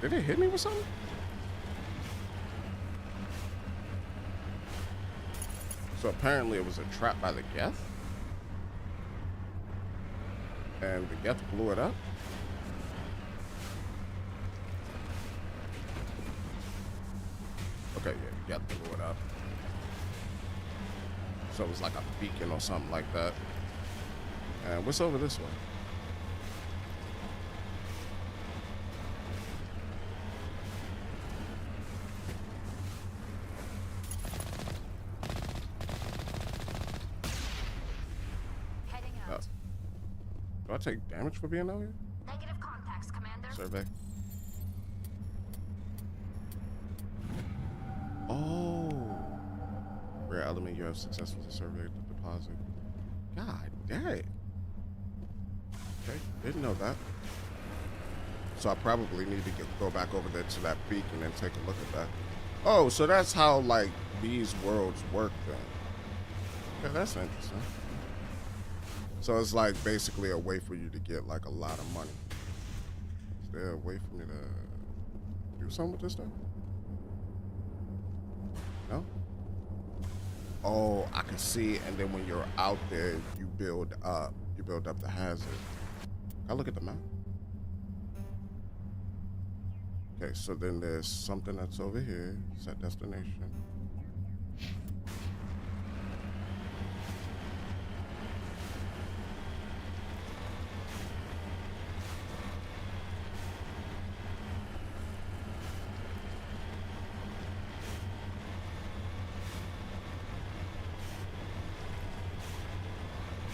Did it hit me with something? So apparently it was a trap by the Geth. And the Geth blew it up. Okay, yeah, Geth blew it up. So it was like a beacon or something like that. And what's over this way? Heading out. Do I take damage for being out here? Negative contacts, Commander. Survey. Oh. Rare element, you have successfully surveyed the deposit. God dang. Okay, didn't know that. So I probably need to go back over there to that beacon and take a look at that. Oh, so that's how like these worlds work then. Okay, that's interesting. So it's like basically a way for you to get like a lot of money. Is there a way for me to do something with this stuff? No? Oh, I can see, and then when you're out there, you build up the hazard. Can I look at the map? Okay, so then there's something that's over here, set destination.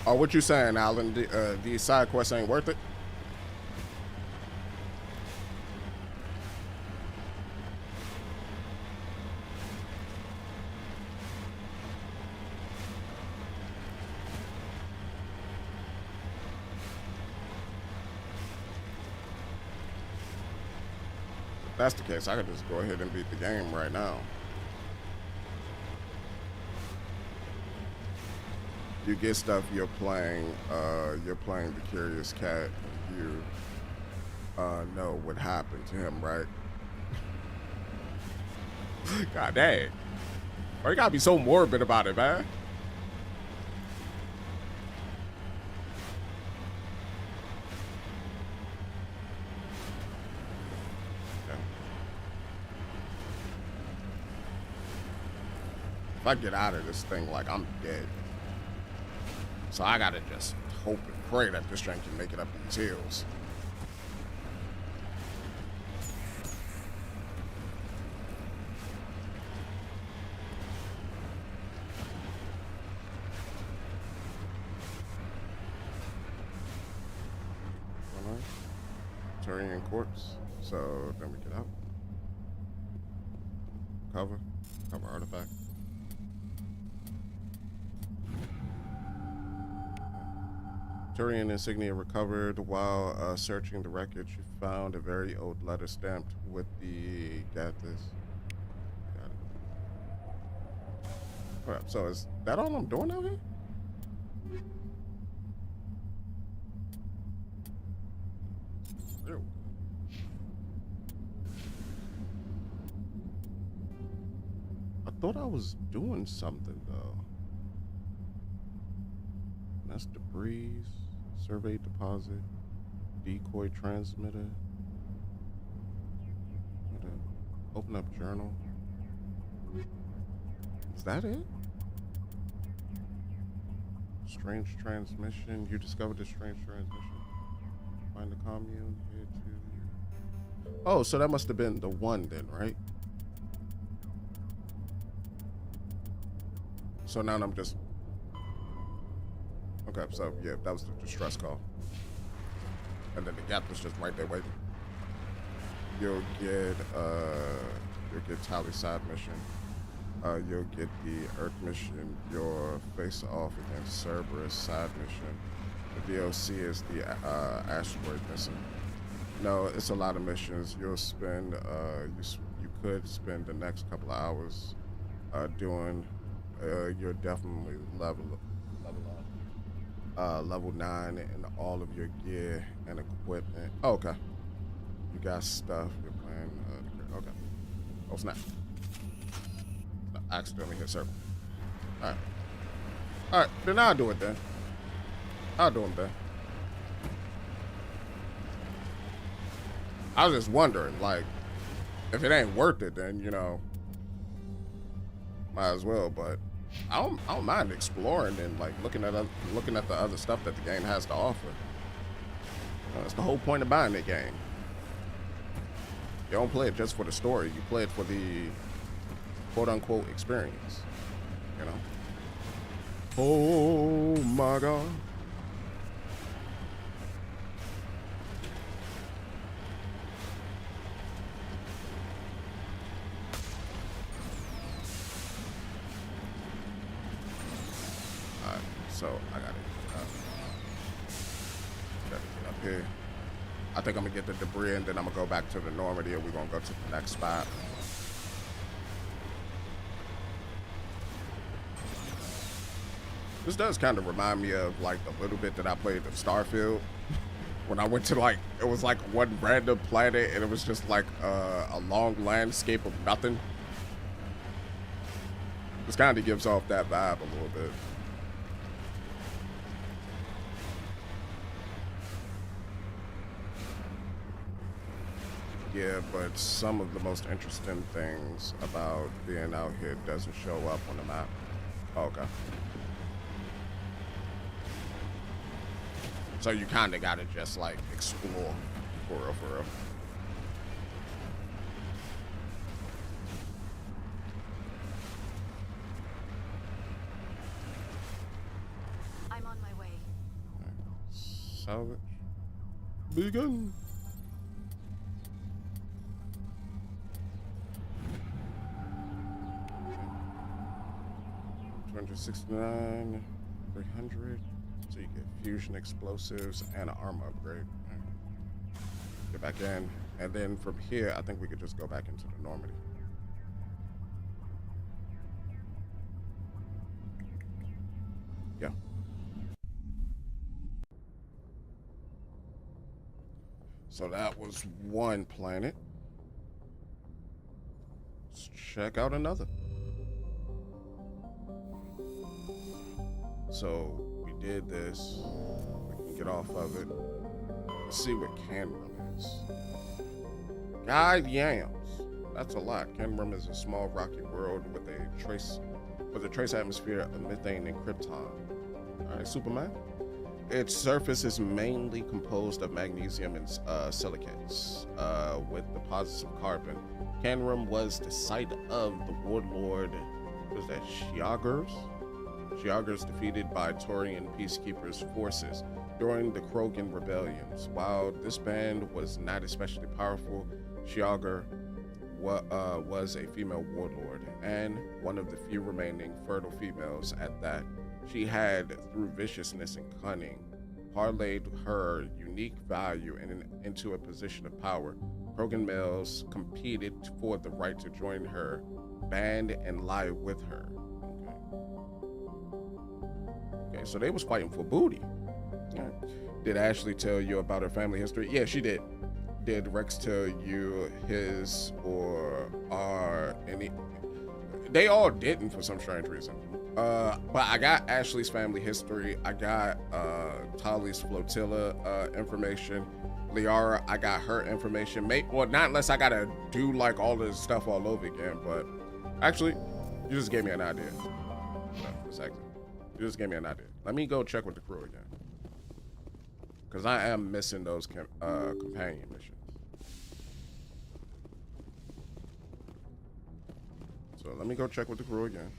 Oh, what you saying, Alan? These side quests ain't worth it? If that's the case, I could just go ahead and beat the game right now. You get stuff you're playing the Curious Cat, you know what happened to him, right? God dang. Why you gotta be so morbid about it, man? Okay. If I get out of this thing, like, I'm dead. So I gotta just hope and pray that this train can make it up these hills. Turian corpse. So then we get out. Cover artifact. Turian insignia recovered. While searching the wreckage, you found a very old letter stamped with the Got this. Got it. All right, so is that all I'm doing out here? Ew. I thought I was doing something though. That's debris. Survey deposit, decoy transmitter. Open up journal. Is that it? Strange transmission. You discovered a strange transmission. Find the commune here to. Oh, so that must have been the one then, right? So now I'm just. Okay, so yeah, that was the distress call. And then the Gap was just right there waiting. You'll get Tally side mission. You'll get the Earth mission, your face off against Cerberus side mission. The DLC is the asteroid mission. No, it's a lot of missions. You'll spend you could spend the next couple of hours doing you're definitely level up. Level 9 in all of your gear and equipment. Oh, okay. You got stuff. You're playing. Okay. Oh snap! I accidentally hit circle. All right. Alright, then I'll do it then. I'll do them then. I was just wondering, like, if it ain't worth it, then, you know, might as well. But I don't mind exploring and like looking at the other stuff that the game has to offer. That's the whole point of buying the game. You don't play it just for the story. You play it for the quote-unquote experience. You know. Oh my God. So I gotta get up here. I think I'm gonna get the debris and then I'm gonna go back to the Normandy and we're gonna go to the next spot. This does kind of remind me of like the little bit that I played of Starfield. When I went to like, it was like one random planet and it was just like a long landscape of nothing. This kind of gives off that vibe a little bit. Yeah, but some of the most interesting things about being out here doesn't show up on the map. Oh, okay. So you kind of got to just like explore for real, for real. I'm on my way. Salvage. Begin. $269, 300. So you get fusion explosives and an armor upgrade. Get back in, and then from here, I think we could just go back into the Normandy. Yeah. So that was one planet. Let's check out another. So we did this. We can get off of it. Let's see what Canrum is. God yams. That's a lot. Canrum is a small rocky world with a trace atmosphere of methane and krypton. All right, Superman. Its surface is mainly composed of magnesium and silicates, with deposits of carbon. Canrum was the site of the warlord, was that Shiagers? Shiagers defeated by Taurian peacekeepers' forces during the Krogan rebellions. While this band was not especially powerful, Shiager was a female warlord and one of the few remaining fertile females at that. She had, through viciousness and cunning, parlayed her unique value into a position of power. Krogan males competed for the right to join her band and lie with her. Okay, so they was fighting for booty. Right. Did Ashley tell you about her family history? Yeah, she did. Did Rex tell you his or any? They all didn't for some strange reason. But I got Ashley's family history. I got Tali's flotilla information. Liara, I got her information. Well, not unless I gotta do like all this stuff all over again. But actually, you just gave me an idea. No, exactly. You just gave me an idea. Let me go check with the crew again, because I am missing those companion missions. So let me go check with the crew again.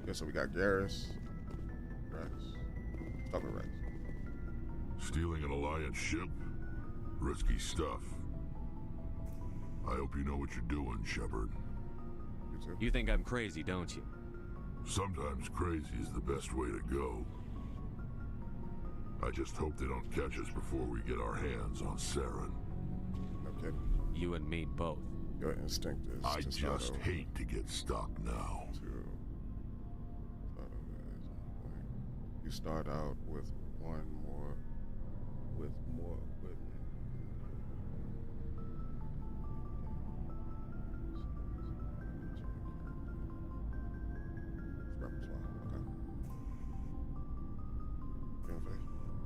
Okay, so we got Garrus, Rex. Let's talk with Rex. Stealing an Alliance ship? Risky stuff. I hope you know what you're doing, Shepard. You think I'm crazy, don't you? Sometimes crazy is the best way to go. I just hope they don't catch us before we get our hands on Saren. Okay. You and me both. Your instinct is I just hate to get stuck now. You start out with more equipment.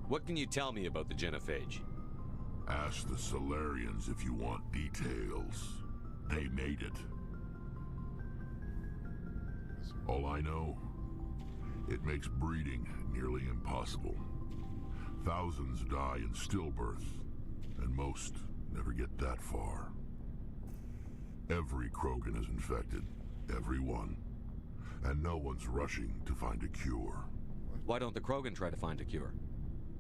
What can you tell me about the genophage? Ask the Solarians if you want details. They made it. All I know, it makes breeding nearly impossible. Thousands die in stillbirth, and most never get that far. Every Krogan is infected, every one. And no one's rushing to find a cure. Why don't the Krogan try to find a cure?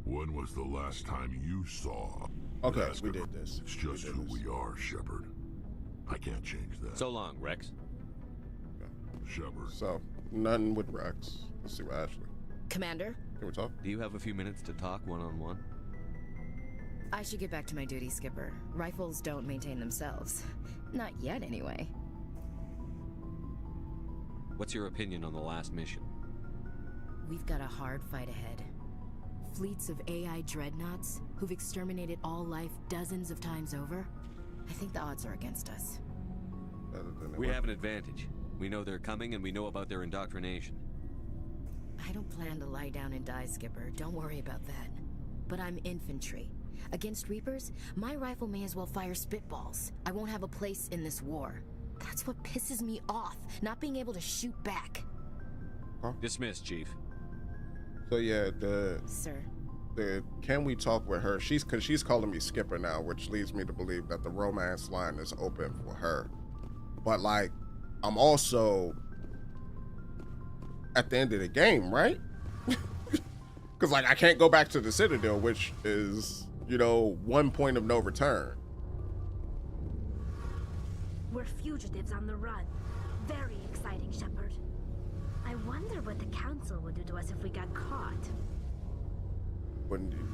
When was the last time you saw? Okay, we did this. It's just who we are, Shepard. I can't change that. So long, Rex. Shepard. So, nothing with Rex. Let's see what Ashley. Commander? Can we talk? Do you have a few minutes to talk one-on-one? I should get back to my duty, Skipper. Rifles don't maintain themselves. Not yet, anyway. What's your opinion on the last mission? We've got a hard fight ahead. Fleets of AI dreadnoughts who've exterminated all life dozens of times over. I think the odds are against us. We have an advantage. We know they're coming and we know about their indoctrination. I don't plan to lie down and die, Skipper. Don't worry about that. But I'm infantry. Against Reapers, my rifle may as well fire spitballs. I won't have a place in this war. That's what pisses me off, not being able to shoot back. Huh? Dismissed, Chief. So yeah, Sir. Can we talk with her? Cause she's calling me Skipper now, which leads me to believe that the romance line is open for her. But like, I'm also at the end of the game, right? Cause like I can't go back to the Citadel, which is, you know, one point of no return. We're fugitives on the run. Very exciting, Shepard. I wonder what the Council would do to us if we got caught.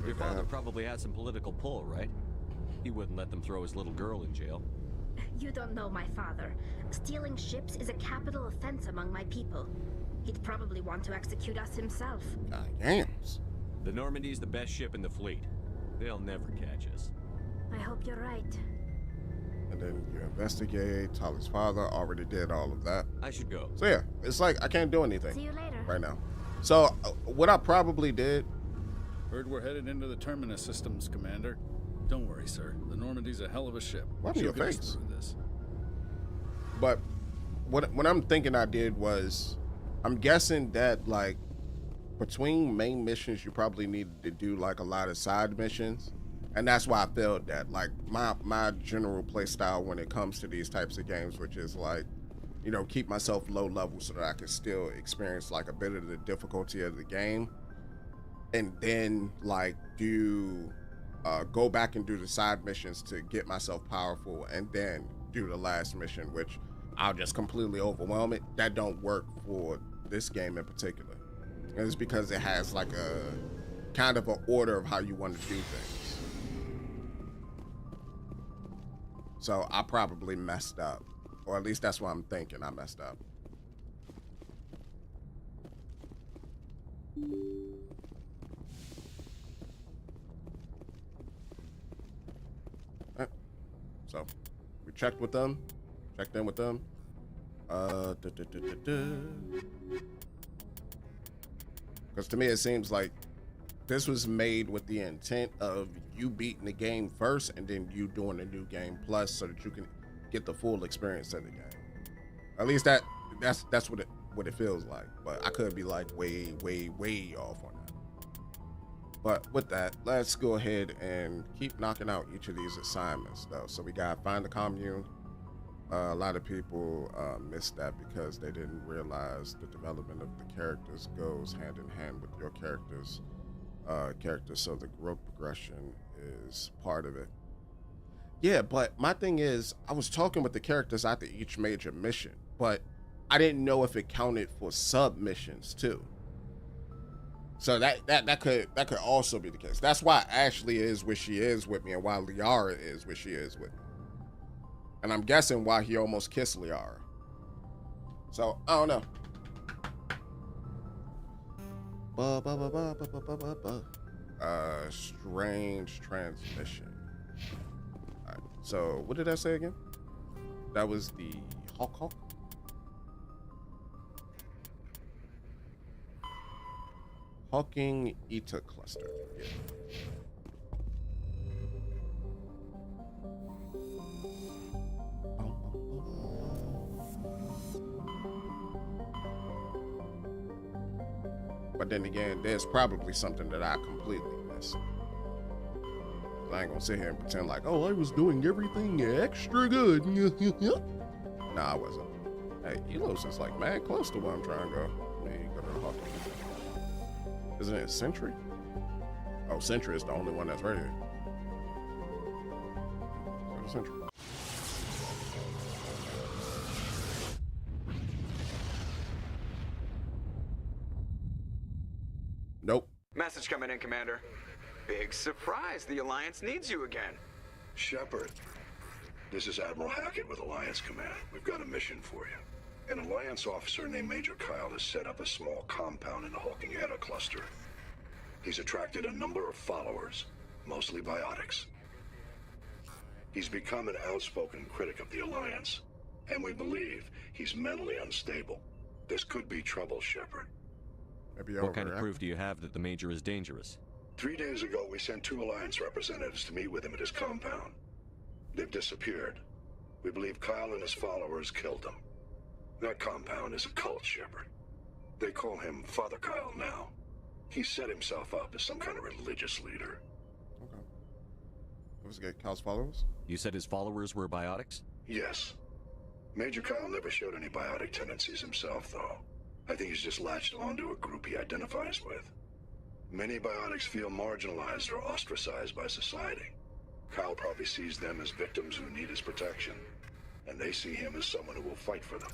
Your father probably had some political pull, right? He wouldn't let them throw his little girl in jail. You don't know my father. Stealing ships is a capital offense among my people. He'd probably want to execute us himself. Damn. The Normandy's the best ship in the fleet. They'll never catch us. I hope you're right. And then you investigate. Tali's father already did all of that. I should go. So yeah, it's like I can't do anything. See you later. Right now. So what I probably did. Heard we're headed into the Terminus systems, Commander. Don't worry, sir. The Normandy's a hell of a ship. What in your She'll get us face? through this. But what I'm thinking I did was, I'm guessing that like between main missions you probably needed to do like a lot of side missions, and that's why I felt that like my general play style when it comes to these types of games, which is like, you know, keep myself low level so that I can still experience like a bit of the difficulty of the game, and then like do go back and do the side missions to get myself powerful, and then do the last mission, which I'll just completely overwhelm it. That don't work for this game in particular. And it's because it has like a kind of an order of how you want to do things. So I probably messed up, or at least that's what I'm thinking. I messed up. Alright. So we checked with them, checked in with them. Because to me it seems like this was made with the intent of you beating the game first and then you doing a new game plus, so that you can get the full experience of the game. At least that's what it feels like. But I could be like way off on that. But with that, let's go ahead and keep knocking out each of these assignments though. So we got find the commune. A lot of people missed that because they didn't realize the development of the characters goes hand in hand with your characters. So the growth progression is part of it. Yeah, but my thing is, I was talking with the characters after each major mission, but I didn't know if it counted for sub missions too. So that could also be the case. That's why Ashley is where she is with me, and why Liara is where she is with me. And I'm guessing why he almost kissed Liara. So I don't know. Strange transmission. All right, so what did I say again? That was the Hawk. Hawking Eta cluster. Yeah. But then again, there's probably something that I completely missed. I ain't gonna sit here and pretend like, oh, I was doing everything extra good. Nah, I wasn't. Hey, Elos is like mad close to where I'm trying to go. Let me go to the Hawking. Isn't it Sentry? Oh, Sentry is the only one that's right here. So Sentry. Nope. Message coming in, Commander. Big surprise. The Alliance needs you again. Shepard, this is Admiral Hackett with Alliance Command. We've got a mission for you. An Alliance officer named Major Kyle has set up a small compound in the Hawking Eta cluster. He's attracted a number of followers, mostly biotics. He's become an outspoken critic of the Alliance, and we believe he's mentally unstable. This could be trouble, Shepard. What kind of proof do you have that the Major is dangerous? 3 days ago, we sent 2 Alliance representatives to meet with him at his compound. They've disappeared. We believe Kyle and his followers killed them. That compound is a cult, Shepard. They call him Father Kyle now. He set himself up as some kind of religious leader. Okay. Let's get Kyle's followers? You said his followers were biotics? Yes. Major Kyle never showed any biotic tendencies himself, though. I think he's just latched onto a group he identifies with. Many biotics feel marginalized or ostracized by society. Kyle probably sees them as victims who need his protection, and they see him as someone who will fight for them.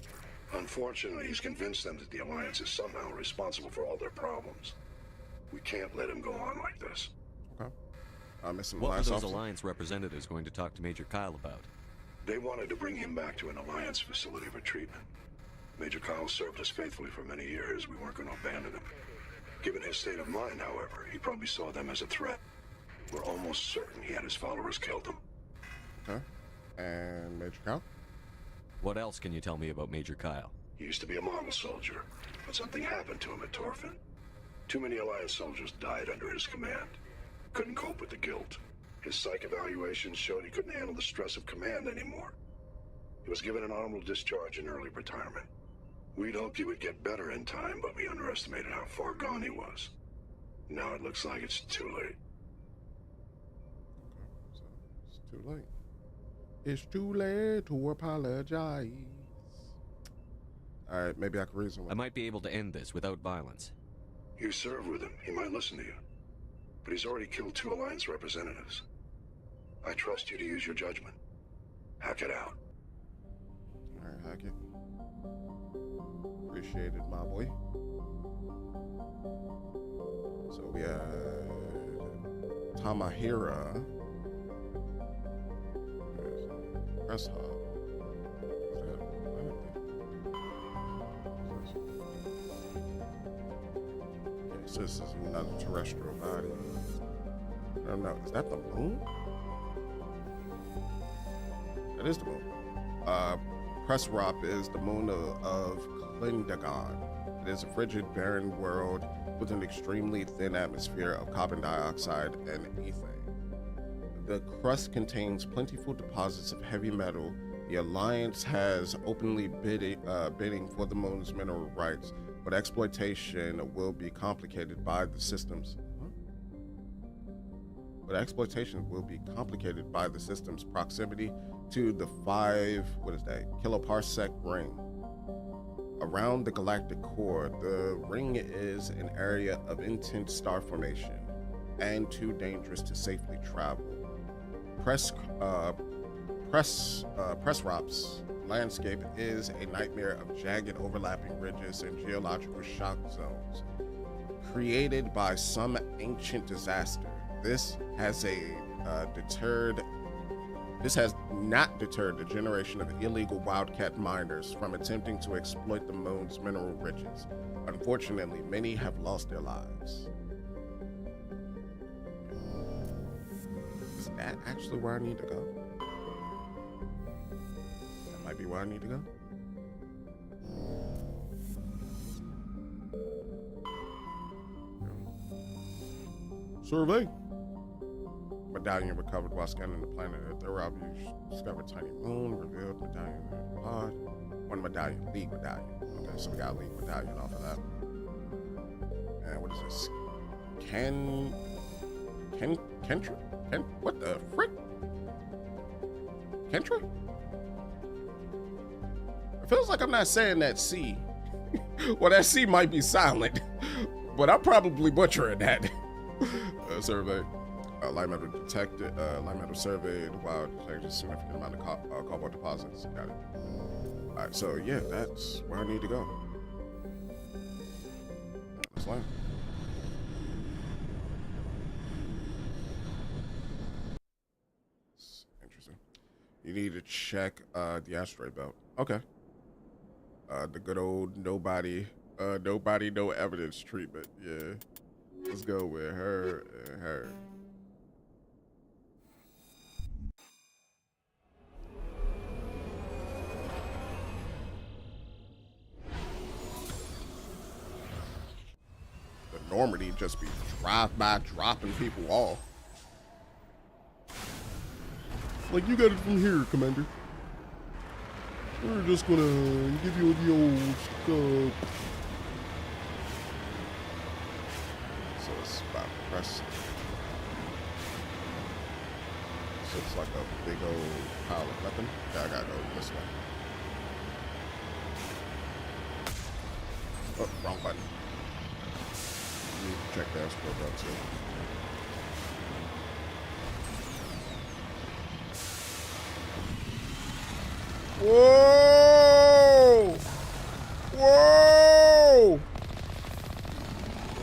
Unfortunately, he's convinced them that the Alliance is somehow responsible for all their problems. We can't let him go on like this. Okay. What were those Alliance representatives going to talk to Major Kyle about? They wanted to bring him back to an Alliance facility for treatment. Major Kyle served us faithfully for many years. We weren't going to abandon him. Given his state of mind, however, he probably saw them as a threat. We're almost certain he had his followers killed him. Okay. And Major Kyle? What else can you tell me about Major Kyle? He used to be a model soldier, but something happened to him at Torfin. Too many Alliance soldiers died under his command. Couldn't cope with the guilt. His psych evaluations showed he couldn't handle the stress of command anymore. He was given an honorable discharge in early retirement. We'd hoped he would get better in time, but we underestimated how far gone he was. Now it looks like it's too late. Okay, so it's too late. It's too late to apologize. Alright, maybe I can reason with I might be able to end this without violence. You serve with him. He might listen to you. But he's already killed 2 Alliance representatives. I trust you to use your judgment. Hack it out. Alright, hack it. Appreciate it, my boy. So we had Tamahira. Press hub. Okay, so this is another terrestrial body. I don't know. Is that the moon? That is the moon. Pressrop is the moon of Klindagon. It is a frigid, barren world with an extremely thin atmosphere of carbon dioxide and ethane. The crust contains plentiful deposits of heavy metal. The Alliance has openly bidding for the moon's mineral rights, but exploitation will be complicated by the system's proximity to the 5 kiloparsec ring around the galactic core. The ring is an area of intense star formation and too dangerous to safely travel. Pressrop's landscape is a nightmare of jagged overlapping ridges and geological shock zones created by some ancient disaster. This has not deterred the generation of illegal wildcat miners from attempting to exploit the moon's mineral riches. Unfortunately, many have lost their lives. Is that actually where I need to go? That might be where I need to go. Survey. Medallion recovered while scanning the planet. Earth. You discovered tiny moon. Revealed medallion in the pod. One medallion. League medallion. Okay, so we got a league medallion off of that. And what is this? Kentra? What the frick? Kentra? It feels like I'm not saying that C. Well, that C might be silent, but I'm probably butchering that. Survey. Light metal detected. Light metal surveyed while detected a significant amount of cobalt deposits. Got it. All right, so yeah, that's where I need to go. Let's land. Interesting. You need to check the asteroid belt. Okay. The good old nobody, no evidence treatment. Yeah. Let's go with her and her. The Normandy just be drive-by dropping people off. Like, you got it from here, Commander. We're just gonna give you the old stuff. So it's about press. So it's like a big old pile of weapon. Yeah, I gotta go this way. Oh, wrong button. Need to check the asteroid belt too. Whoa! Whoa!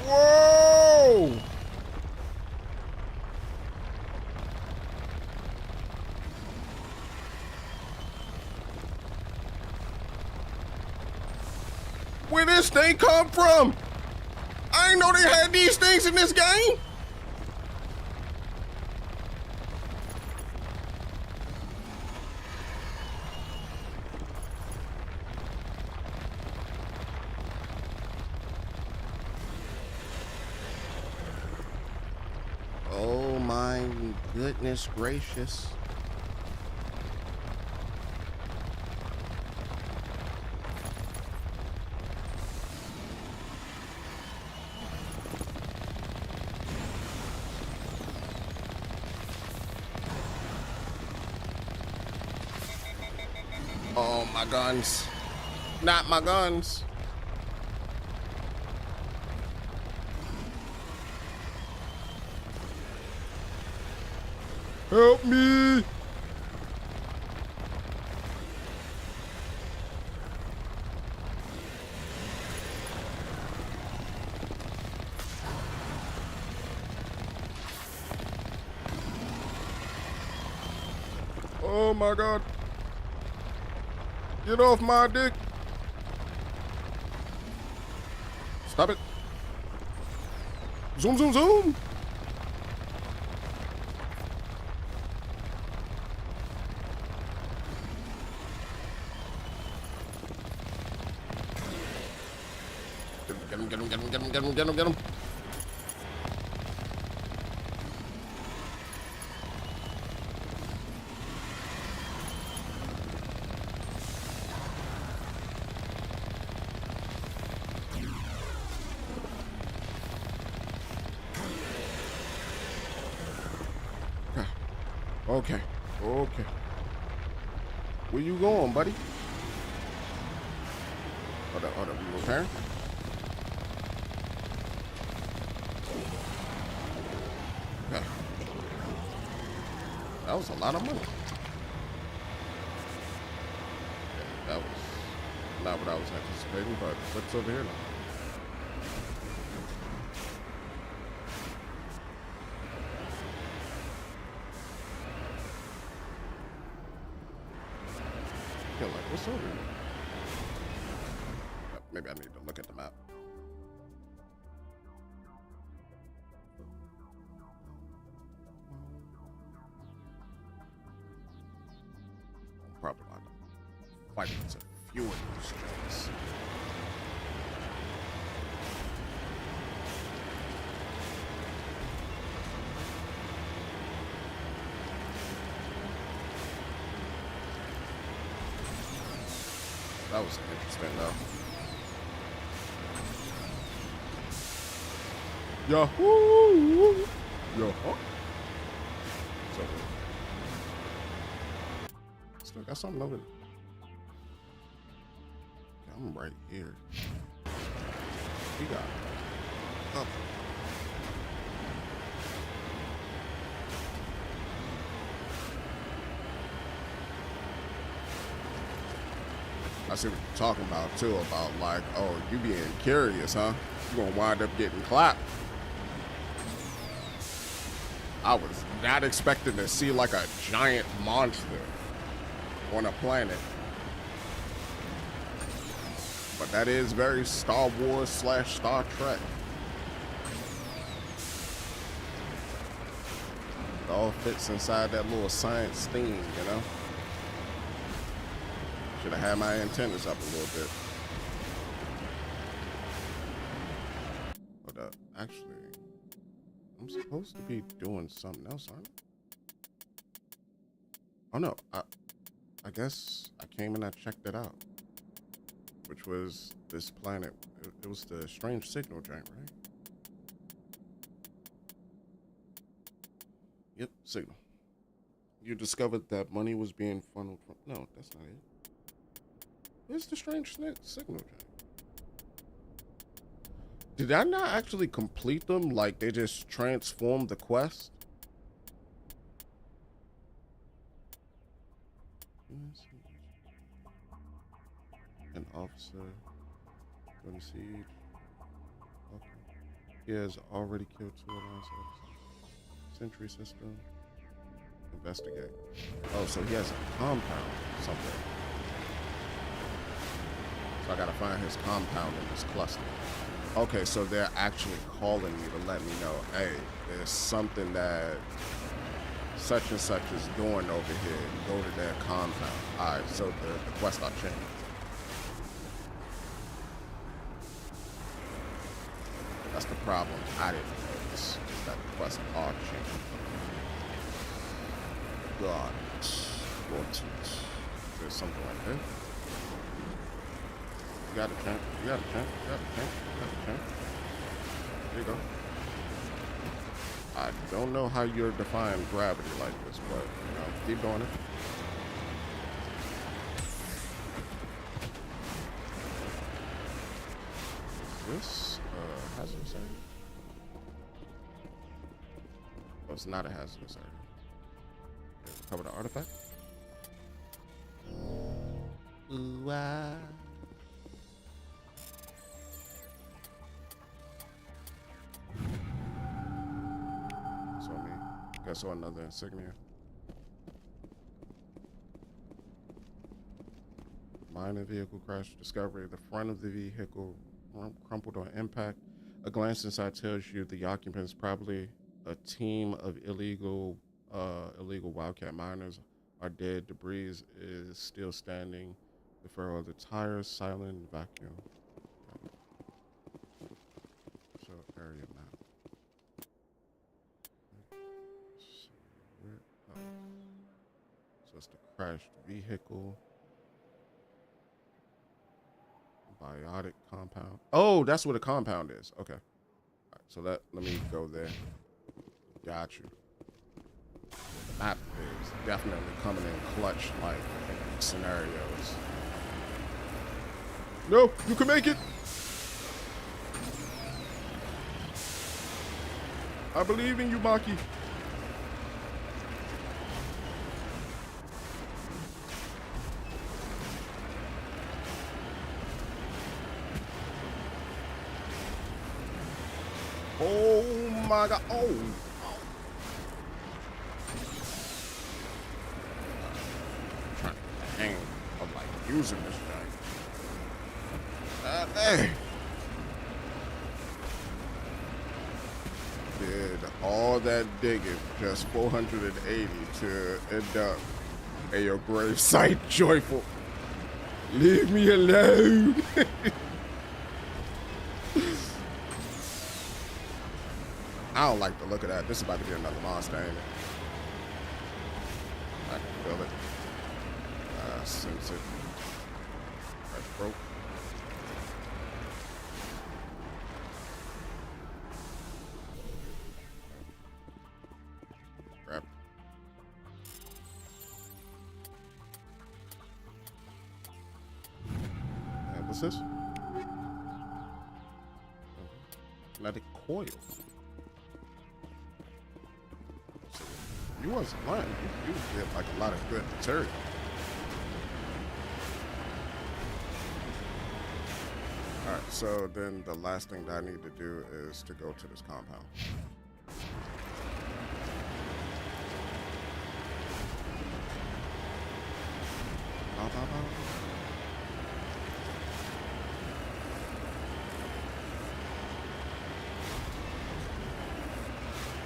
Whoa! Where this thing come from? I didn't know they had these things in this game. Oh my goodness gracious. Oh, my guns. Not my guns. Help me! Oh my God. Get off my dick. Stop it. Zoom, zoom, zoom. Get him, get him, get him, get him, get him, get him, get him. Okay, okay. Where you going, buddy? Hold up, you repairing? Okay. That was a lot of money. Yeah, that was not what I was anticipating, but what's over here now? Like, what's over here? Maybe I need to look at the map. Probably not fighting a few of these things. That was interesting though. Yahoo! Yo, so still got something over there. I'm right here. We got up. I see what you're talking about too, about like, oh, you being curious, huh? You're gonna wind up getting clapped. I was not expecting to see like a giant monster on a planet. But that is very Star Wars / Star Trek. It all fits inside that little science theme, you know? Should have had my antennas up a little bit. But actually, I'm supposed to be doing something else, aren't I? Oh no, I guess I came and I checked it out. Which was this planet. It was the strange signal giant, right? Yep, signal. You discovered that money was being funneled from... No, that's not it. Where's the strange signal giant? Did I not actually complete them? Like, they just transformed the quest? An officer on the siege. Okay. He has already killed 2 alliance officers. Sentry system. Investigate. Oh, so he has a compound somewhere. So I gotta find his compound in this cluster. Okay, so they're actually calling me to let me know, hey, there's something that such and such is doing over here. Go to their compound. Alright, so the quest I'll change. That's the problem. I didn't notice that the quest are changing. God, there's something like this. You got a chance. You got a chance. You got a chance. You got a chance. There you go. I don't know how you're defying gravity like this, but you know, keep doing it. This hazardous area? Oh, it's not a hazardous area. Okay, cover the artifact. Ooh, ah. So me. Guess so another insignia. Minor vehicle crash discovery. The front of the vehicle crumpled on impact. A glance inside tells you the occupants, probably a team of illegal wildcat miners, are dead. Debris is still standing. The furrow of the tires, silent vacuum. So area map. So it's the crashed vehicle. Biotic compound. Oh, that's what a compound is. Okay. All right, so let me go there. Got you. The map is definitely coming in clutch like in scenarios. No, you can make it. I believe in you, Maki. Oh my god. Oh. I'm trying to get the hang of like using this thing. Hey. Did all that digging, just 480 to end up at your grave site joyful. Leave me alone. I don't like the look of that. This is about to be another monster, ain't it? I can feel it. Sense it. Right broke. Grab. And what's this? Magnetic coil. You wasn't lying. You did like a lot of good material. Alright, so then the last thing that I need to do is to go to this compound.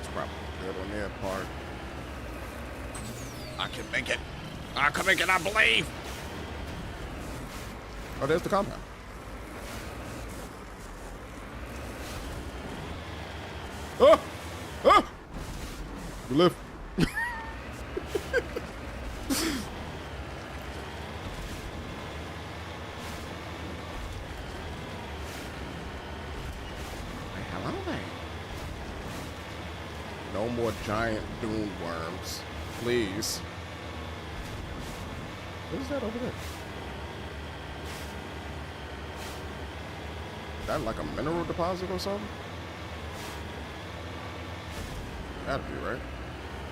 It's probably good on their part. I can make it. I can make it, I believe. Oh, there's the compound. Oh! Oh! You live. Hello there. No more giant dune worms, please. What is that over there? Is that like a mineral deposit or something? Gotta be, right?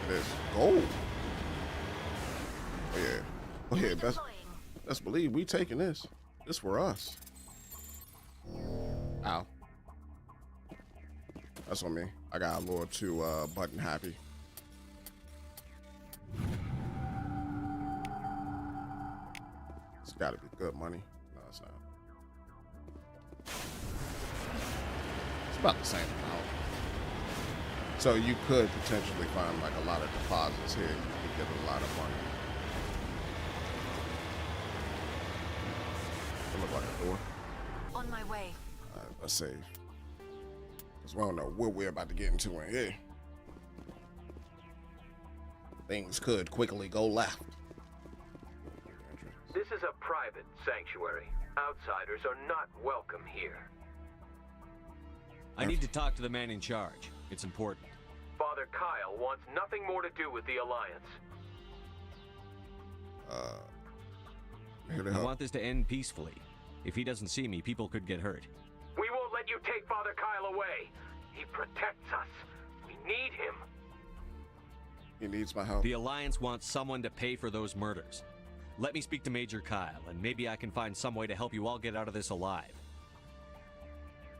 It is gold. Oh yeah. Oh yeah, best believe we taking this. This for us. Ow. That's on me. I got a little too button happy. It's gotta be good money. No, it's not. It's about the same amount. So you could potentially find like a lot of deposits here. You could get a lot of money. It look like a door. On my way. Let's save. Because we don't know what we're about to get into in here. Things could quickly go left. This is a private sanctuary. Outsiders are not welcome here. I need to talk to the man in charge. It's important. Father Kyle wants nothing more to do with the Alliance. I want this to end peacefully. If he doesn't see me, people could get hurt. We won't let you take Father Kyle away. He protects us. We need him. He needs my help. The Alliance wants someone to pay for those murders. Let me speak to Major Kyle, and maybe I can find some way to help you all get out of this alive.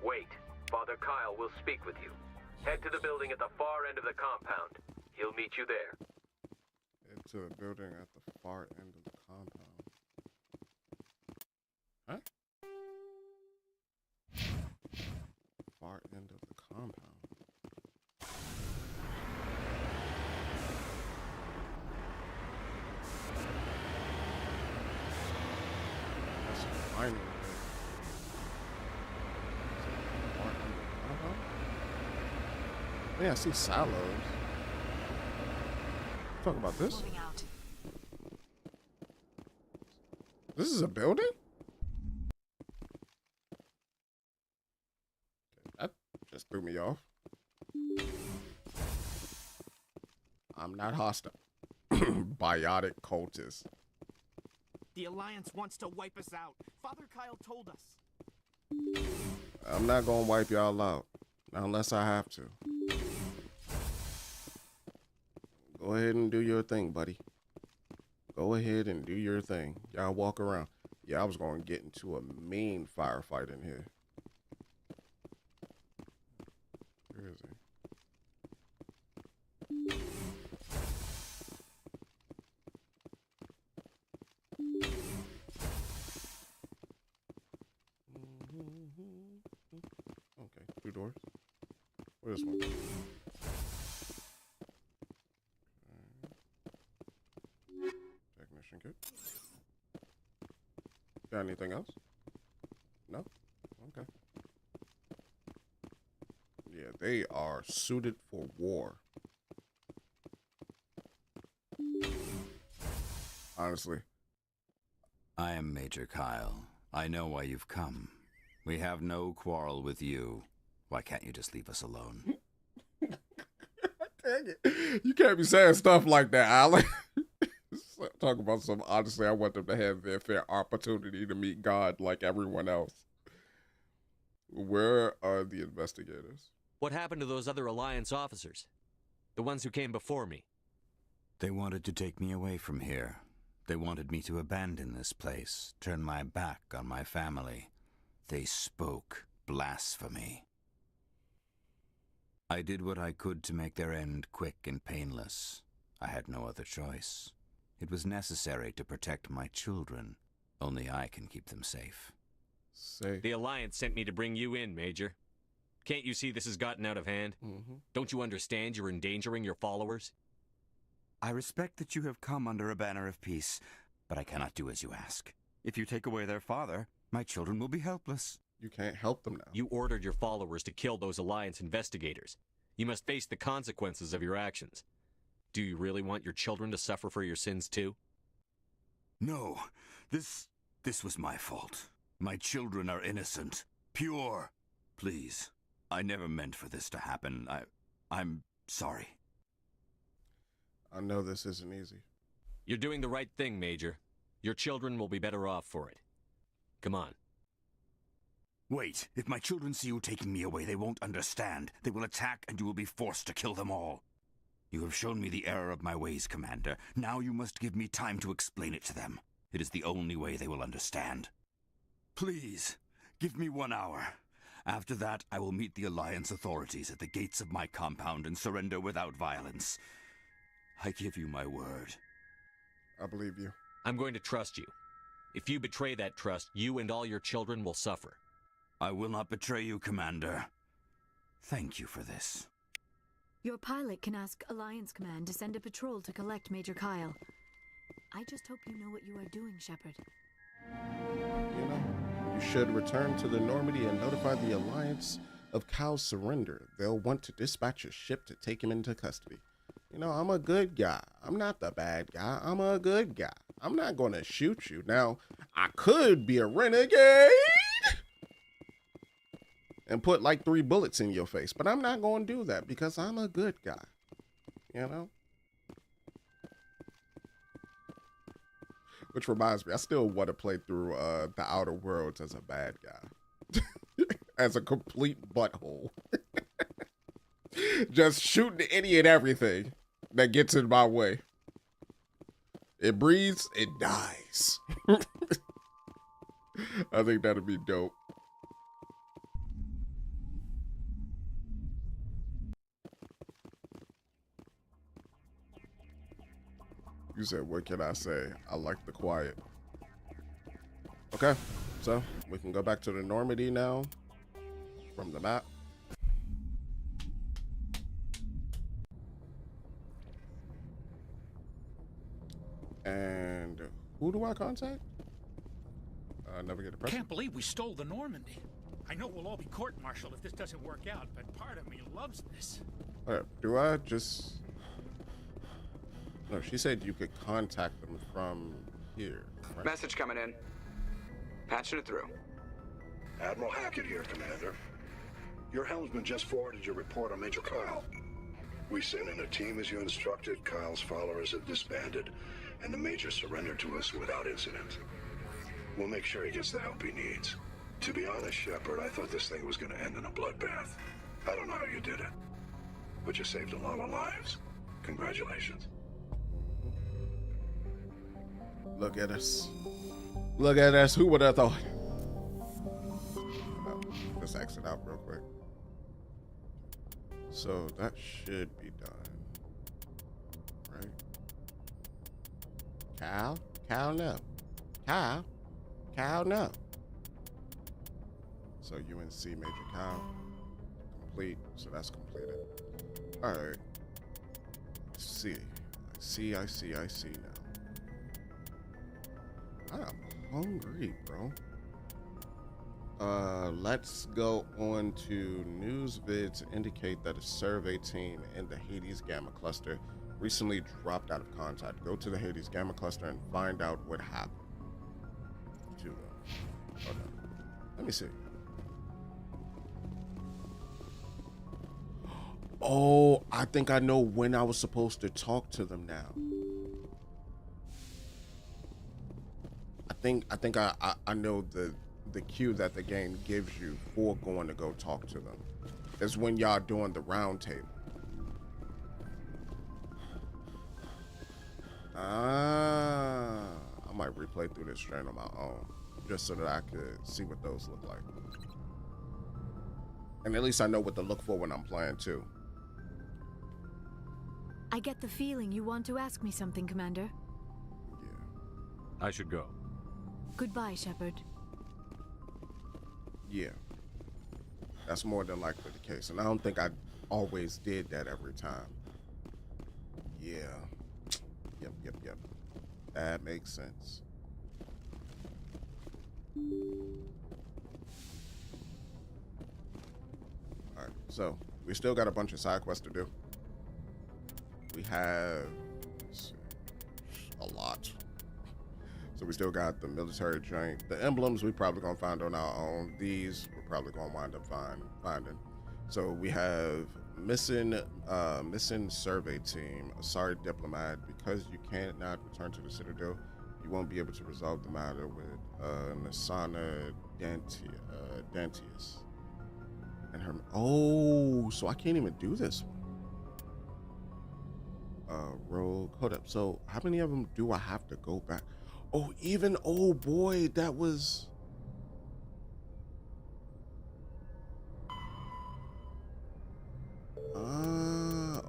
Wait. Father Kyle will speak with you. Head to the building at the far end of the compound. He'll meet you there. Head to the building at the far end of the compound. Huh? Far end of the compound. That's a mining rig. Yeah, I see silos. Talk about this. This is a building? That just threw me off. I'm not hostile. Biotic cultist. The Alliance wants to wipe us out. Father Kyle told us. I'm not gonna wipe y'all out. Not unless I have to. Go ahead and do your thing, buddy. Go ahead and do your thing. Y'all walk around. Yeah, I was going to get into a mean firefight in here. Where is he? Okay, 2 doors. Where's this one? Technician kit. Got anything else? No? Okay. Yeah, they are suited for war. Honestly. I am Major Kyle, I know why you've come. We have no quarrel with you. Why can't you just leave us alone? Dang it. You can't be saying stuff like that, Alan. Talk about some, honestly, I want them to have their fair opportunity to meet God like everyone else. Where are the investigators? What happened to those other Alliance officers? The ones who came before me? They wanted to take me away from here. They wanted me to abandon this place, turn my back on my family. They spoke blasphemy. I did what I could to make their end quick and painless. I had no other choice. It was necessary to protect my children. Only I can keep them safe. Safe. The Alliance sent me to bring you in, Major. Can't you see this has gotten out of hand? Don't you understand you're endangering your followers? I respect that you have come under a banner of peace, but I cannot do as you ask. If you take away their father, my children will be helpless. You can't help them now. You ordered your followers to kill those Alliance investigators. You must face the consequences of your actions. Do you really want your children to suffer for your sins too? No, this was my fault. My children are innocent, pure. Please, I never meant for this to happen. I'm sorry. I know this isn't easy. You're doing the right thing, Major. Your children will be better off for it. Come on. Wait, if my children see you taking me away, they won't understand. They will attack and you will be forced to kill them all. You have shown me the error of my ways, Commander. Now you must give me time to explain it to them. It is the only way they will understand. Please, give me 1 hour. After that, I will meet the Alliance authorities at the gates of my compound and surrender without violence. I give you my word. I believe you. I'm going to trust you. If you betray that trust, you and all your children will suffer. I will not betray you, Commander. Thank you for this. Your pilot can ask Alliance Command to send a patrol to collect Major Kyle. I just hope you know what you are doing, Shepard. You know, you should return to the Normandy and notify the Alliance of Kyle's surrender. They'll want to dispatch a ship to take him into custody. You know, I'm a good guy. I'm not the bad guy. I'm a good guy. I'm not going to shoot you. Now, I could be a renegade and put like 3 bullets in your face, but I'm not going to do that because I'm a good guy, you know? Which reminds me, I still want to play through The Outer Worlds as a bad guy. As a complete butthole. Just shooting any and everything that gets in my way. It breathes, it dies. I think that'd be dope. You said, what can I say? I like the quiet. Okay, so we can go back to the Normandy now from the map. And who do I contact? Never get a press. Can't believe we stole the Normandy. I know we'll all be court-martialed if this doesn't work out, but part of me loves this. Do I just... No, she said you could contact them from here. Right? Message coming in. Patching it through. Admiral Hackett here, Commander. Your helmsman just forwarded your report on Major Kyle. We sent in a team as you instructed. Kyle's followers have disbanded, and the Major surrendered to us without incident. We'll make sure he gets the help he needs. To be honest, Shepard, I thought this thing was going to end in a bloodbath. I don't know how you did it, but you saved a lot of lives. Congratulations. Look at us. Look at us. Who would have thought? Let's exit out real quick. So that should be done. Right? Cal? Cal, no. Cal? Cal, no. So UNC Major Cal. Complete. So that's completed. Alright. I see now. I'm hungry, bro. Let's go on to news vids indicate that a survey team in the Hades Gamma Cluster recently dropped out of contact. Go to the Hades Gamma Cluster and find out what happened to them. Hold on. Let me see. Oh, I think I know when I was supposed to talk to them now. I think I know the cue that the game gives you for going to go talk to them. Is when y'all doing the round table. I might replay through this strand on my own, just so that I could see what those look like. And at least I know what to look for when I'm playing too. I get the feeling you want to ask me something, Commander. I should go. Goodbye, Shepard. Yeah. That's more than likely the case. And I don't think I always did that every time. Yeah. Yep. That makes sense. Alright, so we still got a bunch of side quests to do. We have a lot. So we still got the military joint. The emblems we probably gonna find on our own. These we're probably gonna wind up finding. So we have missing survey team, a sorry diplomat. Because you cannot return to the Citadel, you won't be able to resolve the matter with Nasana Dantius. And her, oh, so I can't even do this one. Rogue, hold up. So how many of them do I have to go back? Oh, even, oh boy, that was.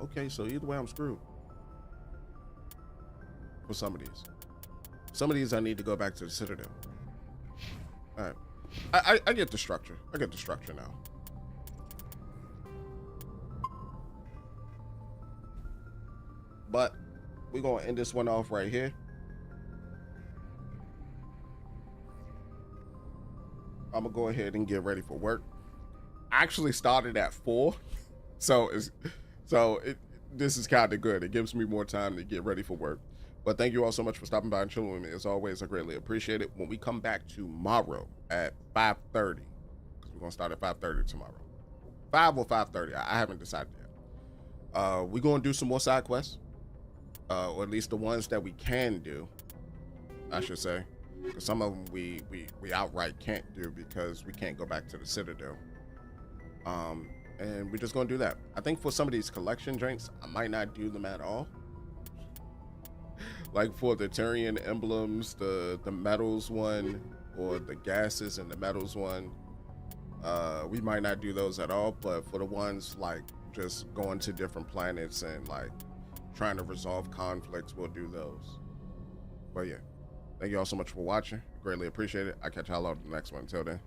Okay, so either way I'm screwed. For some of these. Some of these I need to go back to the Citadel. All right. I get the structure. I get the structure now. But we're going to end this one off right here. I'm going to go ahead and get ready for work. I actually started at 4. This is kind of good. It gives me more time to get ready for work. But thank you all so much for stopping by and chilling with me. As always, I greatly appreciate it. When we come back tomorrow at 5:30, because we're going to start at 5:30 tomorrow. 5 or 5:30. I haven't decided yet. We're going to do some more side quests. Or at least the ones that we can do, I should say. Because some of them we outright can't do because we can't go back to the Citadel. And we're just going to do that. I think for some of these collection drinks, I might not do them at all. Like for the Turian emblems, the metals one, or the gases and the metals one, we might not do those at all. But for the ones like just going to different planets and like trying to resolve conflicts, we'll do those. But yeah, thank you all so much for watching. Greatly appreciate it. I'll catch y'all on the next one. Until then.